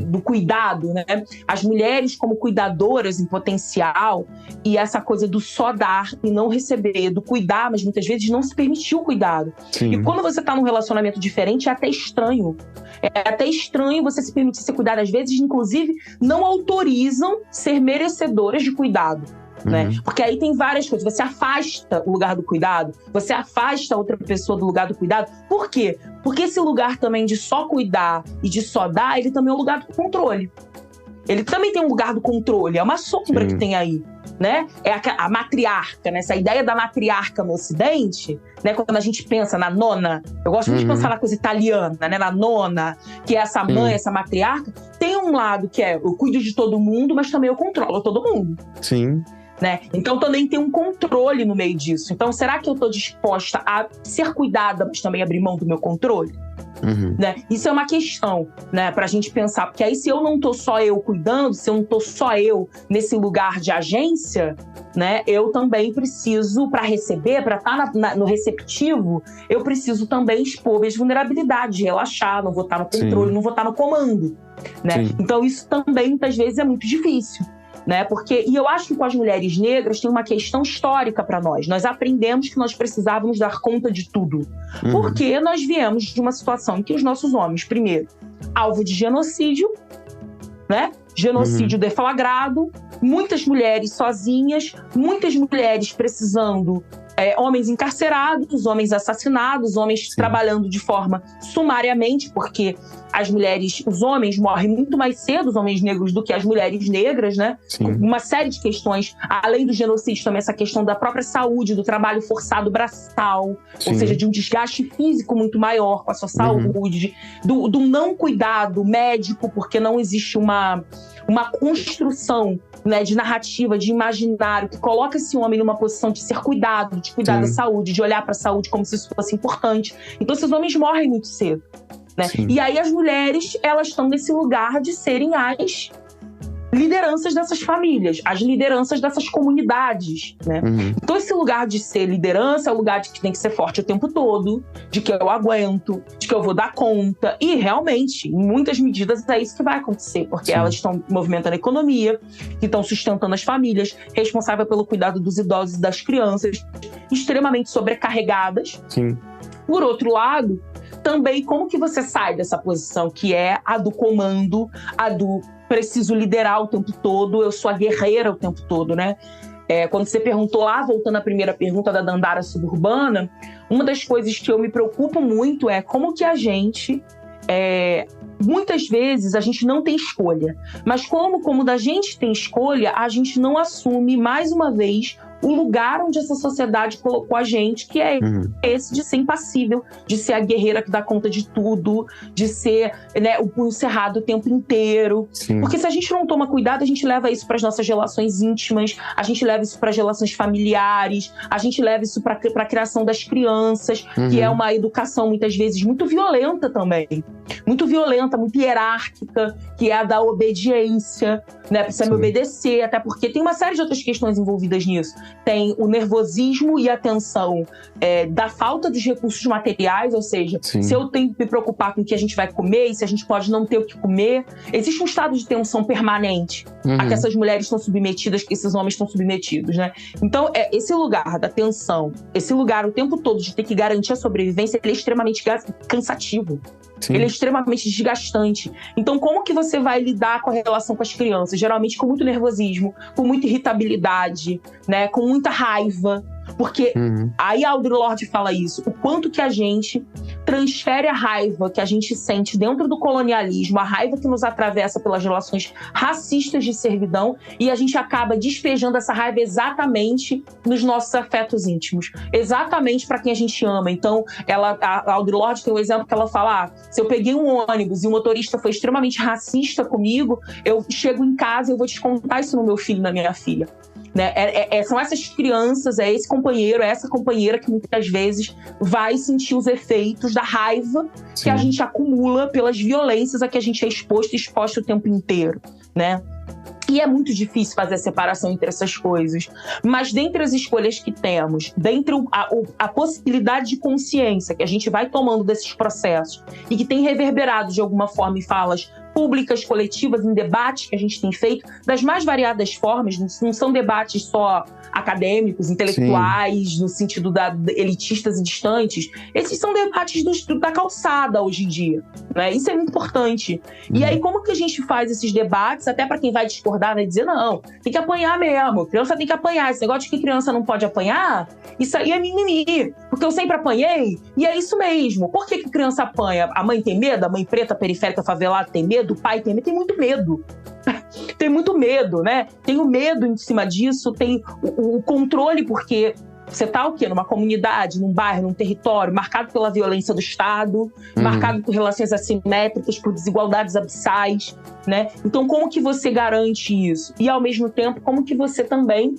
do cuidado, né? As mulheres como cuidadoras em potencial, e essa coisa do só dar e não receber, do cuidar, mas muitas vezes não se permitir o cuidado. E quando você está num relacionamento diferente, é até estranho. É até estranho você se permitir ser cuidado. Às vezes, inclusive, não autorizam ser merecedoras de cuidado. Né? Porque aí tem várias coisas. Você afasta o lugar do cuidado, você afasta a outra pessoa do lugar do cuidado. Por quê? Porque esse lugar também de só cuidar e de só dar, ele também é um lugar do controle. Ele também tem um lugar do controle, é uma sombra que tem aí, né? É a matriarca, né? Essa ideia da matriarca no Ocidente, né? Quando a gente pensa na nona, eu gosto muito de pensar na coisa italiana, né? Na nona, que é essa mãe, essa matriarca. Tem um lado que é, eu cuido de todo mundo, mas também eu controlo todo mundo. Sim. Né? Então também tem um controle no meio disso. Então será que eu estou disposta a ser cuidada, mas também abrir mão do meu controle? Né? Isso é uma questão, né, pra gente pensar, porque aí se eu não tô só eu cuidando, se eu não tô só eu nesse lugar de agência, né, eu também preciso, para receber, para estar no receptivo, eu preciso também expor minhas vulnerabilidades, relaxar, não vou estar no controle, não vou estar no comando, né? Então isso também muitas vezes é muito difícil. Né? E eu acho que com as mulheres negras tem uma questão histórica para nós. Nós aprendemos que nós precisávamos dar conta de tudo. Porque nós viemos de uma situação em que os nossos homens, primeiro, alvo de genocídio, né? Genocídio deflagrado, muitas mulheres sozinhas, muitas mulheres precisando... homens encarcerados, homens assassinados, homens trabalhando de forma sumariamente, porque as mulheres, os homens morrem muito mais cedo, os homens negros, do que as mulheres negras, né? Uma série de questões, além do genocídio, também essa questão da própria saúde, do trabalho forçado braçal, ou seja, de um desgaste físico muito maior com a sua saúde, do não cuidado médico, porque não existe uma construção, né, de narrativa, de imaginário, que coloca esse homem numa posição de ser cuidado, de cuidar da saúde, de olhar para a saúde como se isso fosse importante. Então, esses homens morrem muito cedo, né? E aí as mulheres, elas estão nesse lugar de serem as lideranças dessas famílias, as lideranças dessas comunidades, né? Então esse lugar de ser liderança é o lugar de que tem que ser forte o tempo todo, de que eu aguento, de que eu vou dar conta. E realmente, em muitas medidas, é isso que vai acontecer, porque elas estão movimentando a economia, que estão sustentando as famílias, responsável pelo cuidado dos idosos e das crianças, extremamente sobrecarregadas. Por outro lado, também como que você sai dessa posição que é a do comando, a do preciso liderar o tempo todo, eu sou a guerreira o tempo todo, né? Quando você perguntou lá, voltando à primeira pergunta da Dandara Suburbana, uma das coisas que eu me preocupo muito é como que a gente... muitas vezes a gente não tem escolha, mas como da gente tem escolha, a gente não assume, mais uma vez, o lugar onde essa sociedade colocou a gente, que é esse de ser impassível, de ser a guerreira que dá conta de tudo, de ser, né, o punho cerrado o tempo inteiro. Porque se a gente não toma cuidado, a gente leva isso para as nossas relações íntimas, a gente leva isso para as relações familiares, a gente leva isso para a criação das crianças, que é uma educação muitas vezes muito violenta também. muito violenta, muito hierárquica, que é a da obediência, né? Precisa me obedecer, até porque tem uma série de outras questões envolvidas nisso. Tem o nervosismo e a tensão da falta dos recursos materiais, ou seja, se eu tenho que me preocupar com o que a gente vai comer e se a gente pode não ter o que comer, existe um estado de tensão permanente a que essas mulheres estão submetidas, que esses homens estão submetidos, né? Então, esse lugar da tensão, esse lugar o tempo todo de ter que garantir a sobrevivência, ele é extremamente cansativo. Sim. Ele é extremamente desgastante. Então, como que você vai lidar com a relação com as crianças? Geralmente com muito nervosismo, com muita irritabilidade, né? Com muita raiva. Porque aí a Audre Lorde fala isso, o quanto que a gente transfere a raiva que a gente sente dentro do colonialismo, a raiva que nos atravessa pelas relações racistas de servidão, e a gente acaba despejando essa raiva exatamente nos nossos afetos íntimos, exatamente para quem a gente ama. Então, a Audre Lorde tem um exemplo que ela fala, se eu peguei um ônibus e o motorista foi extremamente racista comigo, eu chego em casa e eu vou descontar isso no meu filho e na minha filha. Né? São essas crianças, é esse companheiro, é essa companheira que muitas vezes vai sentir os efeitos da raiva que a gente acumula pelas violências a que a gente é exposto o tempo inteiro, né? E é muito difícil fazer a separação entre essas coisas. Mas dentre as escolhas que temos, dentre a possibilidade de consciência que a gente vai tomando desses processos e que tem reverberado de alguma forma em falas públicas, coletivas, em debates que a gente tem feito, das mais variadas formas, não são debates só acadêmicos, intelectuais, no sentido elitistas e distantes. Esses são debates da calçada hoje em dia, né? Isso é muito importante. E aí, como que a gente faz esses debates, até para quem vai discordar, vai dizer, não, tem que apanhar mesmo, criança tem que apanhar, esse negócio de que criança não pode apanhar, isso aí é mimimi, porque eu sempre apanhei, e é isso mesmo. Por que criança apanha? A mãe tem medo? A mãe preta, periférica, favelada tem medo? O pai tem medo? Tem muito medo. Tem muito medo, né? Tem o medo em cima disso, tem o controle, porque você tá o quê? Numa comunidade, num bairro, num território marcado pela violência do Estado, marcado por relações assimétricas, por desigualdades abissais, né? Então, como que você garante isso? E, ao mesmo tempo, como que você também...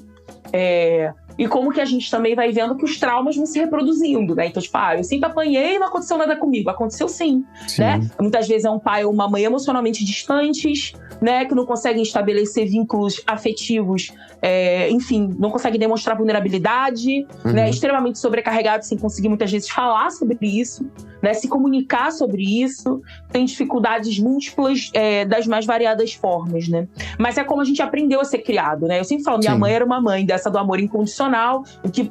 E como que a gente também vai vendo que os traumas vão se reproduzindo, né? Então, tipo, eu sempre apanhei e não aconteceu nada comigo. Aconteceu sim, né? Muitas vezes é um pai ou uma mãe emocionalmente distantes, né? Que não conseguem estabelecer vínculos afetivos, enfim, não conseguem demonstrar vulnerabilidade, né? Extremamente sobrecarregados sem conseguir muitas vezes falar sobre isso, né? Se comunicar sobre isso, tem dificuldades múltiplas das mais variadas formas, né? Mas é como a gente aprendeu a ser criado, né? Eu sempre falo, minha mãe era uma mãe dessa do amor incondicional,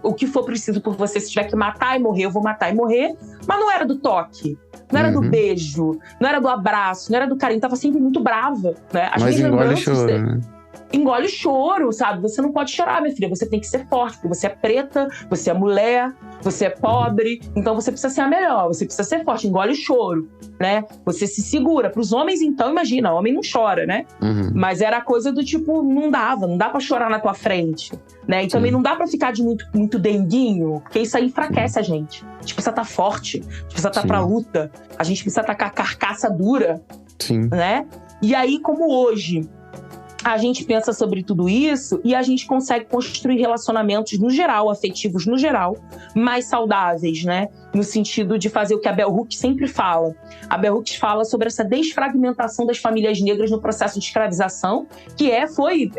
o que for preciso por você, se tiver que matar e morrer, eu vou matar e morrer, mas não era do toque, não era do beijo, não era do abraço, não era do carinho, tava sempre muito brava, né? Mas engole o choro, né? Engole o choro, sabe? Você não pode chorar, minha filha. Você tem que ser forte, porque você é preta, você é mulher, você é pobre. Então você precisa ser a melhor, você precisa ser forte. Engole o choro, né? Você se segura. Para os homens, então, imagina, homem não chora, né? Mas era coisa do tipo, não dá pra chorar na tua frente, né? E também não dá pra ficar de muito denguinho, porque isso aí enfraquece a gente. A gente precisa estar forte, a gente precisa estar pra luta, a gente precisa estar com a carcaça dura, né? E aí, como hoje a gente pensa sobre tudo isso e a gente consegue construir relacionamentos no geral, afetivos no geral, mais saudáveis, né? No sentido de fazer o que a Bell Hooks sempre fala. A Bell Hooks fala sobre essa desfragmentação das famílias negras no processo de escravização, que foi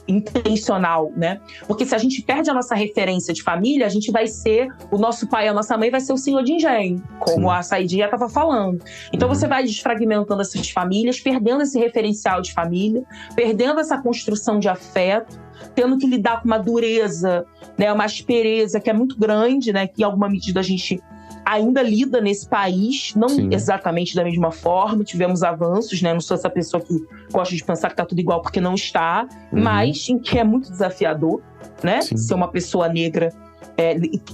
intencional, né? Porque se a gente perde a nossa referência de família, a gente vai ser, o nosso pai e a nossa mãe vai ser o senhor de engenho, como a Saidinha estava falando. Então você vai desfragmentando essas famílias, perdendo esse referencial de família, perdendo essa construção de afeto, tendo que lidar com uma dureza, né, uma aspereza que é muito grande, né, que em alguma medida a gente ainda lida nesse país, não exatamente da mesma forma, tivemos avanços, né? Não sou essa pessoa que gosta de pensar que tá tudo igual, porque não está, mas em que é muito desafiador, né? Ser uma pessoa negra,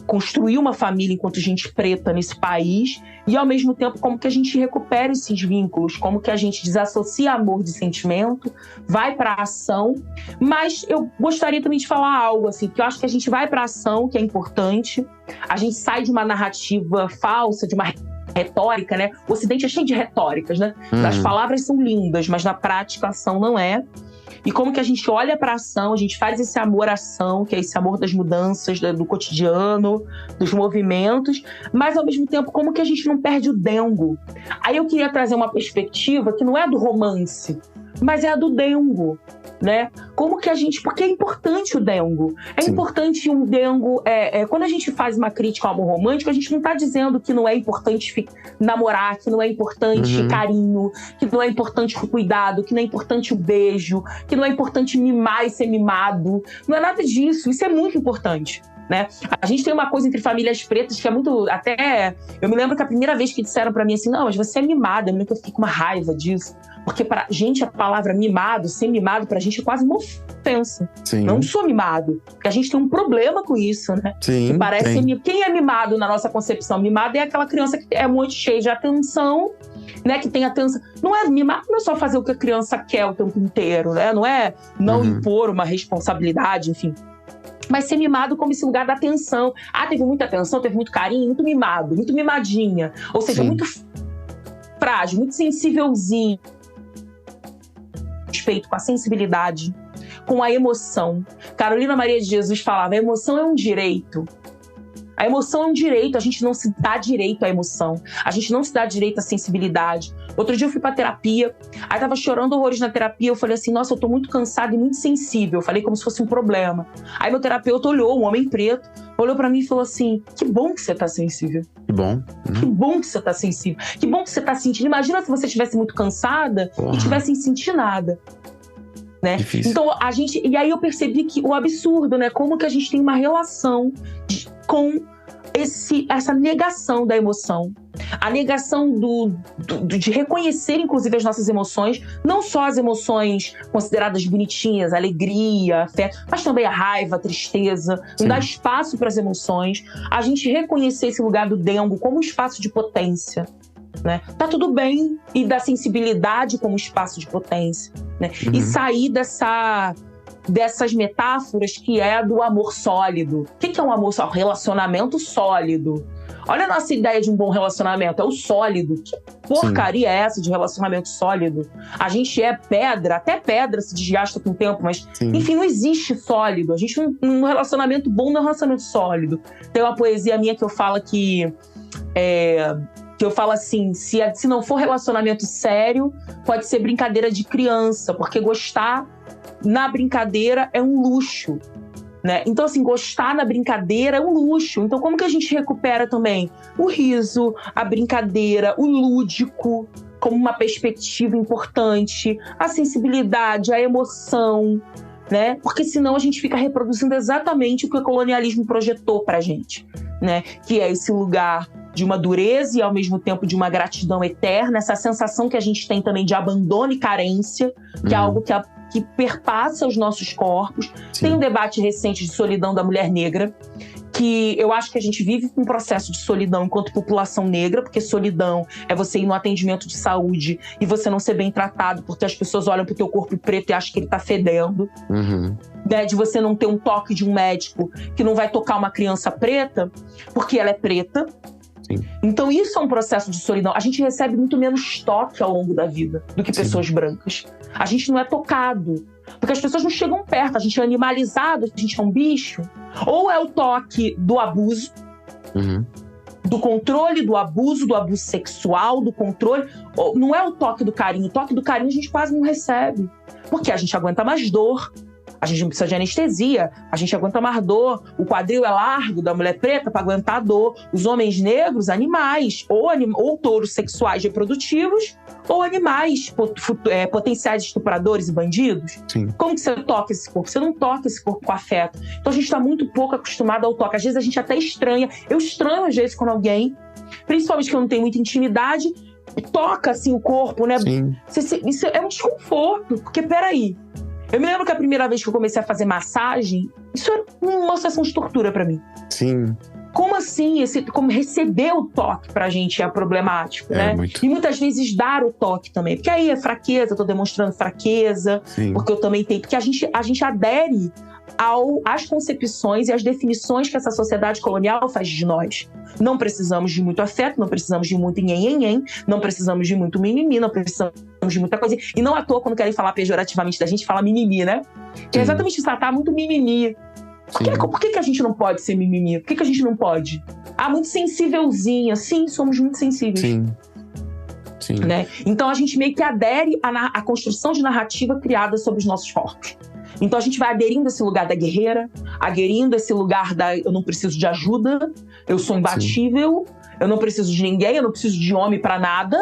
construir uma família enquanto gente preta nesse país, e ao mesmo tempo como que a gente recupera esses vínculos, como que a gente desassocia amor de sentimento, vai para a ação. Mas eu gostaria também de falar algo assim, que eu acho que a gente vai para a ação, que é importante, a gente sai de uma narrativa falsa, de uma retórica, né? O Ocidente é cheio de retóricas, né? As palavras são lindas, mas na prática a ação não é. E como que a gente olha para a ação, a gente faz esse amor-ação, que é esse amor das mudanças, do cotidiano, dos movimentos, mas ao mesmo tempo, como que a gente não perde o dengo? Aí eu queria trazer uma perspectiva que não é do romance, mas é a do dengo, né? Como que a gente... Porque é importante o dengo. É Sim. importante um dengo... quando a gente faz uma crítica ao amor romântico, a gente não está dizendo que não é importante namorar, que não é importante carinho, que não é importante o cuidado, que não é importante o beijo, que não é importante mimar e ser mimado. Não é nada disso. Isso é muito importante, né? A gente tem uma coisa entre famílias pretas que é muito... Até... Eu me lembro que a primeira vez que disseram pra mim assim, não, mas você é mimada. Eu me lembro que eu fiquei com uma raiva disso. Porque pra gente a palavra mimado, ser mimado pra gente é quase uma ofensa. Sim. Não sou mimado. Porque a gente tem um problema com isso, né? Sim, Que parece tem. Quem é mimado na nossa concepção? Mimado é aquela criança que é muito cheia de atenção, né? Que tem atenção. Não é mimado, não é só fazer o que a criança quer o tempo inteiro, né? Não é não impor uma responsabilidade, enfim. Mas ser mimado como esse lugar da atenção. Ah, teve muita atenção, teve muito carinho, muito mimado, muito mimadinha. Ou seja, Sim. muito frágil, muito sensívelzinho. Respeito com a sensibilidade, com a emoção. Carolina Maria de Jesus falava, a emoção é um direito. A emoção é um direito, a gente não se dá direito à emoção. A gente não se dá direito à sensibilidade. Outro dia eu fui pra terapia, aí tava chorando horrores na terapia, eu falei assim, nossa, eu tô muito cansada e muito sensível. Eu falei como se fosse um problema. Aí meu terapeuta olhou, um homem preto, olhou pra mim e falou assim, que bom que você tá sensível. Que bom. Que bom que você tá sensível. Que bom que você tá sentindo. Imagina se você estivesse muito cansada e tivesse sem sentir nada. Né? Difícil. Então, a gente... E aí eu percebi que o absurdo, né? Como que a gente tem uma relação com essa negação da emoção. A negação de reconhecer, inclusive, as nossas emoções. Não só as emoções consideradas bonitinhas, alegria, afeto, mas também a raiva, a tristeza. Não dar espaço para as emoções. A gente reconhecer esse lugar do dengo como um espaço de potência. Né? Tá tudo bem. E da sensibilidade como espaço de potência. Né? E sair dessas metáforas que é do amor sólido. O que é um amor sólido? Relacionamento sólido. Olha a nossa ideia de um bom relacionamento, é o sólido. Que porcaria é essa de relacionamento sólido? A gente é pedra, até pedra se desgasta com o tempo, mas enfim, não existe sólido. A gente um relacionamento bom não é um relacionamento sólido. Tem uma poesia minha que eu falo que eu falo assim, se não for relacionamento sério, pode ser brincadeira de criança, porque gostar na brincadeira é um luxo, né? Então, assim, gostar na brincadeira é um luxo. Então, como que a gente recupera também o riso, a brincadeira, o lúdico, como uma perspectiva importante, a sensibilidade, a emoção, né? Porque senão a gente fica reproduzindo exatamente o que o colonialismo projetou pra gente, né? Que é esse lugar de uma dureza e ao mesmo tempo de uma gratidão eterna, essa sensação que a gente tem também de abandono e carência, que é algo que perpassa os nossos corpos. Tem um debate recente de solidão da mulher negra, que eu acho que a gente vive um processo de solidão enquanto população negra, porque solidão é você ir no atendimento de saúde e você não ser bem tratado, porque as pessoas olham pro teu corpo preto e acham que ele tá fedendo. Né? De você não ter um toque de um médico que não vai tocar uma criança preta, porque ela é preta. Então isso é um processo de solidão. A gente recebe muito menos toque ao longo da vida do que pessoas brancas. A gente não é tocado, porque as pessoas não chegam perto. A gente é animalizado, a gente é um bicho. Ou é o toque do abuso, do controle, do abuso sexual, do controle. Ou não é o toque do carinho. O toque do carinho a gente quase não recebe, porque a gente aguenta mais dor. A gente não precisa de anestesia, a gente aguenta mais dor. O quadril é largo da mulher preta para aguentar a dor. Os homens negros, animais, ou touros sexuais reprodutivos, ou animais potenciais estupradores e bandidos. Como que você toca esse corpo? Você não toca esse corpo com afeto. Então a gente está muito pouco acostumado ao toque. Às vezes a gente até estranha. Eu estranho às vezes quando alguém, principalmente que eu não tenho muita intimidade, toca assim o corpo, né? Isso é um desconforto, porque peraí. Eu me lembro que a primeira vez que eu comecei a fazer massagem, isso era uma sensação de tortura pra mim. Como assim? Como receber o toque pra gente é problemático, né? Muito. E muitas vezes dar o toque também. Porque aí é fraqueza, eu tô demonstrando fraqueza. Porque eu também tenho... Porque a gente adere às concepções e às definições que essa sociedade colonial faz de nós. Não precisamos de muito afeto, não precisamos de muito nhen, não precisamos de muito mimimi, não precisamos de muita coisa. E não à toa, quando querem falar pejorativamente da gente, fala mimimi, né? Que é exatamente isso, tá muito mimimi. Por que a gente não pode ser mimimi? Por que a gente não pode? Muito sensívelzinha. Sim, somos muito sensíveis. Sim. Né? Então a gente meio que adere à construção de narrativa criada sobre os nossos corpos. Então a gente vai aderindo a esse lugar da guerreira, aderindo a esse lugar da eu não preciso de ajuda, eu sou imbatível, eu não preciso de ninguém, eu não preciso de homem pra nada,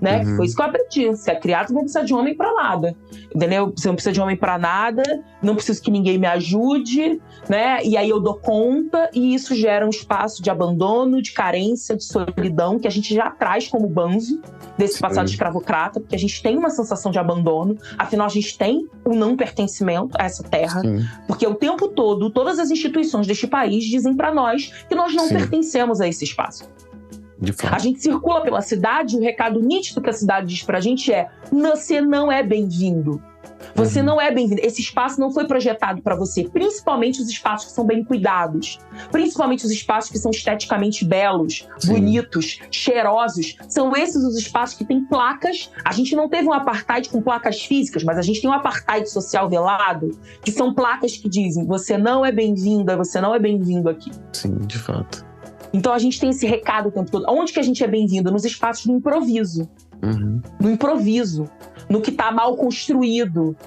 né? Foi isso que eu aprendi. Você é criado, você não precisa de homem pra nada, entendeu? Você não precisa de homem pra nada, não preciso que ninguém me ajude, né? E aí eu dou conta, e isso gera um espaço de abandono, de carência, de solidão, que a gente já traz como banzo desse passado escravocrata, porque a gente tem uma sensação de abandono, afinal a gente tem um não pertencimento a essa terra, porque o tempo todo, todas as instituições deste país dizem pra nós que nós não pertencemos a esse espaço. A gente circula pela cidade, o recado nítido que a cidade diz pra gente é: você não é bem-vindo. Você não é bem-vindo. Esse espaço não foi projetado para você. Principalmente os espaços que são bem cuidados. Principalmente os espaços que são esteticamente belos, bonitos, cheirosos. São esses os espaços que têm placas. A gente não teve um apartheid com placas físicas, mas a gente tem um apartheid social velado, que são placas que dizem: você não é bem-vinda, você não é bem-vindo aqui. Sim, de fato. Então a gente tem esse recado o tempo todo. Onde que a gente é bem-vindo? Nos espaços do improviso. No improviso. No que está mal construído.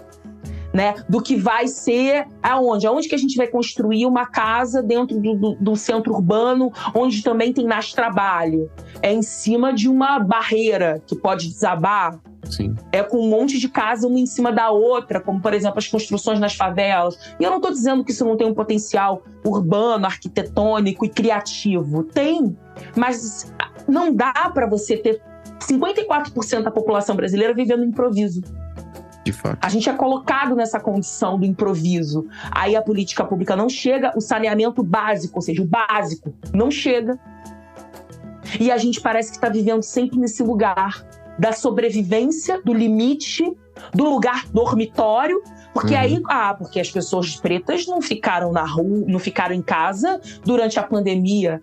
Né? Do que vai ser aonde? Aonde que a gente vai construir uma casa dentro do centro urbano, onde também tem mais trabalho? É em cima de uma barreira que pode desabar. É com um monte de casa uma em cima da outra, como, por exemplo, as construções nas favelas. E eu não estou dizendo que isso não tem um potencial urbano, arquitetônico e criativo. Tem, mas não dá para você ter 54% da população brasileira vivendo no improviso. De fato. A gente é colocado nessa condição do improviso. Aí a política pública não chega, o saneamento básico, ou seja, o básico, não chega. E a gente parece que está vivendo sempre nesse lugar da sobrevivência, do limite, do lugar dormitório, porque aí, porque as pessoas pretas não ficaram na rua, não ficaram em casa durante a pandemia.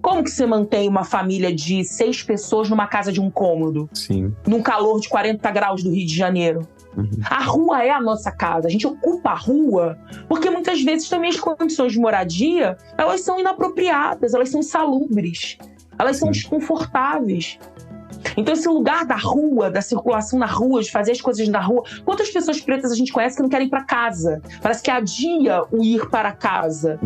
Como que você mantém uma família de 6 pessoas numa casa de um cômodo? Num calor de 40 graus do Rio de Janeiro? A rua é a nossa casa, a gente ocupa a rua, porque muitas vezes também as condições de moradia, elas são inapropriadas, elas são insalubres, elas são desconfortáveis. Então esse lugar da rua, da circulação na rua, de fazer as coisas na rua, quantas pessoas pretas a gente conhece que não querem ir para casa? Parece que adia o ir para casa,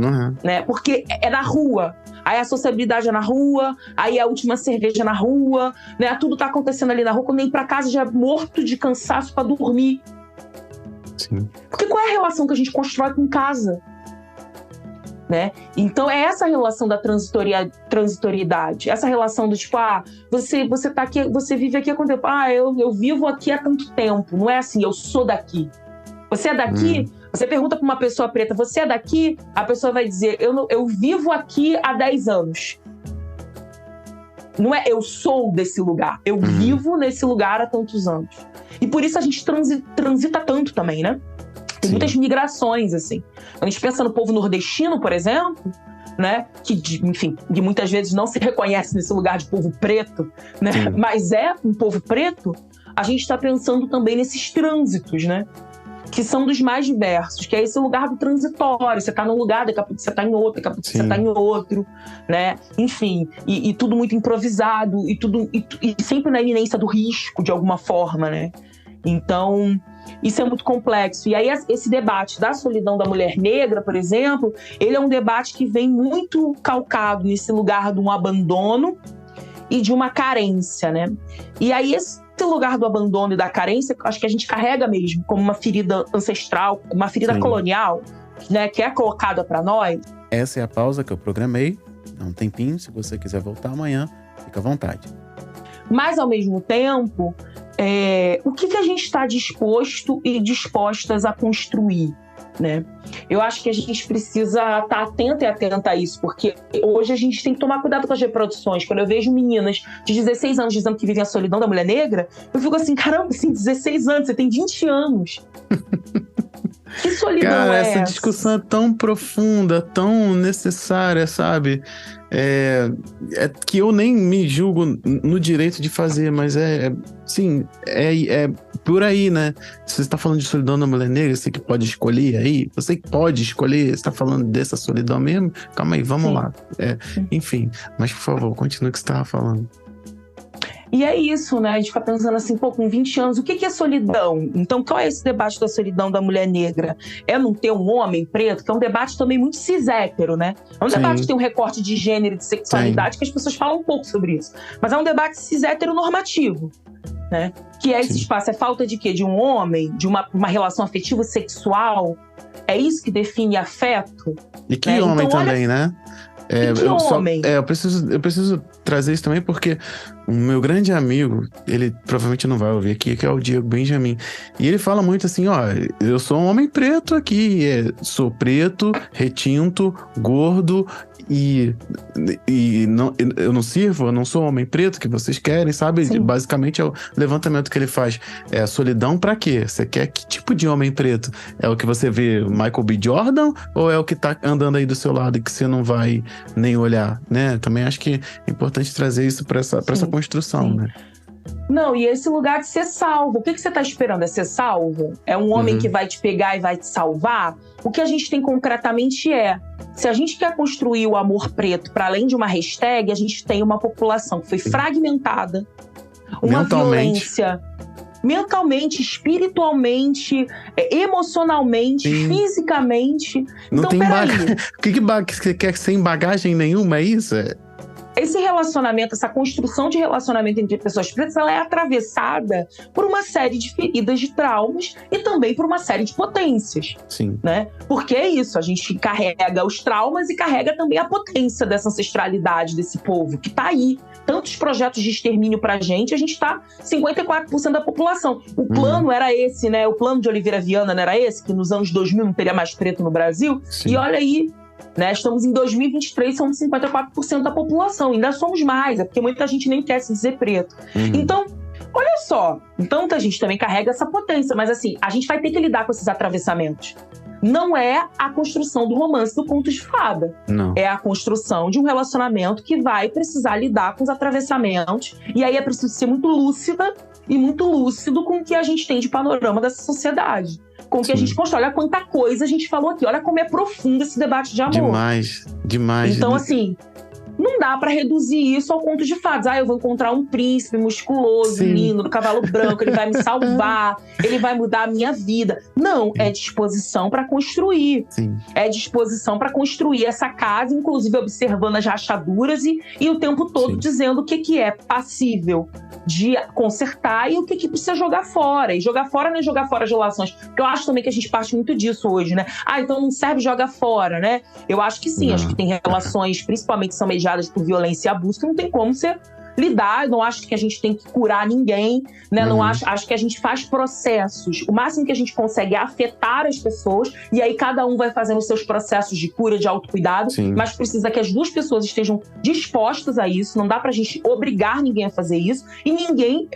né? Porque é na rua. Aí a sociabilidade é na rua, aí a última cerveja é na rua, né? Tudo tá acontecendo ali na rua, quando nem ir para casa já é morto de cansaço para dormir. Porque qual é a relação que a gente constrói com casa? Né? Então é essa relação da transitoriedade, essa relação do tipo, você tá aqui, você vive aqui há quanto tempo? Eu vivo aqui há tanto tempo. Não é assim, eu sou daqui. Você é daqui? Você pergunta para uma pessoa preta, você é daqui? A pessoa vai dizer, eu vivo aqui há 10 anos. Não é eu sou desse lugar, eu vivo nesse lugar há tantos anos. E por isso a gente transita tanto também, né? Tem muitas migrações, assim. A gente pensa no povo nordestino, por exemplo, né? Que muitas vezes não se reconhece nesse lugar de povo preto, né? Mas é um povo preto. A gente está pensando também nesses trânsitos, né? Que são dos mais diversos, que é esse lugar do transitório. Você está num lugar, daqui a pouco você está em outro, daqui a pouco você está em outro, né? Enfim, e tudo muito improvisado, e sempre na iminência do risco, de alguma forma, né? Então, isso é muito complexo. E aí esse debate da solidão da mulher negra, por exemplo, ele é um debate que vem muito calcado nesse lugar de um abandono e de uma carência, né? E aí esse lugar do abandono e da carência, acho que a gente carrega mesmo como uma ferida ancestral, uma ferida colonial, né, que é colocada para nós. Essa é a pausa que eu programei. Dá um tempinho, se você quiser voltar amanhã, fica à vontade. Mas, ao mesmo tempo, o que a gente está disposto e dispostas a construir, né? Eu acho que a gente precisa estar atento e atenta a isso, porque hoje a gente tem que tomar cuidado com as reproduções. Quando eu vejo meninas de 16 anos dizendo que vivem a solidão da mulher negra, eu fico assim, caramba, assim, 16 anos, você tem 20 anos. Que solidão Cara, é essa essa? discussão é tão profunda, tão necessária, sabe? É que eu nem me julgo no direito de fazer, mas sim, é por aí, né? Você está falando de solidão da mulher negra, você que pode escolher aí, você que pode escolher, você está falando dessa solidão mesmo? Calma aí, vamos Sim. lá. Enfim, mas por favor, continue o que você estava falando. E é isso, né? A gente fica pensando assim, pô, com 20 anos, o que é solidão? Então, qual é esse debate da solidão da mulher negra? É não ter um homem preto, que é um debate também muito cis-hétero, né? É um debate que tem um recorte de gênero e de sexualidade, que as pessoas falam um pouco sobre isso. Mas é um debate cis-hétero normativo, né? Que é esse espaço, é falta de quê? De um homem, de uma relação afetiva sexual? É isso que define afeto? E que homem então, também, né? Eu preciso trazer isso também porque o meu grande amigo, ele provavelmente não vai ouvir aqui, que é o Diego Benjamin. E ele fala muito assim, eu sou um homem preto aqui, sou preto, retinto, gordo e não, eu não sirvo, eu não sou um homem preto que vocês querem, sabe? Sim. Basicamente é o levantamento que ele faz. É a solidão pra quê? Você quer que tipo de homem preto? É o que você vê Michael B. Jordan ou é o que tá andando aí do seu lado e que você não vai nem olhar, né? Também acho que é importante trazer isso pra essa construção, né? Não, e esse lugar de ser salvo. O que você tá esperando? É ser salvo? É um homem que vai te pegar e vai te salvar? O que a gente tem concretamente se a gente quer construir o amor preto para além de uma hashtag, a gente tem uma população que foi fragmentada, uma violência mentalmente, espiritualmente, emocionalmente, fisicamente. Não então, tem bagagem. O que você quer sem bagagem nenhuma, é isso? Esse relacionamento, essa construção de relacionamento entre pessoas pretas, ela é atravessada por uma série de feridas, de traumas e também por uma série de potências. Sim. Né? Porque é isso, a gente carrega os traumas e carrega também a potência dessa ancestralidade desse povo, que tá aí. Tantos projetos de extermínio pra gente, a gente tá 54% da população. O plano era esse, né? O plano de Oliveira Viana não era esse, que nos anos 2000 não teria mais preto no Brasil? Sim. E olha aí, né? Estamos em 2023, somos 54% da população. Ainda somos mais, porque muita gente nem quer se dizer preto. Então, olha só. Então, a gente também carrega essa potência. Mas assim, a gente vai ter que lidar com esses atravessamentos. Não é a construção do romance do conto de fada. Não. É a construção de um relacionamento que vai precisar lidar com os atravessamentos. E aí é preciso ser muito lúcida e muito lúcido com o que a gente tem de panorama dessa sociedade. Com o que a gente constrói. Olha quanta coisa a gente falou aqui. Olha como é profundo esse debate de amor. Demais. Então, assim, não dá pra reduzir isso ao conto de fadas. Eu vou encontrar um príncipe musculoso, lindo, do cavalo branco, ele vai me salvar, ele vai mudar a minha vida. Não, é disposição pra construir. Sim. É disposição pra construir essa casa, inclusive observando as rachaduras e o tempo todo dizendo o que é passível de consertar e o que precisa jogar fora. E jogar fora não é jogar fora as relações. Porque eu acho também que a gente parte muito disso hoje, né? Então não serve, joga fora, né? Eu acho que sim, acho que tem relações, principalmente são mediadas por violência e abuso, que não tem como você lidar. Eu não acho que a gente tem que curar ninguém, né? Não acho que a gente faz processos. O máximo que a gente consegue é afetar as pessoas, e aí cada um vai fazendo os seus processos de cura, de autocuidado, mas precisa que as duas pessoas estejam dispostas a isso. Não dá pra gente obrigar ninguém a fazer isso, e ninguém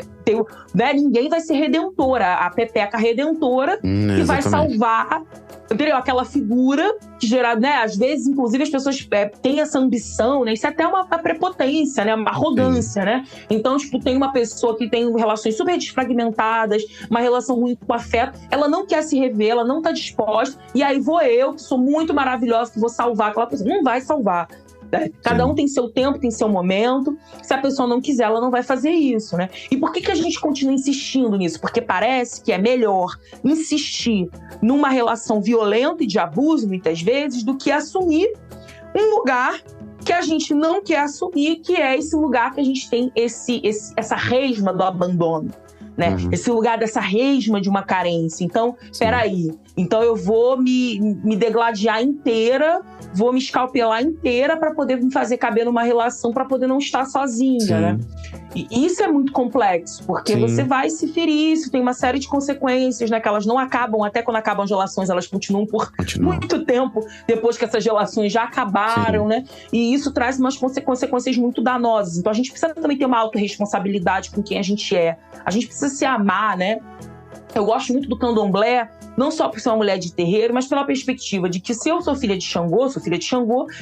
vai ser redentora, a Pepeca redentora, que vai salvar, entendeu? Aquela figura que gera, né? Às vezes, inclusive, as pessoas têm essa ambição, né? Isso é até uma prepotência, né? Uma arrogância, né? Então, tem uma pessoa que tem relações super desfragmentadas, uma relação ruim com o afeto, ela não quer se rever, ela não tá disposta, e aí vou eu, que sou muito maravilhosa, que vou salvar aquela pessoa. Não vai salvar. Cada um tem seu tempo, tem seu momento. Se a pessoa não quiser, ela não vai fazer isso, né? E por que a gente continua insistindo nisso? Porque parece que é melhor insistir numa relação violenta e de abuso, muitas vezes, do que assumir um lugar que a gente não quer assumir, que é esse lugar que a gente tem essa resma do abandono. Né? Esse lugar dessa resma de uma carência. Então, peraí. Então eu vou me degladiar inteira, vou me escalpelar inteira para poder me fazer caber numa relação, para poder não estar sozinha, né? E isso é muito complexo, porque você vai se ferir, isso tem uma série de consequências, né? Que elas não acabam, até quando acabam as relações, elas continuam por muito tempo depois que essas relações já acabaram, né? E isso traz umas consequências muito danosas. Então a gente precisa também ter uma autorresponsabilidade com quem a gente é. A gente precisa se amar, né? Eu gosto muito do candomblé, não só por ser uma mulher de terreiro, mas pela perspectiva de que se eu sou filha de Xangô,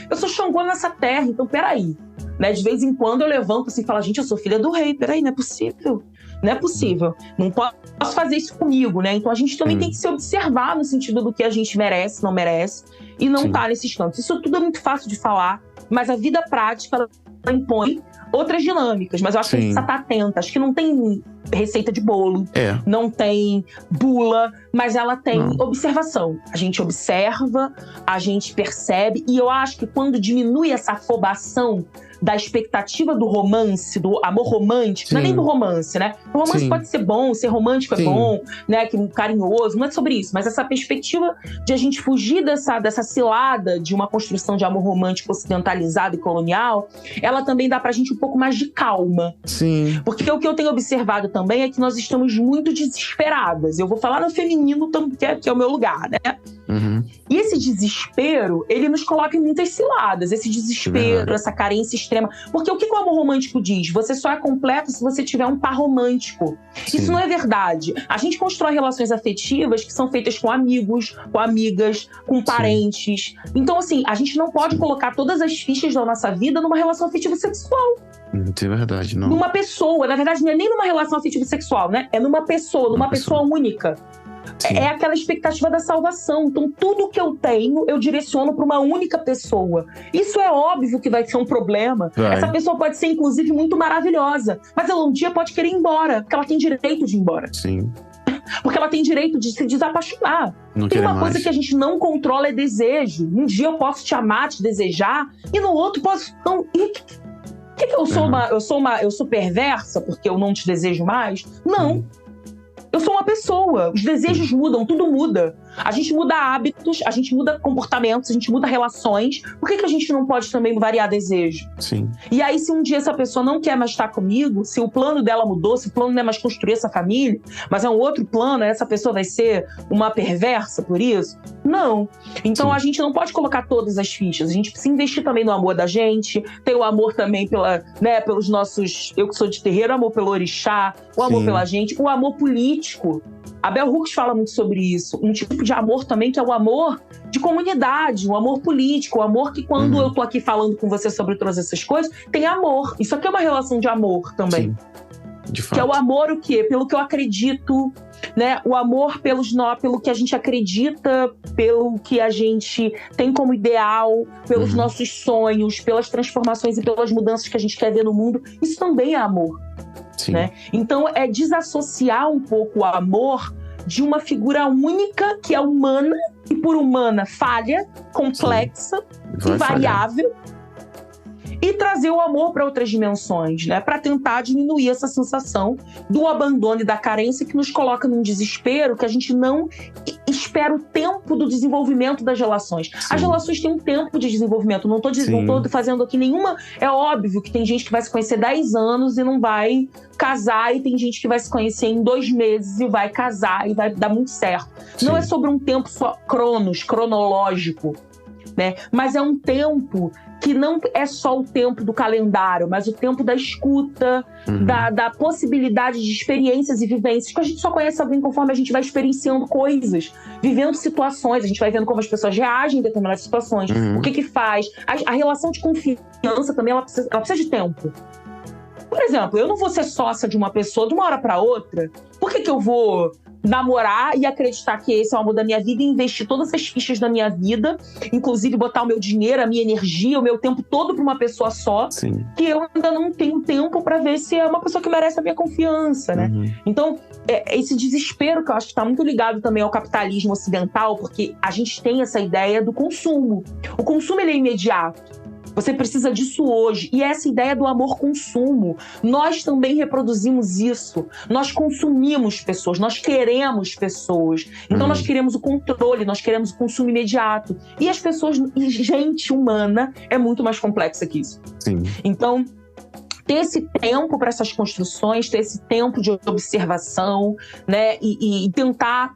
eu sou Xangô nessa terra, então peraí. Né? De vez em quando eu levanto assim e falo, gente, eu sou filha do rei, peraí, não é possível. Não é possível. Não posso fazer isso comigo, né? Então a gente também tem que se observar no sentido do que a gente merece, não merece, e não tá nesses cantos. Isso tudo é muito fácil de falar, mas a vida prática, ela impõe outras dinâmicas, mas eu acho que a gente precisa estar atenta. Acho que não tem receita de bolo, não tem bula, mas ela tem observação. A gente observa, a gente percebe, e eu acho que quando diminui essa afobação da expectativa do romance, do amor romântico, não é nem do romance, né? O romance pode ser bom, ser romântico é bom, né? Que carinhoso, não é sobre isso, mas essa perspectiva de a gente fugir dessa cilada de uma construção de amor romântico ocidentalizado e colonial, ela também dá pra gente um pouco mais de calma. Sim. Porque o que eu tenho observado também é que nós estamos muito desesperadas. Eu vou falar no feminino, que é o meu lugar, né? E esse desespero, ele nos coloca em muitas ciladas. Esse desespero, essa carência extrema. Porque o que o amor romântico diz? Você só é completo se você tiver um par romântico. Isso não é verdade. A gente constrói relações afetivas que são feitas com amigos, com amigas, com parentes. Então, assim, a gente não pode colocar todas as fichas da nossa vida numa relação afetiva sexual. É verdade, não. Numa pessoa. Na verdade, não é nem numa relação afetiva sexual, né? É numa pessoa, numa pessoa única. É aquela expectativa da salvação. Então, tudo que eu tenho, eu direciono para uma única pessoa. Isso é óbvio que vai ser um problema. Essa pessoa pode ser, inclusive, muito maravilhosa. Mas ela um dia pode querer ir embora, porque ela tem direito de ir embora. Sim. Porque ela tem direito de se desapaixonar. Tem uma coisa que a gente não controla, é desejo. Um dia eu posso te amar, te desejar, e no outro posso... Não, que eu sou perversa porque eu não te desejo mais? Não. Eu sou uma pessoa. Os desejos mudam, tudo muda. A gente muda hábitos, a gente muda comportamentos, a gente muda relações. Por que a gente não pode também variar desejo? Sim. E aí, se um dia essa pessoa não quer mais estar comigo, se o plano dela mudou, se o plano não é mais construir essa família, mas é um outro plano, essa pessoa vai ser uma perversa por isso? Não. Então, a gente não pode colocar todas as fichas. A gente precisa investir também no amor da gente. Tem o amor também pelos nossos... Eu que sou de terreiro, o amor pelo orixá, o amor pela gente, o amor político. A Bell Hooks fala muito sobre isso. Um tipo de amor também que é o amor de comunidade, o amor político, o amor que quando eu tô aqui falando com você sobre todas essas coisas, tem amor. Isso aqui é uma relação de amor também. Sim, de fato. Que é o amor o quê? Pelo que eu acredito, né? O amor pelo que a gente acredita, pelo que a gente tem como ideal, pelos nossos sonhos, pelas transformações e pelas mudanças que a gente quer ver no mundo. Isso também é amor. Né? Então, é desassociar um pouco o amor de uma figura única, que é humana, e por humana falha, complexa, invariável, e trazer o amor para outras dimensões, né? Para tentar diminuir essa sensação do abandono e da carência que nos coloca num desespero que a gente não espera o tempo do desenvolvimento das relações. As relações têm um tempo de desenvolvimento. Não tô fazendo aqui nenhuma... É óbvio que tem gente que vai se conhecer 10 anos e não vai casar, e tem gente que vai se conhecer em 2 meses e vai casar e vai dar muito certo. Não é sobre um tempo só cronológico, né? Mas é um tempo que não é só o tempo do calendário, mas o tempo da escuta, da possibilidade de experiências e vivências, que a gente só conhece alguém conforme a gente vai experienciando coisas, vivendo situações, a gente vai vendo como as pessoas reagem em determinadas situações, o que faz. A relação de confiança também, ela precisa de tempo. Por exemplo, eu não vou ser sócia de uma pessoa de uma hora para outra. Por que eu vou namorar e acreditar que esse é o amor da minha vida e investir todas as fichas da minha vida, inclusive botar o meu dinheiro, a minha energia, o meu tempo todo para uma pessoa só, que eu ainda não tenho tempo para ver se é uma pessoa que merece a minha confiança, né? Então, esse desespero que eu acho que está muito ligado também ao capitalismo ocidental, porque a gente tem essa ideia do consumo. O consumo, ele é imediato. Você precisa disso hoje. E essa ideia do amor-consumo, nós também reproduzimos isso. Nós consumimos pessoas, nós queremos pessoas. Então nós queremos o controle, nós queremos o consumo imediato. E as pessoas, gente humana, é muito mais complexa que isso. Então, ter esse tempo para essas construções, ter esse tempo de observação, né? E tentar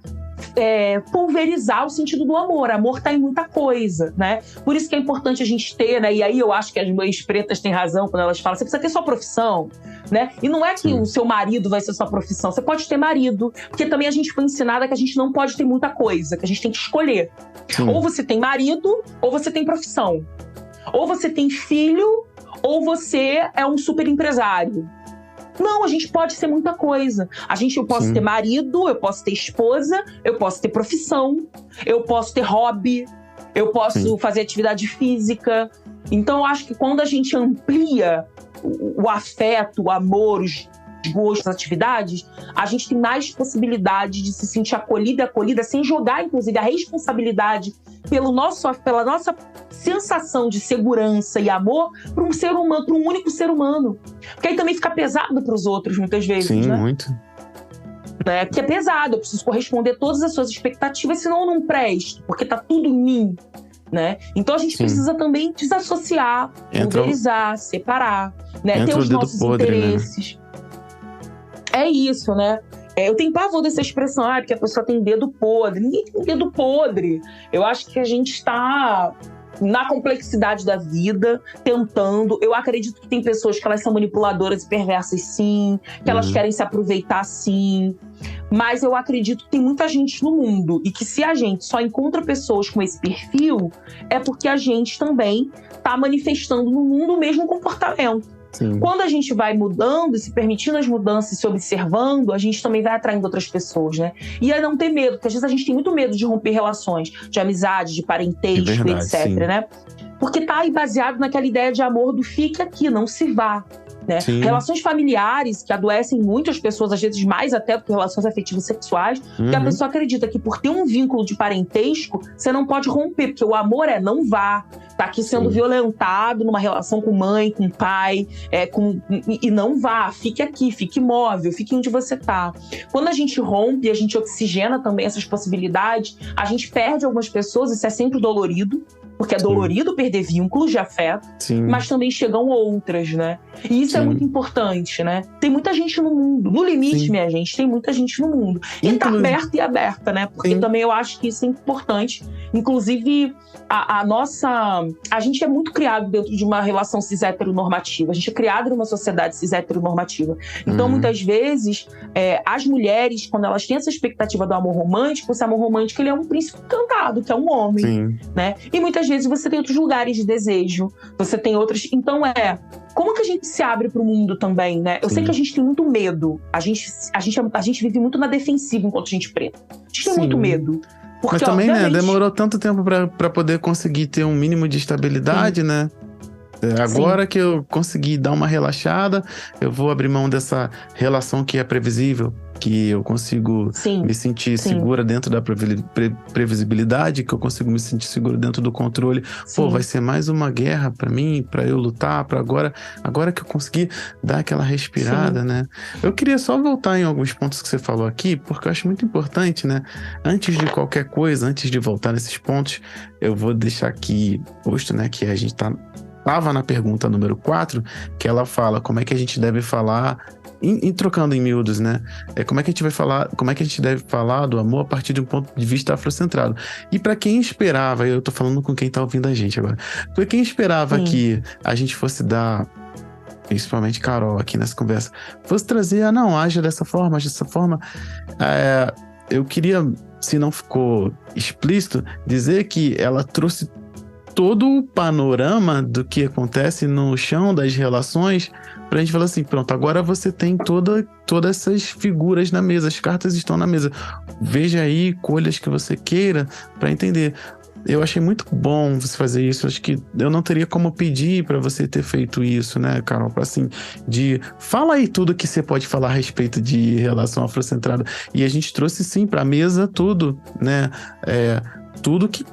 pulverizar o sentido do amor. Amor tá em muita coisa, né? Por isso que é importante a gente ter, né? E aí eu acho que as mães pretas têm razão quando elas falam, você precisa ter sua profissão, né? E não é que o seu marido vai ser sua profissão, você pode ter marido, porque também a gente foi ensinada que a gente não pode ter muita coisa, que a gente tem que escolher. Ou você tem marido, ou você tem profissão. Ou você tem filho, ou você é um super empresário. Não, a gente pode ser muita coisa. Eu posso ter marido, eu posso ter esposa, eu posso ter profissão, eu posso ter hobby, eu posso fazer atividade física. Então, eu acho que quando a gente amplia o afeto, o amor, os gostos, as atividades, a gente tem mais possibilidade de se sentir acolhida sem jogar, inclusive, a responsabilidade pela nossa sensação de segurança e amor para um ser humano, para um único ser humano. Porque aí também fica pesado para os outros, muitas vezes, Sim, né? muito. Porque é pesado, eu preciso corresponder a todas as suas expectativas, senão eu não presto, porque tá tudo em mim, né? Então a gente precisa também desassociar, pulverizar, separar, né? Ter os nossos interesses. Né? É isso, né? Eu tenho pavor dessa expressão, porque a pessoa tem dedo podre. Ninguém tem dedo podre. Eu acho que a gente está na complexidade da vida, tentando. Eu acredito que tem pessoas que elas são manipuladoras e perversas, sim. Que elas querem se aproveitar, sim. Mas eu acredito que tem muita gente no mundo. E que se a gente só encontra pessoas com esse perfil, é porque a gente também está manifestando no mundo o mesmo comportamento. Sim. Quando a gente vai mudando, se permitindo as mudanças, se observando, a gente também vai atraindo outras pessoas, né? E a não ter medo, porque às vezes a gente tem muito medo de romper relações de amizade, de parentesco, etc, né? Porque tá aí baseado naquela ideia de amor do fique aqui, não se vá. Né? Relações familiares que adoecem muitas pessoas, às vezes mais até do que relações afetivas sexuais, porque a pessoa acredita que por ter um vínculo de parentesco, você não pode romper, porque o amor não vá. Tá aqui sendo violentado numa relação com mãe, com pai, e não vá, fique aqui, fique imóvel, fique onde você tá. Quando a gente rompe, a gente oxigena também essas possibilidades, a gente perde algumas pessoas, isso é sempre dolorido, porque é dolorido perder vínculos de afeto, mas também chegam outras, né? E isso é muito importante, né? Tem muita gente no mundo. No limite, minha gente, tem muita gente no mundo. E tá aberta e aberta, né? Porque também eu acho que isso é importante. Inclusive, a gente é muito criado dentro de uma relação cis-heteronormativa. A gente é criado numa sociedade cis-heteronormativa. Então, muitas vezes, as mulheres, quando elas têm essa expectativa do amor romântico, esse amor romântico, ele é um príncipe encantado, que é um homem, né? E muitas vezes você tem outros lugares de desejo, você tem outras... Então, como que a gente se abre pro mundo também, né? Eu sei que a gente tem muito medo. A gente vive muito na defensiva enquanto gente preta. A gente tem muito medo. Porque, mas também, né, demorou tanto tempo pra poder conseguir ter um mínimo de estabilidade, né? Agora que eu consegui dar uma relaxada, eu vou abrir mão dessa relação que é previsível, que eu consigo me sentir segura dentro da previsibilidade, que eu consigo me sentir seguro dentro do controle. Pô, vai ser mais uma guerra pra mim, pra eu lutar, pra agora que eu consegui dar aquela respirada, né? Eu queria só voltar em alguns pontos que você falou aqui, porque eu acho muito importante, né? Antes de qualquer coisa, antes de voltar nesses pontos, eu vou deixar aqui posto, né, que a gente tava na pergunta número 4, que ela fala como é que a gente deve falar, trocando em miúdos, né? Como é que a gente deve falar do amor a partir de um ponto de vista afrocentrado. E para quem esperava, eu tô falando com quem tá ouvindo a gente agora, para quem esperava que a gente fosse dar, principalmente Carol aqui nessa conversa, fosse trazer, haja dessa forma, eu queria, se não ficou explícito, dizer que ela trouxe todo o panorama do que acontece no chão das relações, pra gente falar assim, pronto, agora você tem todas essas figuras na mesa, as cartas estão na mesa. Veja aí, colha as que você queira pra entender. Eu achei muito bom você fazer isso. Acho que eu não teria como pedir pra você ter feito isso, né, Carol? Assim, fala aí tudo que você pode falar a respeito de relação afrocentrada. E a gente trouxe sim pra mesa tudo, né? Tudo que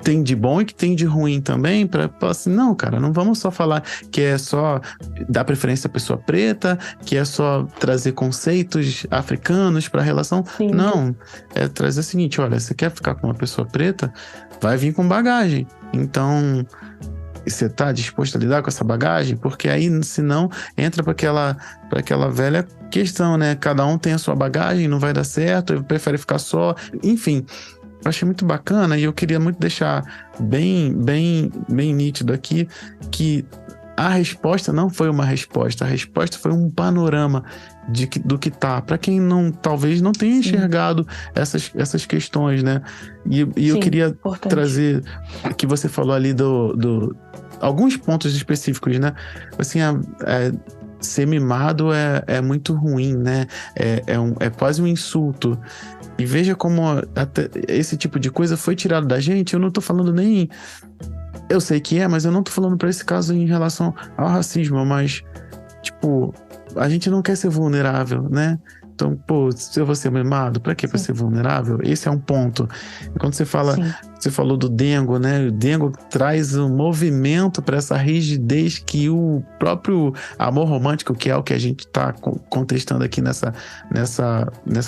tem de bom e que tem de ruim também, para assim, não, cara, não vamos só falar que é só dar preferência à pessoa preta, que é só trazer conceitos africanos para a relação. Não, é trazer o seguinte, olha, você quer ficar com uma pessoa preta, vai vir com bagagem. Então, você está disposto a lidar com essa bagagem? Porque aí, senão, entra para aquela velha questão, né? Cada um tem a sua bagagem, não vai dar certo, prefere ficar só. Enfim, eu achei muito bacana e eu queria muito deixar bem nítido aqui que a resposta não foi uma resposta, a resposta foi um panorama do que tá, para quem talvez não tenha enxergado essas questões, né? E eu queria trazer, que você falou ali alguns pontos específicos, né? Assim, ser mimado é muito ruim, né? É quase um insulto. E veja como até esse tipo de coisa foi tirado da gente. Eu não tô falando nem... Eu sei que mas eu não tô falando para esse caso em relação ao racismo, mas, tipo, a gente não quer ser vulnerável, né? Então, pô, se eu vou ser mimado, pra que pra ser vulnerável? Esse é um ponto. E quando você falou do Dengo, né? O Dengo traz um movimento para essa rigidez que o próprio amor romântico, que é o que a gente tá contestando aqui nessa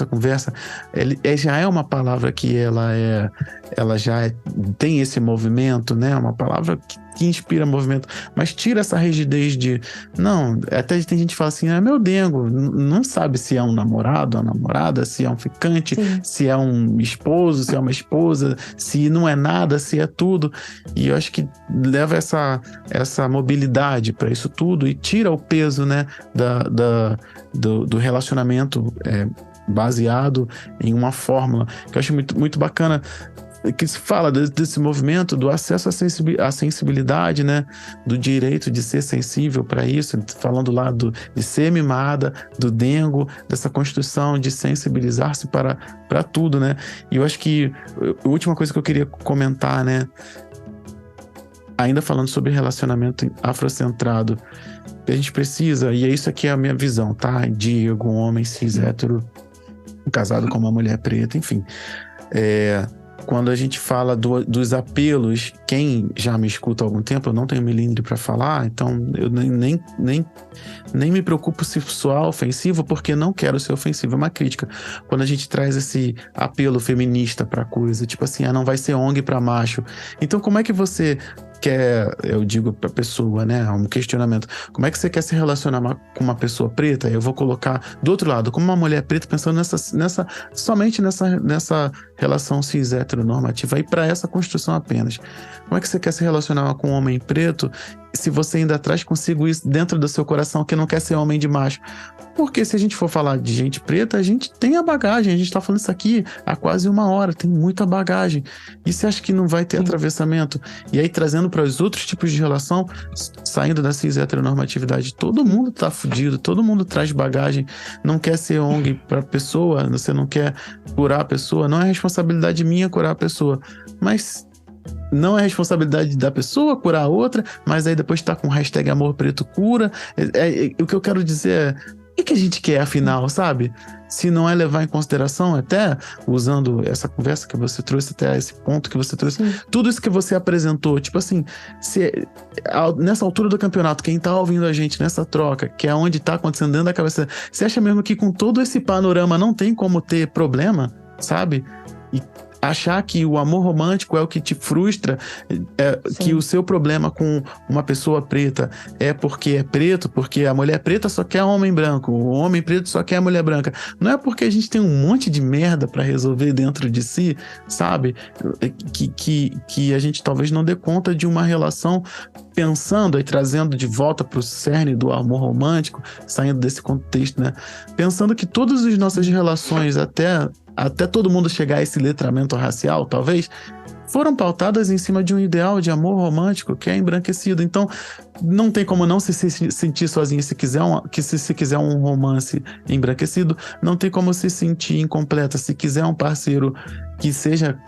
conversa, ele já é uma palavra que ela já tem esse movimento, né? Uma palavra que inspira movimento, mas tira essa rigidez de... Não, até tem gente que fala assim, meu Dengo, não sabe se é um namorado, uma namorada, se é um ficante, se é um esposo, se é uma esposa, se não é nada, se é tudo. E eu acho que leva essa mobilidade para isso tudo e tira o peso, né, do relacionamento baseado em uma fórmula, que eu acho muito, muito bacana, que se fala desse movimento do acesso à sensibilidade, né? Do direito de ser sensível para isso, falando lá de ser mimada, do Dengo, dessa construção de sensibilizar-se para tudo, né? E eu acho que a última coisa que eu queria comentar, né? Ainda falando sobre relacionamento afrocentrado, a gente precisa, e é isso aqui é a minha visão, tá? Diego, um homem cis hétero, casado com uma mulher preta, enfim. Quando a gente fala dos apelos, quem já me escuta há algum tempo, eu não tenho melindre para falar, então eu nem me preocupo se soar ofensivo, porque não quero ser ofensivo, é uma crítica. Quando a gente traz esse apelo feminista pra coisa, tipo assim, não vai ser ONG pra macho. Então como é que você quer, eu digo pra pessoa, né, um questionamento, como é que você quer se relacionar com uma pessoa preta? Eu vou colocar do outro lado, como uma mulher preta, pensando somente nessa relação cis heteronormativa, e para essa construção apenas. Como é que você quer se relacionar com um homem preto se você ainda traz consigo isso dentro do seu coração, que não quer ser homem de macho? Porque se a gente for falar de gente preta, a gente tem a bagagem, a gente tá falando isso aqui há quase 1 hora, tem muita bagagem. E você acha que não vai ter atravessamento? E aí, trazendo para os outros tipos de relação, saindo da cis heteronormatividade, todo mundo tá fudido, todo mundo traz bagagem, não quer ser ONG pra pessoa, você não quer curar a pessoa, não é responsabilidade minha curar a pessoa, mas... Não é responsabilidade da pessoa curar a outra, mas aí depois tá com o hashtag Amor Preto Cura. O que eu quero dizer o que a gente quer, afinal, sabe? Se não é levar em consideração, até usando essa conversa que você trouxe, até esse ponto que você trouxe, tudo isso que você apresentou, tipo assim, nessa altura do campeonato, quem tá ouvindo a gente nessa troca, que é onde tá acontecendo dentro da cabeça, você acha mesmo que com todo esse panorama não tem como ter problema, sabe? E achar que o amor romântico é o que te frustra, que o seu problema com uma pessoa preta é porque é preto, porque a mulher preta só quer homem branco, o homem preto só quer a mulher branca. Não é porque a gente tem um monte de merda pra resolver dentro de si, sabe? Que a gente talvez não dê conta de uma relação pensando e trazendo de volta pro cerne do amor romântico, saindo desse contexto, né? Pensando que todas as nossas relações, até todo mundo chegar a esse letramento racial, talvez, foram pautadas em cima de um ideal de amor romântico que é embranquecido. Então, não tem como não se sentir sozinho se quiser um romance embranquecido, não tem como se sentir incompleta se quiser um parceiro que seja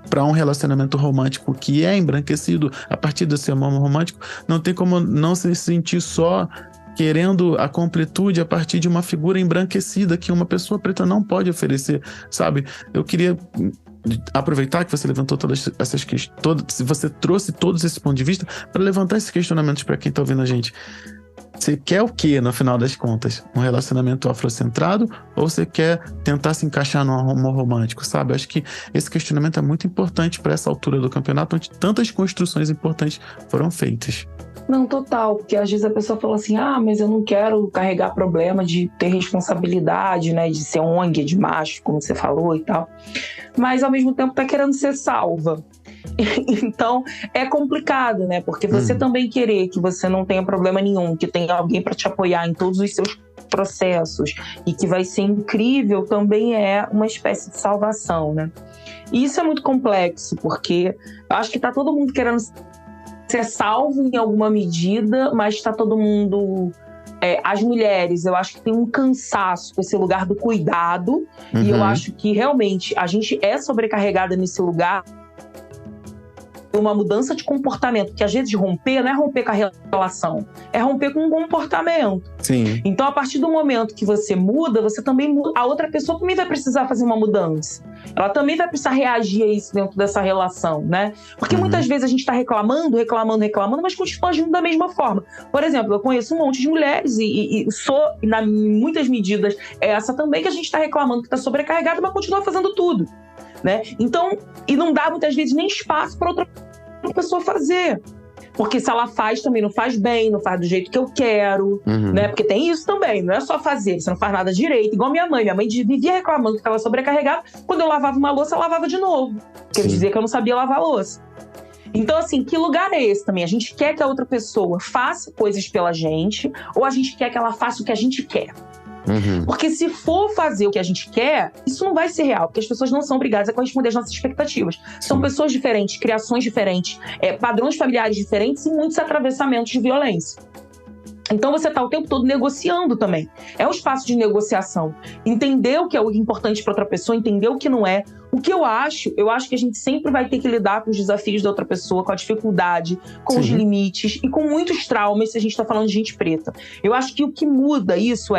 para um relacionamento romântico que é embranquecido a partir desse amor romântico, não tem como não se sentir só querendo a completude a partir de uma figura embranquecida que uma pessoa preta não pode oferecer, sabe? Eu queria aproveitar que você levantou todas essas questões, você trouxe todos esses pontos de vista para levantar esses questionamentos para quem está ouvindo a gente. Você quer o quê, no final das contas? Um relacionamento afrocentrado ou você quer tentar se encaixar no amor romântico, sabe? Acho que esse questionamento é muito importante para essa altura do campeonato, onde tantas construções importantes foram feitas. Não, total, porque às vezes a pessoa fala assim, mas eu não quero carregar problema de ter responsabilidade, né, de ser ONG, de macho, como você falou e tal, mas ao mesmo tempo tá querendo ser salva. Então é complicado, né, porque você também querer que você não tenha problema nenhum, que tenha alguém para te apoiar em todos os seus processos e que vai ser incrível, também é uma espécie de salvação, né. E isso é muito complexo, porque eu acho que tá todo mundo querendo ser salvo em alguma medida, mas está todo mundo... as mulheres, eu acho que tem um cansaço com esse lugar do cuidado, e eu acho que realmente a gente é sobrecarregada nesse lugar. Uma mudança de comportamento, que às vezes romper não é romper com a relação, é romper com um comportamento. Sim. Então, a partir do momento que você muda, você também muda. A outra pessoa também vai precisar fazer uma mudança. Ela também vai precisar reagir a isso dentro dessa relação, né? Porque muitas vezes a gente está reclamando, mas continua agindo da mesma forma. Por exemplo, eu conheço um monte de mulheres e sou, em muitas medidas, essa também, que a gente está reclamando que está sobrecarregada, mas continua fazendo tudo, né? Então, e não dá muitas vezes nem espaço para outra pessoa fazer. Porque se ela faz, também não faz bem, não faz do jeito que eu quero, né? Porque tem isso também, não é só fazer, você não faz nada direito. Igual minha mãe vivia reclamando que estava sobrecarregada. Quando eu lavava uma louça, ela lavava de novo. Porque eu dizia que eu não sabia lavar a louça. Então, assim, que lugar é esse também? A gente quer que a outra pessoa faça coisas pela gente, ou a gente quer que ela faça o que a gente quer? Porque se for fazer o que a gente quer, isso não vai ser real, porque as pessoas não são obrigadas a corresponder às nossas expectativas. São pessoas diferentes, criações diferentes, padrões familiares diferentes e muitos atravessamentos de violência. Então você está o tempo todo negociando também. É um espaço de negociação. Entender o que é importante para outra pessoa, entender o que não é. O que eu acho que a gente sempre vai ter que lidar com os desafios da outra pessoa, com a dificuldade, com os limites e com muitos traumas se a gente está falando de gente preta. Eu acho que o que muda isso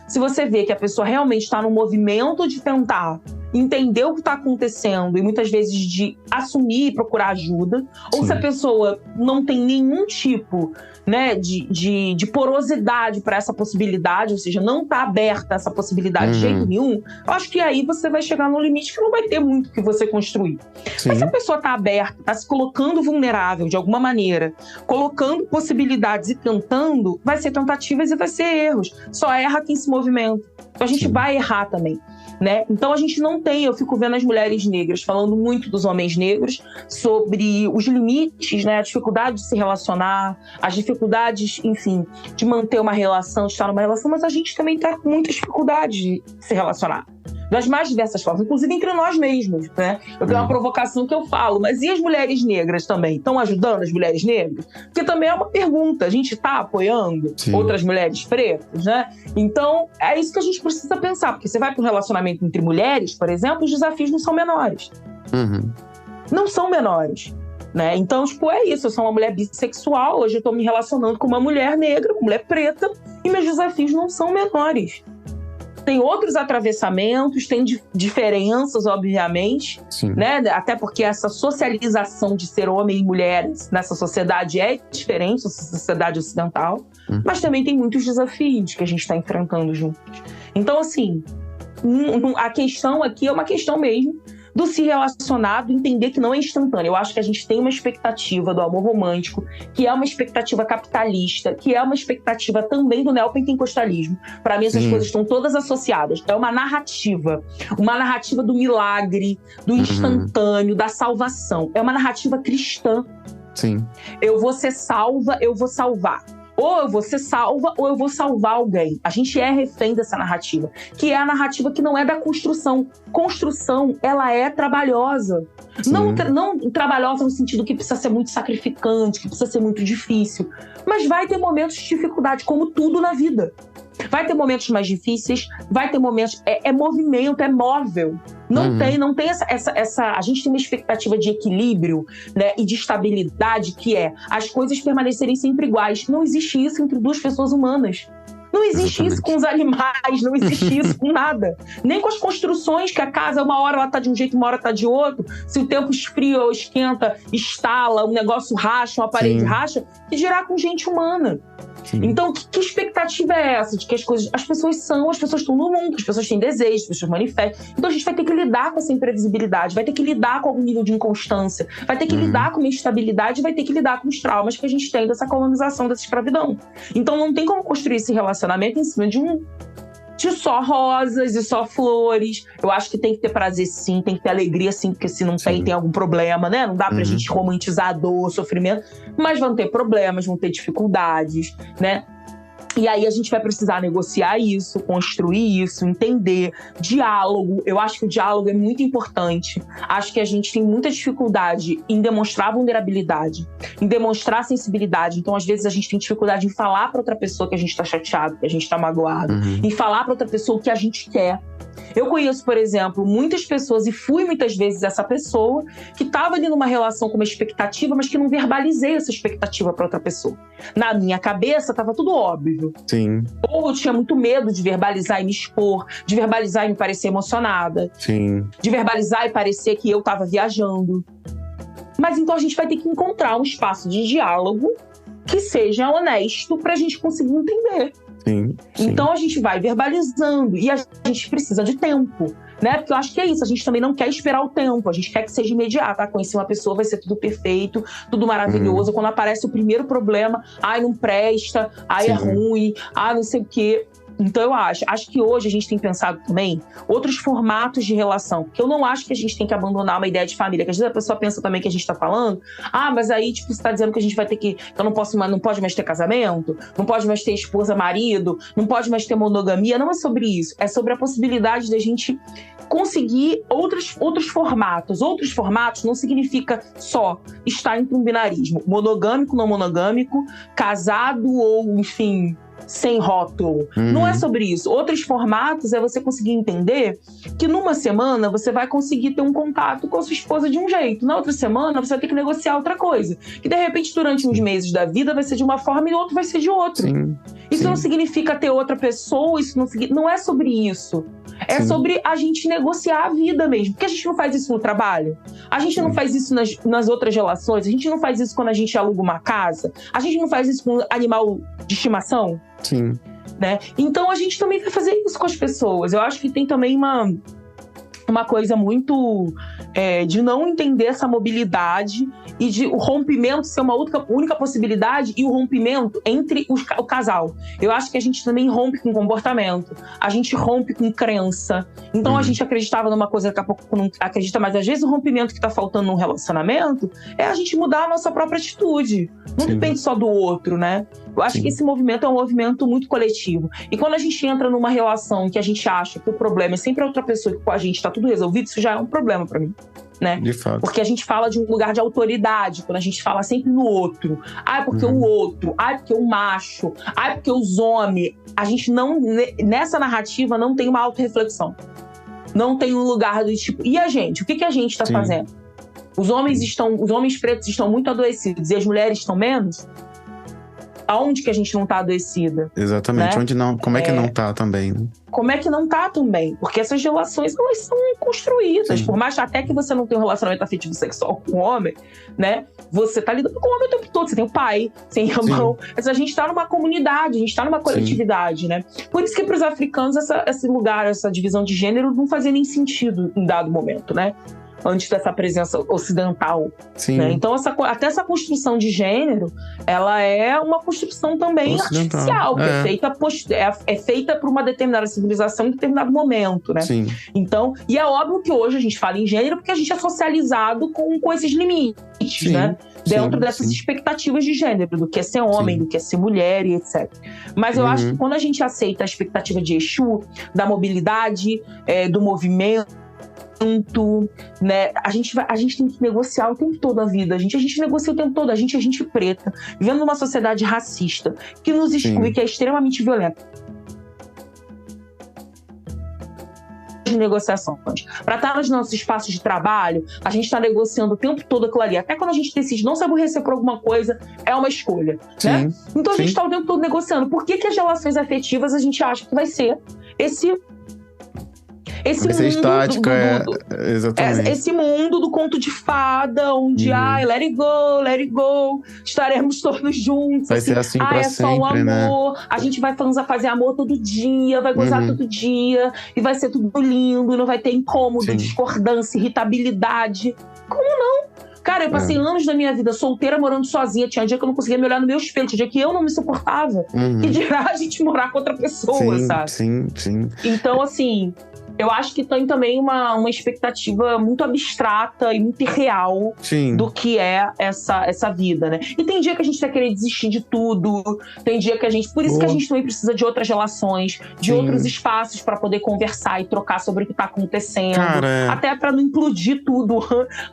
se você vê que a pessoa realmente está no movimento de tentar entender o que está acontecendo e muitas vezes de assumir e procurar ajuda, ou se a pessoa não tem nenhum tipo, né, de porosidade para essa possibilidade, ou seja, não está aberta a essa possibilidade de jeito nenhum, eu acho que aí você vai chegar num limite que não vai ter muito o que você construir. Mas se a pessoa está aberta, está se colocando vulnerável de alguma maneira, colocando possibilidades e tentando, vai ser tentativas e vai ser erros. Só erra quem se movimenta. Então a gente vai errar também, né? Então a gente não tem, eu fico vendo as mulheres negras falando muito dos homens negros sobre os limites, né? A dificuldade de se relacionar, as dificuldades, enfim, de manter uma relação, de estar numa relação, mas a gente também está com muita dificuldade de se relacionar. Das mais diversas formas, inclusive entre nós mesmos, né? Eu tenho uma provocação que eu falo, mas e as mulheres negras também? Estão ajudando as mulheres negras? Porque também é uma pergunta, a gente está apoiando outras mulheres pretas, né? Então, é isso que a gente precisa pensar, porque você vai para um relacionamento entre mulheres, por exemplo, os desafios não são menores. Não são menores. Né? Então, é isso, eu sou uma mulher bissexual, hoje eu estou me relacionando com uma mulher negra, com uma mulher preta, e meus desafios não são menores. Tem outros atravessamentos, tem diferenças, obviamente, né? Até porque essa socialização de ser homem e mulher nessa sociedade é diferente, essa sociedade ocidental, mas também tem muitos desafios que a gente está enfrentando juntos. Então, assim, a questão aqui é uma questão mesmo do se relacionar, do entender que não é instantâneo. Eu acho que a gente tem uma expectativa do amor romântico, que é uma expectativa capitalista, que é uma expectativa também do neopentecostalismo. Para mim, essas coisas estão todas associadas. É uma narrativa do milagre, do instantâneo, da salvação. É uma narrativa cristã. Eu vou ser salva, eu vou salvar. Ou eu vou ser salva, ou eu vou salvar alguém. A gente é refém dessa narrativa, que é a narrativa que não é da construção. Construção, ela é trabalhosa. Não trabalhosa no sentido que precisa ser muito sacrificante, que precisa ser muito difícil. Mas vai ter momentos de dificuldade, como tudo na vida. Vai ter momentos mais difíceis, vai ter momentos... É movimento, é móvel. Não tem essa... A gente tem uma expectativa de equilíbrio, né, e de estabilidade, que é as coisas permanecerem sempre iguais. Não existe isso entre duas pessoas humanas. Não existe isso com os animais, não existe isso com nada. Nem com as construções, que a casa, uma hora ela tá de um jeito, uma hora tá de outro. Se o tempo esfria ou esquenta, estala, um negócio racha, uma parede racha, que dirá com gente humana. Sim. Então, que expectativa é essa? De que as pessoas estão no mundo, as pessoas têm desejos, as pessoas manifestam. Então a gente vai ter que lidar com essa imprevisibilidade, vai ter que lidar com algum nível de inconstância, vai ter que lidar com uma instabilidade, vai ter que lidar com os traumas que a gente tem dessa colonização, dessa escravidão. Então não tem como construir esse relacionamento em cima de só rosas e só flores. Eu acho que tem que ter prazer sim, tem que ter alegria sim, porque se não tem algum problema, né? Não dá pra gente romantizar a dor, o sofrimento, mas vão ter problemas, vão ter dificuldades, né? E aí a gente vai precisar negociar isso, construir isso, entender. Diálogo, eu acho que o diálogo é muito importante. Acho que a gente tem muita dificuldade em demonstrar vulnerabilidade, em demonstrar sensibilidade. Então, às vezes, a gente tem dificuldade em falar para outra pessoa que a gente tá chateado, que a gente tá magoado, em falar para outra pessoa o que a gente quer. Eu conheço, por exemplo, muitas pessoas, e fui muitas vezes essa pessoa, que estava ali numa relação com uma expectativa, mas que não verbalizei essa expectativa para outra pessoa. Na minha cabeça, estava tudo óbvio. Sim. Ou eu tinha muito medo de verbalizar e me expor, de verbalizar e me parecer emocionada. Sim. De verbalizar e parecer que eu estava viajando. Mas então a gente vai ter que encontrar um espaço de diálogo que seja honesto para a gente conseguir entender. Sim. Então a gente vai verbalizando e a gente precisa de tempo, né? Porque eu acho que é isso, a gente também não quer esperar o tempo, a gente quer que seja imediato. Conhecer uma pessoa vai ser tudo perfeito, tudo maravilhoso. Quando aparece o primeiro problema, não presta, é ruim, não sei o quê. Então eu acho que hoje a gente tem pensado também outros formatos de relação, porque eu não acho que a gente tem que abandonar uma ideia de família, que às vezes a pessoa pensa também que a gente tá falando, mas aí tipo, você tá dizendo que a gente vai ter que eu não pode mais ter casamento, não pode mais ter esposa, marido, não pode mais ter monogamia. Não é sobre isso, é sobre a possibilidade da gente conseguir outros formatos. Outros formatos não significa só estar entre um binarismo, monogâmico, não monogâmico, casado ou, enfim, sem rótulo. Não é sobre isso. Outros formatos é você conseguir entender que numa semana você vai conseguir ter um contato com a sua esposa de um jeito. Na outra semana você vai ter que negociar outra coisa. Que de repente durante uns meses da vida vai ser de uma forma e no outro vai ser de outra. Isso não significa ter outra pessoa, não é sobre isso. É sobre a gente negociar a vida mesmo. Porque a gente não faz isso no trabalho. A gente não faz isso nas outras relações. A gente não faz isso quando a gente aluga uma casa. A gente não faz isso com animal de estimação. Sim. Né? Então a gente também vai fazer isso com as pessoas. Eu acho que tem também uma coisa muito de não entender essa mobilidade e de o rompimento ser uma única possibilidade e o rompimento entre o casal. Eu acho que a gente também rompe com comportamento, a gente rompe com crença. Então a gente acreditava numa coisa, daqui a pouco não acredita, mas às vezes o rompimento que tá faltando num relacionamento é a gente mudar a nossa própria atitude. Não depende só do outro, né? Eu acho que esse movimento é um movimento muito coletivo. E quando a gente entra numa relação em que a gente acha que o problema é sempre a outra pessoa e que com a gente tá tudo resolvido, isso já é um problema pra mim, né? De fato. Porque a gente fala de um lugar de autoridade, quando a gente fala sempre no outro. Porque o outro, porque o macho, porque os homens. A gente não, nessa narrativa, não tem uma autorreflexão. Não tem um lugar do tipo, e a gente? O que a gente tá fazendo? Os homens pretos estão muito adoecidos e as mulheres estão menos? Aonde que a gente não tá adoecida? Exatamente, né? onde não, como é que não tá também, né? Como é que não tá também? Porque essas relações, elas são construídas. Sim. Por mais até que você não tenha um relacionamento afetivo sexual com o homem, né? Você tá lidando com o homem o tempo todo. Você tem o pai, você tem o irmão. Mas a gente tá numa comunidade, a gente tá numa coletividade, né? Por isso que pros africanos esse lugar, essa divisão de gênero não fazia nem sentido em dado momento, né? Antes dessa presença ocidental. Né? Então, até essa construção de gênero, ela é uma construção também artificial, que é feita por uma determinada civilização em determinado momento, né? Sim. Então, e é óbvio que hoje a gente fala em gênero porque a gente é socializado com esses limites, né? Dentro dessas expectativas de gênero, do que é ser homem, do que é ser mulher e etc. Mas eu acho que quando a gente aceita a expectativa de Exu, da mobilidade, do movimento, né? A gente tem que negociar o tempo todo a vida. A gente negocia o tempo todo. A gente é gente preta, vivendo numa sociedade racista que nos exclui, que é extremamente violenta. negociações. Para estar nos nossos espaços de trabalho, a gente está negociando o tempo todo aquilo ali. Até quando a gente decide não se aborrecer por alguma coisa, é uma escolha, né? Então a gente está o tempo todo negociando. Por que as relações afetivas a gente acha que vai ser esse vai ser estática, exatamente. Esse mundo do conto de fada, onde, let it go, estaremos todos juntos. Vai ser assim pra sempre, só o amor, né? A gente vai fazer amor todo dia, vai gozar todo dia, e vai ser tudo lindo, não vai ter incômodo, discordância, irritabilidade. Como não? Cara, eu passei anos da minha vida solteira, morando sozinha. Tinha dia que eu não conseguia me olhar no meu espelho. Tinha dia que eu não me suportava. E dirá a gente morar com outra pessoa, sabe? Sim. Então, assim, eu acho que tem também uma expectativa muito abstrata e muito irreal do que é essa vida, né? E tem dia que a gente vai querer desistir de tudo. Tem dia que a gente... Por isso que a gente também precisa de outras relações, de outros espaços para poder conversar e trocar sobre o que tá acontecendo. Cara, até para não implodir tudo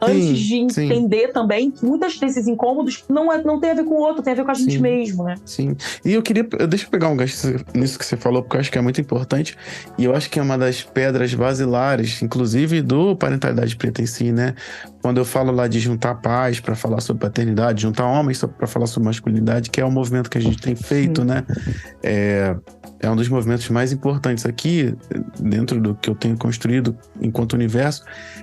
antes de entender também que muitos desses incômodos não tem a ver com o outro, tem a ver com a gente mesmo, né? Sim. E deixa eu pegar um gancho nisso que você falou, porque eu acho que é muito importante. E eu acho que é uma das pedras basilares, inclusive do Parentalidade Preta em si, né? Quando eu falo lá de juntar pais para falar sobre paternidade, juntar homens para falar sobre masculinidade, que é o movimento que a gente tem feito, né? É um dos movimentos mais importantes aqui, dentro do que eu tenho construído enquanto universo,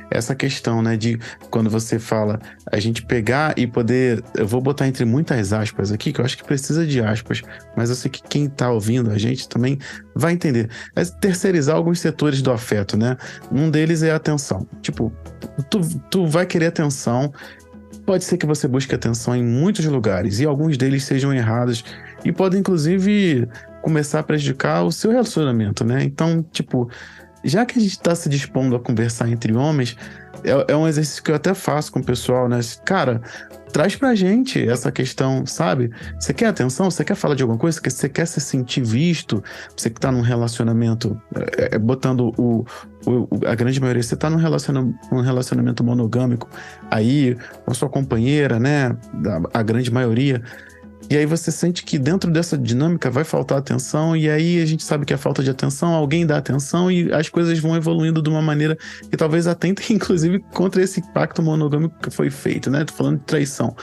essa questão, né, de quando você fala, a gente pegar e poder, eu vou botar entre muitas aspas aqui, que eu acho que precisa de aspas, mas eu sei que quem tá ouvindo a gente também vai entender. É terceirizar alguns setores do afeto, né? Um deles é a atenção. Tipo, tu vai querer atenção, pode ser que você busque atenção em muitos lugares, e alguns deles sejam errados, e podem, inclusive, começar a prejudicar o seu relacionamento, né? Então, tipo, já que a gente tá se dispondo a conversar entre homens, é um exercício que eu até faço com o pessoal, né? Cara, traz pra gente essa questão, sabe? Você quer atenção? Você quer falar de alguma coisa? Você quer se sentir visto? Você que tá num relacionamento, botando a grande maioria, você tá num relacionamento monogâmico aí, com a sua companheira, né? A grande maioria. E aí você sente que dentro dessa dinâmica vai faltar atenção, e aí a gente sabe que a falta de atenção, alguém dá atenção e as coisas vão evoluindo de uma maneira que talvez atente, inclusive, contra esse pacto monogâmico que foi feito, né? Tô falando de traição.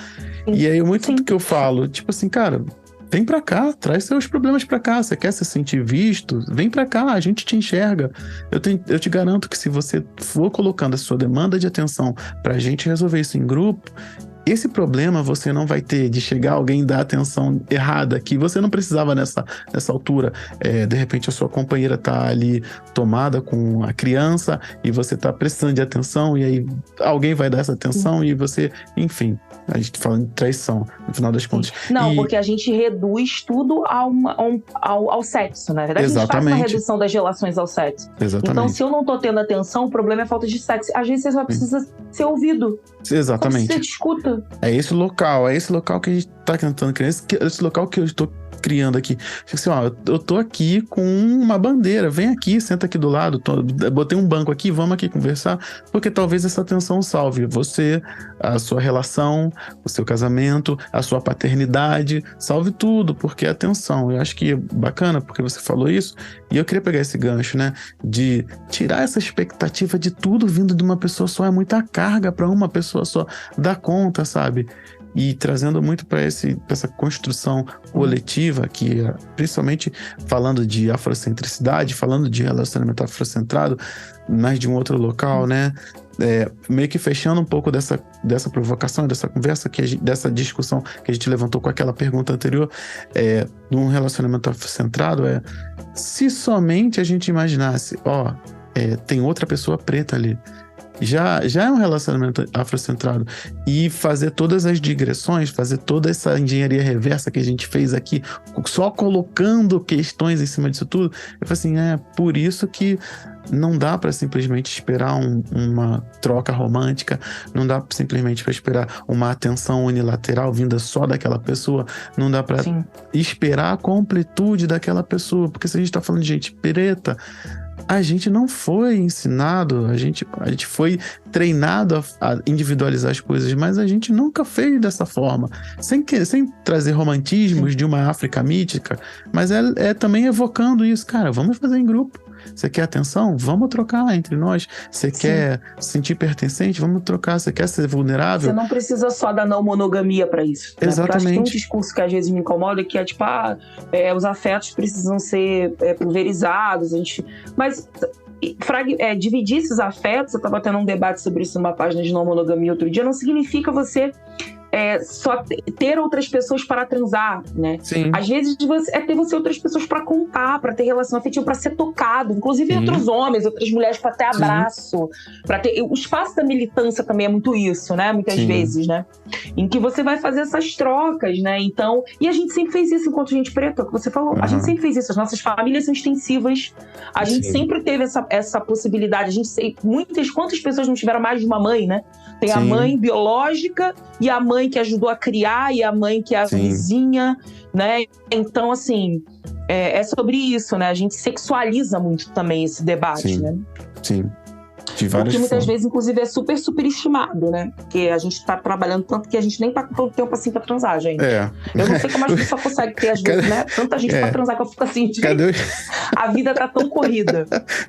E aí muito do que eu falo, tipo assim, cara, vem pra cá, traz seus problemas pra cá, você quer se sentir visto? Vem pra cá, a gente te enxerga. Eu te garanto que se você for colocando a sua demanda de atenção pra gente resolver isso em grupo, esse problema você não vai ter de chegar alguém e dar atenção errada, que você não precisava nessa altura. De repente a sua companheira tá ali tomada com a criança e você tá precisando de atenção, e aí alguém vai dar essa atenção e você, enfim, a gente tá falando de traição, no final das contas. Não, porque a gente reduz tudo ao sexo, né? Na verdade, a gente faz uma redução das relações ao sexo. Exatamente. Então, se eu não tô tendo atenção, o problema é falta de sexo. Às vezes você só precisa ser ouvido. Exatamente. Você escuta. É esse local que a gente tá tentando criar, esse local que eu estou criando aqui. Assim, ó, eu tô aqui com uma bandeira, vem aqui, senta aqui do lado, botei um banco aqui, vamos aqui conversar, porque talvez essa atenção salve você, a sua relação, o seu casamento, a sua paternidade, salve tudo, porque é atenção. Eu acho que é bacana, porque você falou isso, e eu queria pegar esse gancho, né, de tirar essa expectativa de tudo vindo de uma pessoa só, é muita carga para uma pessoa só dar conta, sabe? E trazendo muito para essa construção coletiva, que principalmente falando de afrocentricidade, falando de relacionamento afrocentrado, mas de um outro local, né? Meio que fechando um pouco dessa provocação, dessa conversa, dessa discussão que a gente levantou com aquela pergunta anterior, num relacionamento afrocentrado, se somente a gente imaginasse, tem outra pessoa preta ali, já é um relacionamento afrocentrado, e fazer todas as digressões, fazer toda essa engenharia reversa que a gente fez aqui, só colocando questões em cima disso tudo, eu falei assim, por isso que não dá para simplesmente esperar uma troca romântica, não dá simplesmente para esperar uma atenção unilateral vinda só daquela pessoa, não dá para esperar a completude daquela pessoa, porque se a gente tá falando de gente preta, a gente não foi ensinado, a gente foi treinado a individualizar as coisas, mas a gente nunca fez dessa forma, sem trazer romantismos de uma África mítica, mas é também evocando isso, cara, vamos fazer em grupo. Você quer atenção? Vamos trocar entre nós. Você quer se sentir pertencente? Vamos trocar. Você quer ser vulnerável? Você não precisa só da não monogamia para isso. Né? Exatamente. Porque eu acho que tem um discurso que às vezes me incomoda, que é tipo, os afetos precisam ser pulverizados. Mas dividir esses afetos, eu estava tendo um debate sobre isso numa página de não monogamia outro dia, não significa você só ter outras pessoas para transar, né? Sim. Às vezes ter você outras pessoas para contar, para ter relação afetiva, para ser tocado, inclusive outros homens, outras mulheres, para ter abraço, para ter. O espaço da militância também é muito isso, né? Muitas vezes, né? Em que você vai fazer essas trocas, né? Então, e a gente sempre fez isso enquanto gente preta, que você falou. A gente sempre fez isso. As nossas famílias são extensivas. A gente sempre teve essa possibilidade. Quantas pessoas não tiveram mais de uma mãe, né? Tem a mãe biológica e a mãe que ajudou a criar e a mãe que é a vizinha, né? Então, assim, é sobre isso, né? A gente sexualiza muito também esse debate, né? Sim. De várias Porque muitas formas. vezes, inclusive, é super superestimado, né? Porque a gente tá trabalhando tanto que a gente nem tá com tanto tempo assim pra transar, gente. Eu não sei como as pessoas conseguem ter, às vezes, né? Tanta gente pra transar que eu fico assim, a vida tá tão corrida.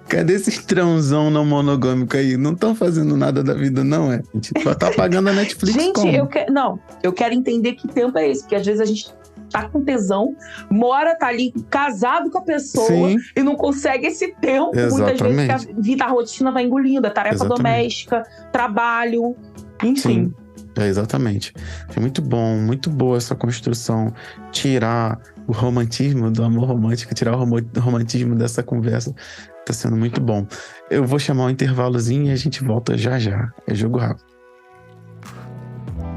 Cadê esses transão não monogâmico aí? Não estão fazendo nada da vida, não, A gente só tá pagando a Netflix. Gente, eu quero entender que tempo é esse, porque às vezes a gente tá com tesão, tá ali casado com a pessoa e não consegue esse tempo. Muitas vezes que a vida, a rotina vai engolindo, a tarefa doméstica, trabalho, enfim. Exatamente. É muito muito boa essa construção. Tirar o romantismo do amor romântico, tirar o romantismo dessa conversa. Tá sendo muito bom. Eu vou chamar um intervalozinho e a gente volta já. É jogo rápido.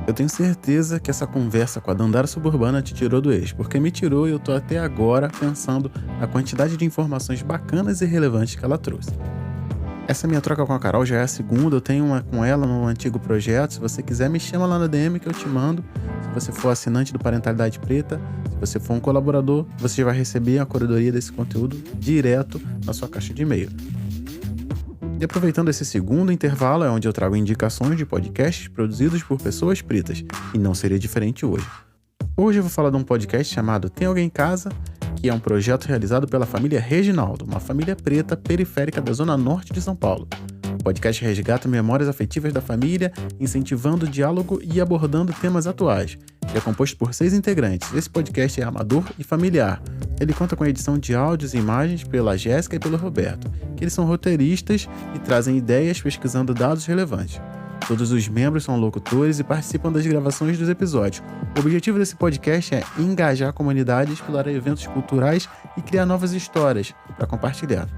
Eu tenho certeza que essa conversa com a Dandara Suburbana te tirou do eixo, porque me tirou e eu tô até agora pensando na quantidade de informações bacanas e relevantes que ela trouxe. Essa minha troca com a Carol já é a segunda, eu tenho uma com ela no antigo projeto. Se você quiser, me chama lá na DM que eu te mando. Se você for assinante do Parentalidade Preta, se você for um colaborador, você já vai receber a curadoria desse conteúdo direto na sua caixa de e-mail. E aproveitando esse segundo intervalo, é onde eu trago indicações de podcasts produzidos por pessoas pretas, e não seria diferente hoje. Hoje eu vou falar de um podcast chamado Tem Alguém em Casa, que é um projeto realizado pela família Reginaldo, uma família preta periférica da zona norte de São Paulo. O podcast resgata memórias afetivas da família, incentivando o diálogo e abordando temas atuais. E é composto por 6 integrantes. Esse podcast é amador e familiar. Ele conta com a edição de áudios e imagens pela Jéssica e pelo Roberto, que eles são roteiristas e trazem ideias pesquisando dados relevantes. Todos os membros são locutores e participam das gravações dos episódios. O objetivo desse podcast é engajar a comunidade, explorar eventos culturais e criar novas histórias para compartilhar.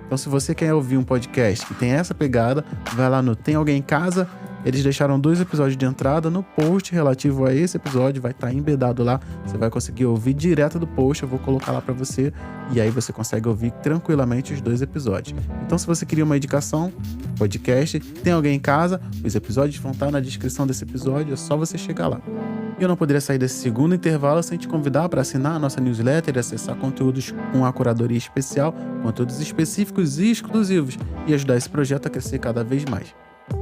Então, se você quer ouvir um podcast que tem essa pegada, vai lá no Tem Alguém em Casa. Eles deixaram 2 episódios de entrada no post relativo a esse episódio, vai estar embedado lá, você vai conseguir ouvir direto do post, eu vou colocar lá para você, e aí você consegue ouvir tranquilamente os 2 episódios. Então, se você queria uma indicação, podcast, Tem Alguém em Casa, os episódios vão estar na descrição desse episódio, é só você chegar lá. E eu não poderia sair desse segundo intervalo sem te convidar para assinar a nossa newsletter e acessar conteúdos com a curadoria especial, conteúdos específicos e exclusivos, e ajudar esse projeto a crescer cada vez mais.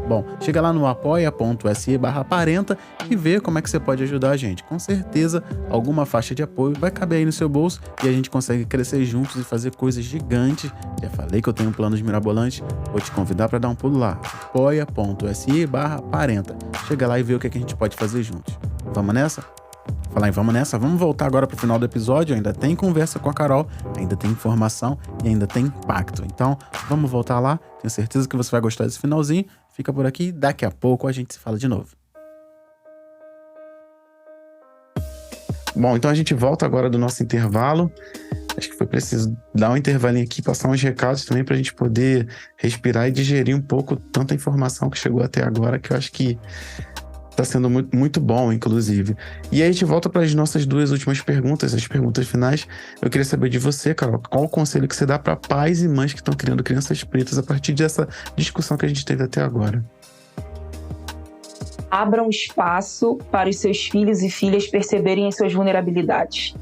Bom, chega lá no apoia.se/parenta e vê como é que você pode ajudar a gente. Com certeza, alguma faixa de apoio vai caber aí no seu bolso e a gente consegue crescer juntos e fazer coisas gigantes. Já falei que eu tenho planos mirabolantes, vou te convidar para dar um pulo lá. apoia.se/parenta. Chega lá e vê o que a gente pode fazer juntos. Vamos nessa? Falar em vamos nessa, vamos voltar agora pro final do episódio. Ainda tem conversa com a Carol, ainda tem informação e ainda tem impacto. Então, vamos voltar lá. Tenho certeza que você vai gostar desse finalzinho. Fica por aqui, daqui a pouco a gente se fala de novo. Bom, então a gente volta agora do nosso intervalo. Acho que foi preciso dar um intervalinho aqui, passar uns recados também pra gente poder respirar e digerir um pouco tanta informação que chegou até agora, que eu acho que tá sendo muito, muito bom, inclusive. E aí a gente volta para as nossas 2 últimas perguntas, as perguntas finais. Eu queria saber de você, Carol, qual o conselho que você dá para pais e mães que estão criando crianças pretas a partir dessa discussão que a gente teve até agora? Abram espaço para os seus filhos e filhas perceberem as suas vulnerabilidades.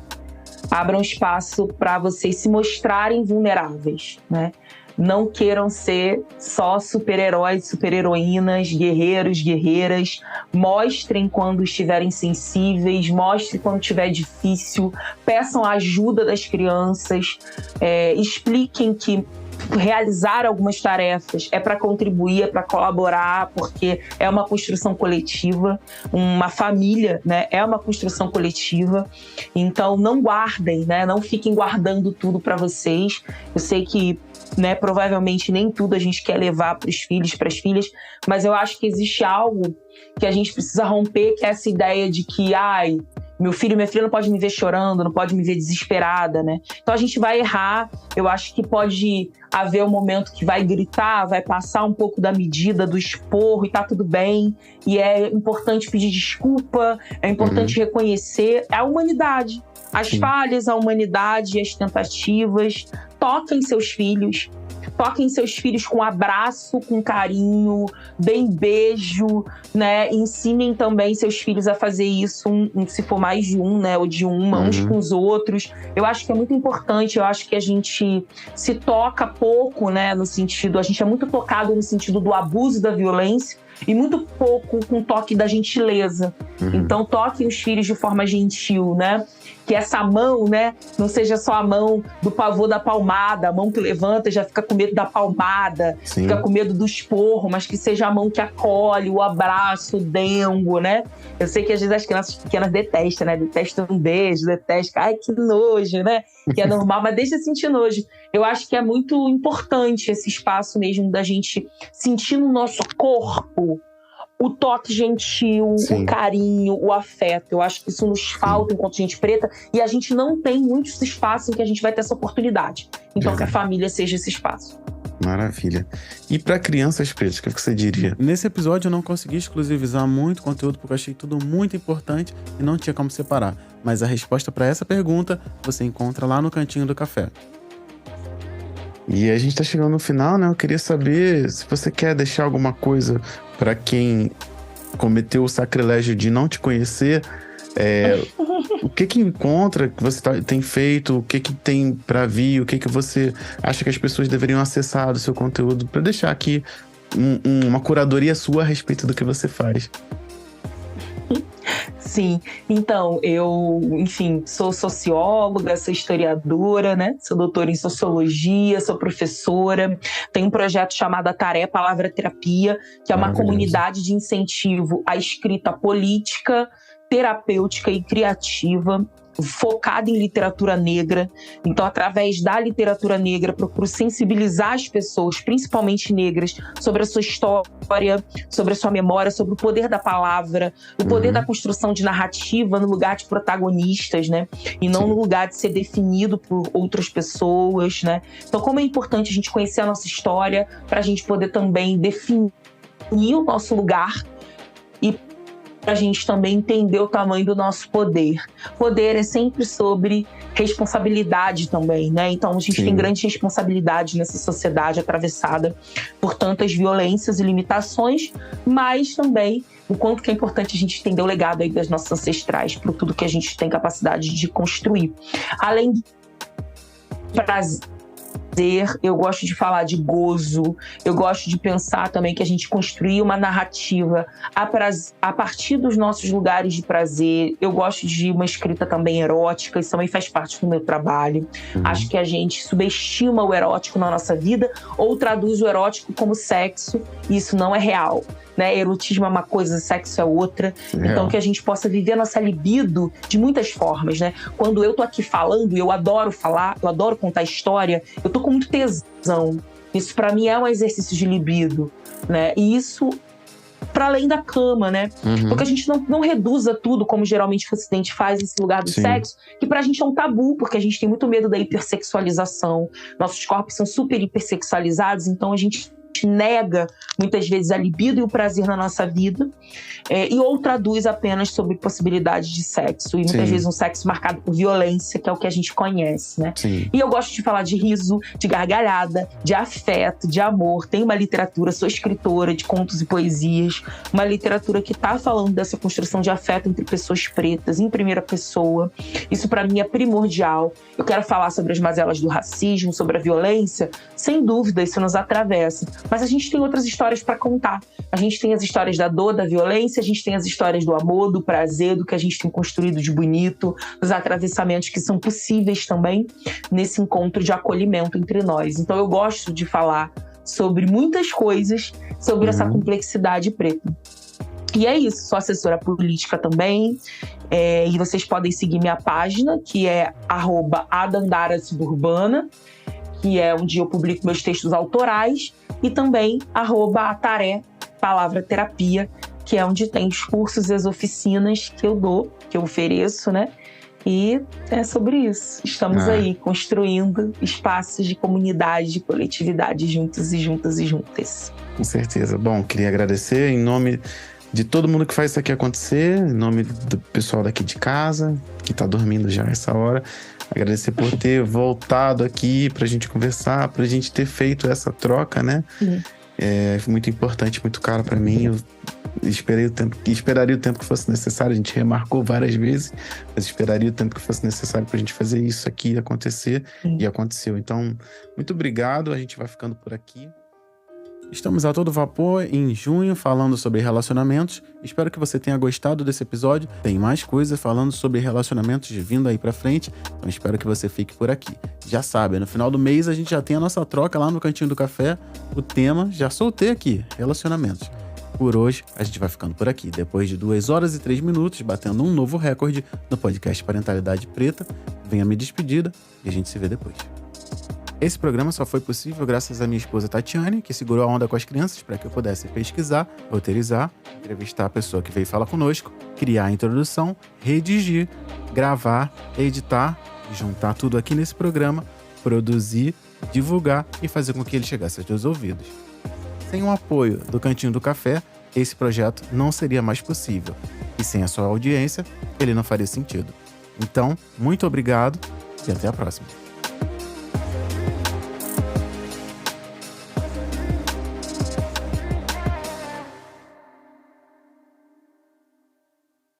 Abram espaço para vocês se mostrarem vulneráveis, né? Não queiram ser só super-heróis, super-heroínas, guerreiros, guerreiras. Mostrem quando estiverem sensíveis, mostrem quando estiver difícil, peçam a ajuda das crianças, expliquem que realizar algumas tarefas é para contribuir, é para colaborar, porque é uma construção coletiva, uma família, né, é uma construção coletiva. Então não guardem, né, não fiquem guardando tudo para vocês. Eu sei que, né, provavelmente nem tudo a gente quer levar para os filhos, para as filhas, mas eu acho que existe algo que a gente precisa romper, que é essa ideia de que, meu filho e minha filha não pode me ver chorando, não pode me ver desesperada, né? Então a gente vai errar. Eu acho que pode haver um momento que vai gritar, vai passar um pouco da medida do esporro e tá tudo bem. E é importante pedir desculpa, é importante reconhecer a humanidade, as falhas, a humanidade, as tentativas. Toquem seus filhos. Toquem seus filhos com abraço, com carinho, deem beijo, né? Ensinem também seus filhos a fazer isso, se for mais de um, né? Ou de uma, uns com os outros. Eu acho que é muito importante, eu acho que a gente se toca pouco, né? No sentido, a gente é muito tocado no sentido do abuso da violência e muito pouco com o toque da gentileza. Então, toquem os filhos de forma gentil, né? Que essa mão, né, não seja só a mão do pavor da palmada, a mão que levanta e já fica com medo da palmada, fica com medo do esporro, mas que seja a mão que acolhe, o abraço, o dengo, né? Eu sei que às vezes as crianças pequenas detestam, né? Detestam um beijo, detestam, ai, que nojo, né? Que é normal, mas deixa sentir nojo. Eu acho que é muito importante esse espaço mesmo da gente sentir no nosso corpo o toque gentil, o carinho, o afeto. Eu acho que isso nos falta enquanto gente preta, e a gente não tem muitos espaços em que a gente vai ter essa oportunidade. Então, que a família seja esse espaço. Maravilha. E para crianças pretas, o que você diria? Nesse episódio eu não consegui exclusivizar muito conteúdo, porque eu achei tudo muito importante e não tinha como separar. Mas a resposta para essa pergunta você encontra lá no Cantinho do Café. E a gente tá chegando no final, né? Eu queria saber se você quer deixar alguma coisa para quem cometeu o sacrilégio de não te conhecer. O que encontra que você tem feito, o que tem para vir, o que você acha que as pessoas deveriam acessar do seu conteúdo, para deixar aqui uma curadoria sua a respeito do que você faz. Sim, então, eu, enfim, sou socióloga, sou historiadora, né? Sou doutora em sociologia, sou professora. Tenho um projeto chamado A Palavra Terapia, que é uma comunidade de incentivo à escrita política, terapêutica e criativa, focada em literatura negra. Então, através da literatura negra, procuro sensibilizar as pessoas, principalmente negras, sobre a sua história, sobre a sua memória, sobre o poder da palavra, o poder da construção de narrativa no lugar de protagonistas, né? E não no lugar de ser definido por outras pessoas, né? Então, como é importante a gente conhecer a nossa história para a gente poder também definir o nosso lugar e para a gente também entender o tamanho do nosso poder. Poder é sempre sobre responsabilidade também, né? Então a gente tem grande responsabilidade nessa sociedade atravessada por tantas violências e limitações, mas também o quanto que é importante a gente entender o legado aí das nossas ancestrais, por tudo que a gente tem capacidade de construir. Além de prazer, eu gosto de falar de gozo, eu gosto de pensar também que a gente construir uma narrativa a partir dos nossos lugares de prazer. Eu gosto de uma escrita também erótica, isso também faz parte do meu trabalho. Acho que a gente subestima o erótico na nossa vida ou traduz o erótico como sexo, e isso não é real, né? Erotismo é uma coisa, sexo é outra. Então que a gente possa viver a nossa libido de muitas formas, né? Quando eu tô aqui falando, eu adoro falar, eu adoro contar história, eu tô com muito tesão. Isso pra mim é um exercício de libido, né? E isso para além da cama, né? Porque a gente não reduza tudo, como geralmente o Ocidente faz nesse lugar do sexo, que pra gente é um tabu, porque a gente tem muito medo da hipersexualização. Nossos corpos são super hipersexualizados, então a gente nega muitas vezes a libido e o prazer na nossa vida, ou traduz apenas sobre possibilidades de sexo, e muitas vezes um sexo marcado por violência, que é o que a gente conhece, né? Sim. E eu gosto de falar de riso, de gargalhada, de afeto, de amor. Tem uma literatura, sou escritora de contos e poesias, uma literatura que está falando dessa construção de afeto entre pessoas pretas, em primeira pessoa. Isso para mim é primordial. Eu quero falar sobre as mazelas do racismo, sobre a violência, sem dúvida, isso nos atravessa. Mas a gente tem outras histórias para contar. A gente tem as histórias da dor, da violência, a gente tem as histórias do amor, do prazer, do que a gente tem construído de bonito, dos atravessamentos que são possíveis também nesse encontro de acolhimento entre nós. Então eu gosto de falar sobre muitas coisas, sobre essa complexidade preta. E é isso, sou assessora política também, e vocês podem seguir minha página, que é @adandara_suburbana, que é onde eu publico meus textos autorais, e também @ataré, palavra terapia, que é onde tem os cursos e as oficinas que eu dou, que eu ofereço, né? E é sobre isso. Estamos aí construindo espaços de comunidade, de coletividade, juntos e juntas e juntas. Com certeza. Bom, queria agradecer em nome de todo mundo que faz isso aqui acontecer, em nome do pessoal daqui de casa, que tá dormindo já essa hora. Agradecer por ter voltado aqui pra gente conversar, pra gente ter feito essa troca, né? É muito importante, muito caro pra mim. Eu esperaria o tempo que fosse necessário. A gente remarcou várias vezes, mas esperaria o tempo que fosse necessário pra gente fazer isso aqui acontecer. E aconteceu. Então, muito obrigado. A gente vai ficando por aqui. Estamos a todo vapor em junho falando sobre relacionamentos. Espero que você tenha gostado desse episódio. Tem mais coisas falando sobre relacionamentos vindo aí pra frente, então espero que você fique por aqui. Já sabe, no final do mês a gente já tem a nossa troca lá no Cantinho do Café. O tema já soltei aqui, relacionamentos. Por hoje a gente vai ficando por aqui. Depois de 2 horas e 3 minutos, batendo um novo recorde no podcast Parentalidade Preta. Venha me despedida e a gente se vê depois. Esse programa só foi possível graças à minha esposa Tatiane, que segurou a onda com as crianças para que eu pudesse pesquisar, roteirizar, entrevistar a pessoa que veio falar conosco, criar a introdução, redigir, gravar, editar, juntar tudo aqui nesse programa, produzir, divulgar e fazer com que ele chegasse aos teus ouvidos. Sem o apoio do Cantinho do Café, esse projeto não seria mais possível. E sem a sua audiência, ele não faria sentido. Então, muito obrigado e até a próxima.